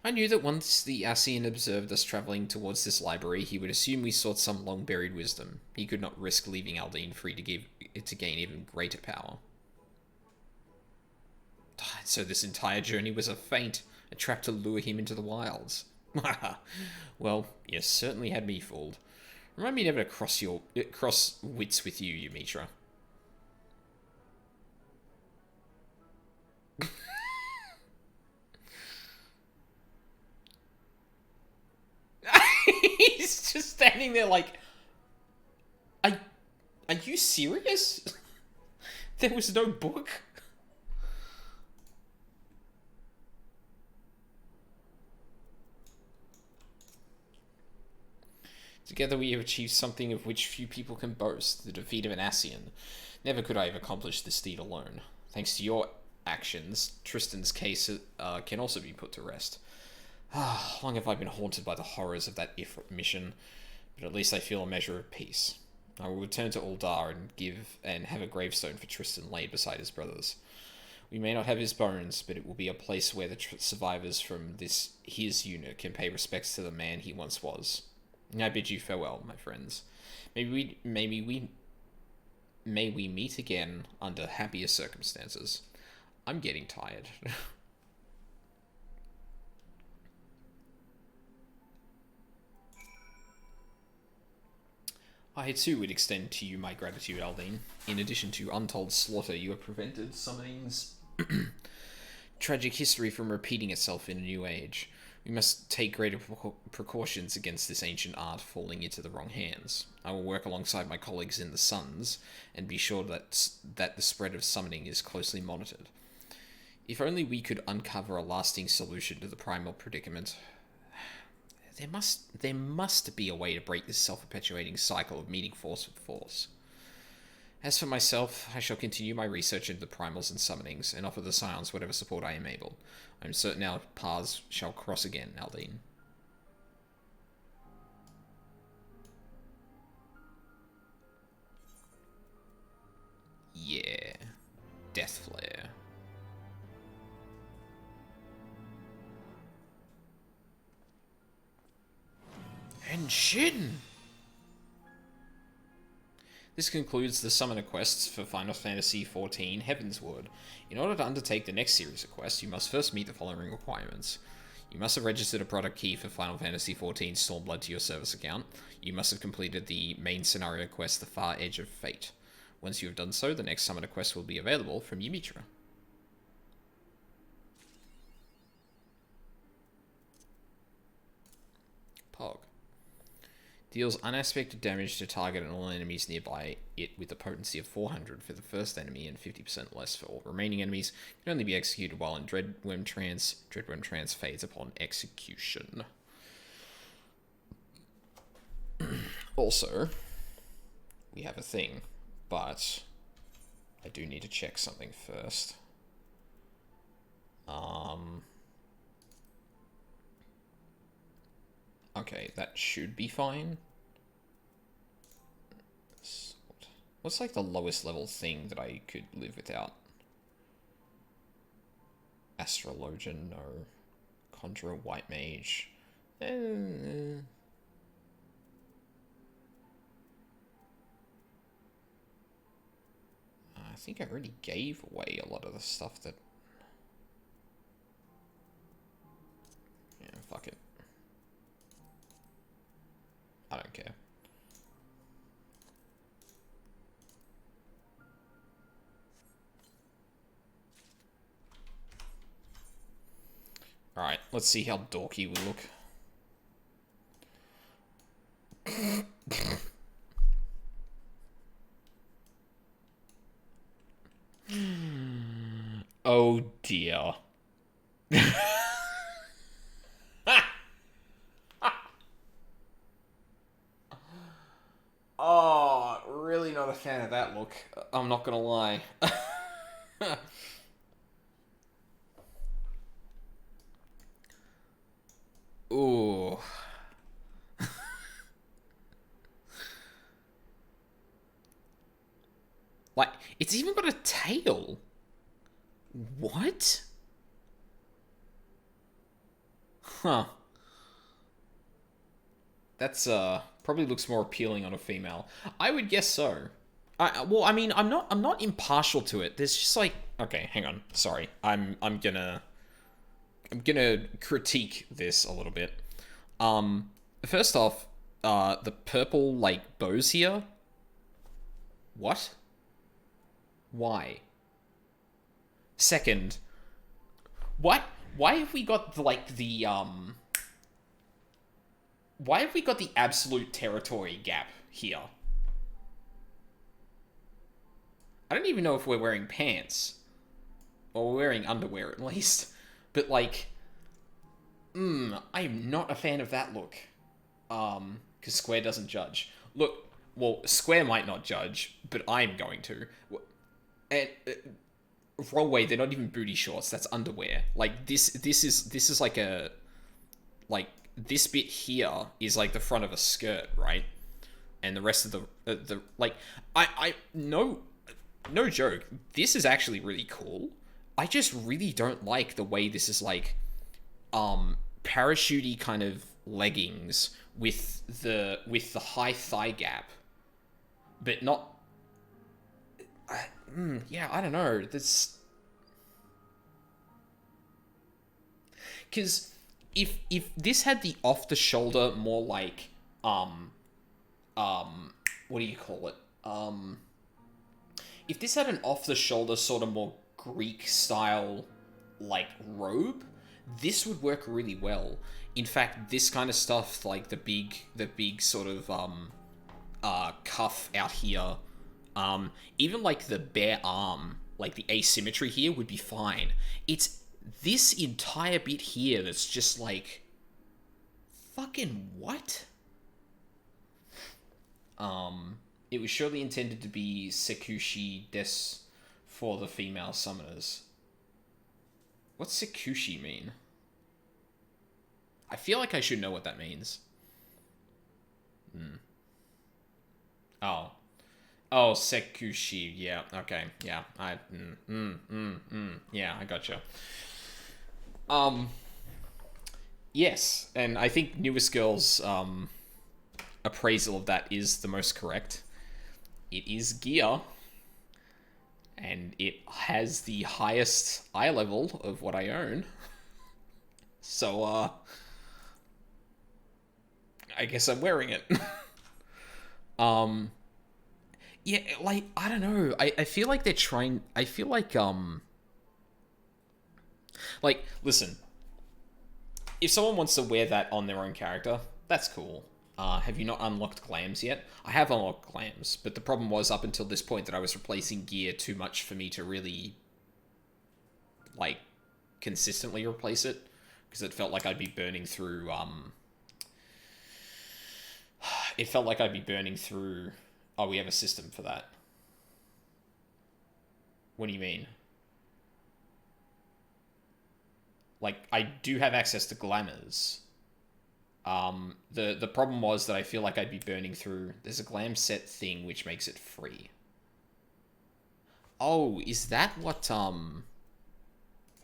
I knew that once the Ascian observed us travelling towards this library, he would assume we sought some long-buried wisdom. He could not risk leaving Aldine free to gain even greater power. So this entire journey was a feint, a trap to lure him into the wilds. Well, you certainly had me fooled. Remind me never to cross wits with you, Ymitra. He's just standing there like, you serious? There was no book? Together we have achieved something of which few people can boast, the defeat of an Ascian. Never could I have accomplished this deed alone. Thanks to your actions, Tristan's case can also be put to rest. Long have I been haunted by the horrors of that Ifrit mission, but at least I feel a measure of peace. I will return to Uldar and have a gravestone for Tristan laid beside his brothers. We may not have his bones, but it will be a place where the survivors from his unit can pay respects to the man he once was. I bid you farewell, my friends. May we meet again under happier circumstances. I'm getting tired. I too would extend to you my gratitude, Aldine. In addition to untold slaughter, you have prevented summoning's tragic history from repeating itself in a new age. We must take greater precautions against this ancient art falling into the wrong hands. I will work alongside my colleagues in the Suns and be sure that the spread of summoning is closely monitored. If only we could uncover a lasting solution to the primal predicament. There must be a way to break this self-perpetuating cycle of meeting force with force. As for myself, I shall continue my research into the primals and summonings, and offer the Scions whatever support I am able. I am certain our paths shall cross again, Aldine. Yeah. Death Flare. And Shin! This concludes the summoner quests for Final Fantasy XIV Heavensward. In order to undertake the next series of quests, you must first meet the following requirements. You must have registered a product key for Final Fantasy XIV Stormblood to your service account. You must have completed the main scenario quest, The Far Edge of Fate. Once you have done so, the next summoner quest will be available from Ymitra. Pog. Deals unaspected damage to target and all enemies nearby it with a potency of 400 for the first enemy and 50% less for all remaining enemies. Can only be executed while in Dreadworm Trance. Dreadworm Trance fades upon execution. Also, we have a thing, but I do need to check something first. Okay, that should be fine. What's like the lowest level thing that I could live without? Astrologian, no. Conjurer, White Mage. I think I already gave away a lot of the stuff that... Yeah, fuck it. I don't care. Alright, let's see how dorky we look. Oh dear. Oh, really not a fan of that look. I'm not gonna lie. Ooh. Like, it's even got a tail. What? Huh. That's, probably looks more appealing on a female. I would guess so. Well, I mean, I'm not impartial to it. There's just like, okay, hang on. Sorry. I'm gonna critique this a little bit. First off, the purple, like, bows here. What? Why? Second, why have we got, like, the, why have we got the absolute territory gap here? I don't even know if we're wearing pants. Or we're wearing underwear, at least. But, like... I'm not a fan of that look. Because Square doesn't judge. Look, well, Square might not judge, but I'm going to. And... wrong way, they're not even booty shorts, that's underwear. Like, this is like a... Like, this bit here is like the front of a skirt, right? And the rest of the like, no joke, this is actually really cool. I just really don't like the way this is like, parachute-y kind of leggings with the high thigh gap, but not. Yeah, I don't know. That's because if this had the off the shoulder more like what do you call it? If this had an off the shoulder sort of more Greek style like robe, this would work really well. In fact, this kind of stuff, like the big sort of cuff out here, even like the bare arm, like the asymmetry here would be fine. It's this entire bit here that's just like, fucking what? It was surely intended to be Sekushi des for the female summoners. What's Sekushi mean? I feel like I should know what that means. Oh, Sekushi. Yeah. Okay. Yeah. Yeah. I gotcha. Yes, and I think Newest Girl's appraisal of that is the most correct. It is gear, and it has the highest eye level of what I own. So, I guess I'm wearing it. Yeah, like, I don't know. I feel like they're trying... I feel like, like, listen. If someone wants to wear that on their own character, that's cool. Have you not unlocked glams yet? I have unlocked glams, but the problem was up until this point that I was replacing gear too much for me to really, like, consistently replace it. Because it felt like I'd be burning through, it felt like I'd be burning through... Oh, we have a system for that. What do you mean? Like, I do have access to glamours. The problem was that I feel like I'd be burning through... There's a glam set thing which makes it free. Oh, is that what,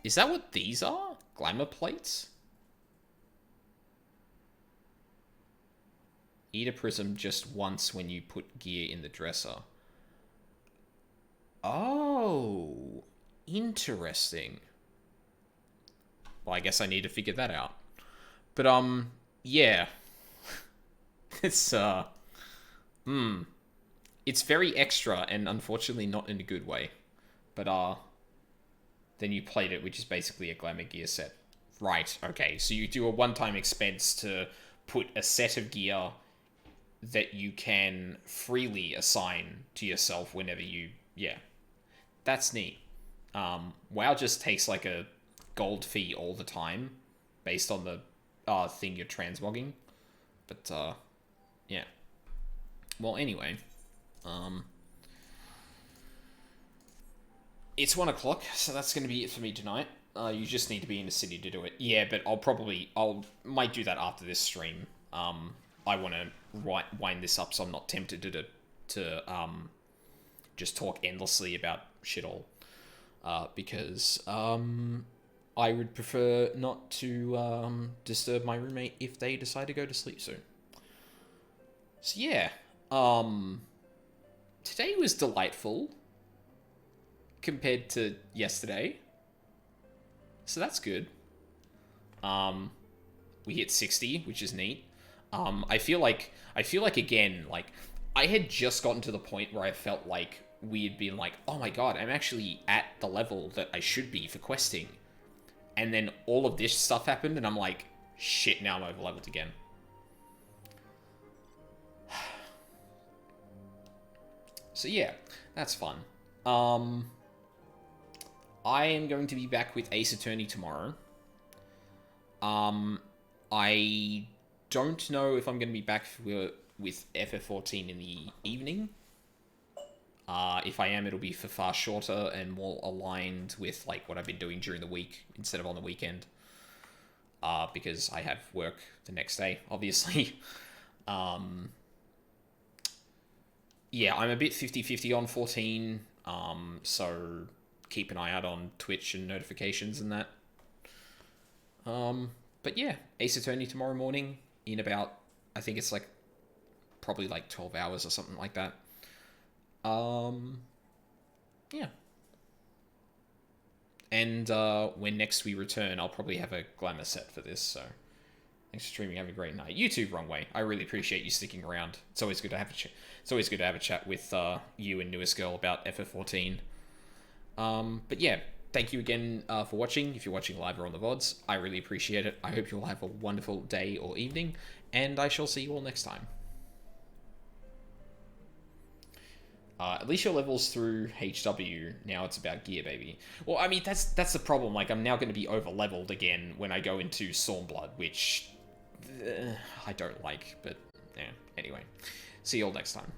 Is that what these are? Glamour plates? Eat a prism just once when you put gear in the dresser. Oh, interesting. Well, I guess I need to figure that out. But, yeah. It's, It's very extra, and unfortunately not in a good way. But, then you played it, which is basically a glamour gear set. Right, okay. So you do a one-time expense to put a set of gear that you can freely assign to yourself whenever you... Yeah. That's neat. WoW just takes, like, a gold fee all the time, based on the thing you're transmogging. But, yeah. Well, anyway. It's 1 o'clock, so that's going to be it for me tonight. You just need to be in the city to do it. Yeah, but might do that after this stream. I want to wind this up so I'm not tempted to just talk endlessly about shit all. Because, I would prefer not to, disturb my roommate if they decide to go to sleep soon. So, yeah. Today was delightful compared to yesterday. So that's good. We hit 60, which is neat. I feel like again, like, I had just gotten to the point where I felt like we had been like, oh my god, I'm actually at the level that I should be for questing. And then all of this stuff happened, and I'm like, shit, now I'm over-leveled again. So yeah, that's fun. I am going to be back with Ace Attorney tomorrow. I don't know if I'm going to be back with FF14 in the evening. If I am, it'll be for far shorter and more aligned with like what I've been doing during the week instead of on the weekend. Because I have work the next day, obviously. Yeah, I'm a bit 50-50 on 14, so keep an eye out on Twitch and notifications and that. But yeah, Ace Attorney tomorrow morning in about, I think it's like, probably like 12 hours or something like that. Yeah. And when next we return, I'll probably have a glamour set for this, so thanks for streaming. Have a great night. You too, Wrong Way. I really appreciate you sticking around. It's always good to have it's always good to have a chat with you and Newest Girl about FF14. But yeah, thank you again for watching. If you're watching live or on the VODs, I really appreciate it. I hope you all have a wonderful day or evening, and I shall see you all next time. At least your levels through HW, now it's about gear, baby. Well, I mean, that's the problem. Like, I'm now going to be over-leveled again when I go into Stormblood, which I don't like, but yeah, anyway. See you all next time.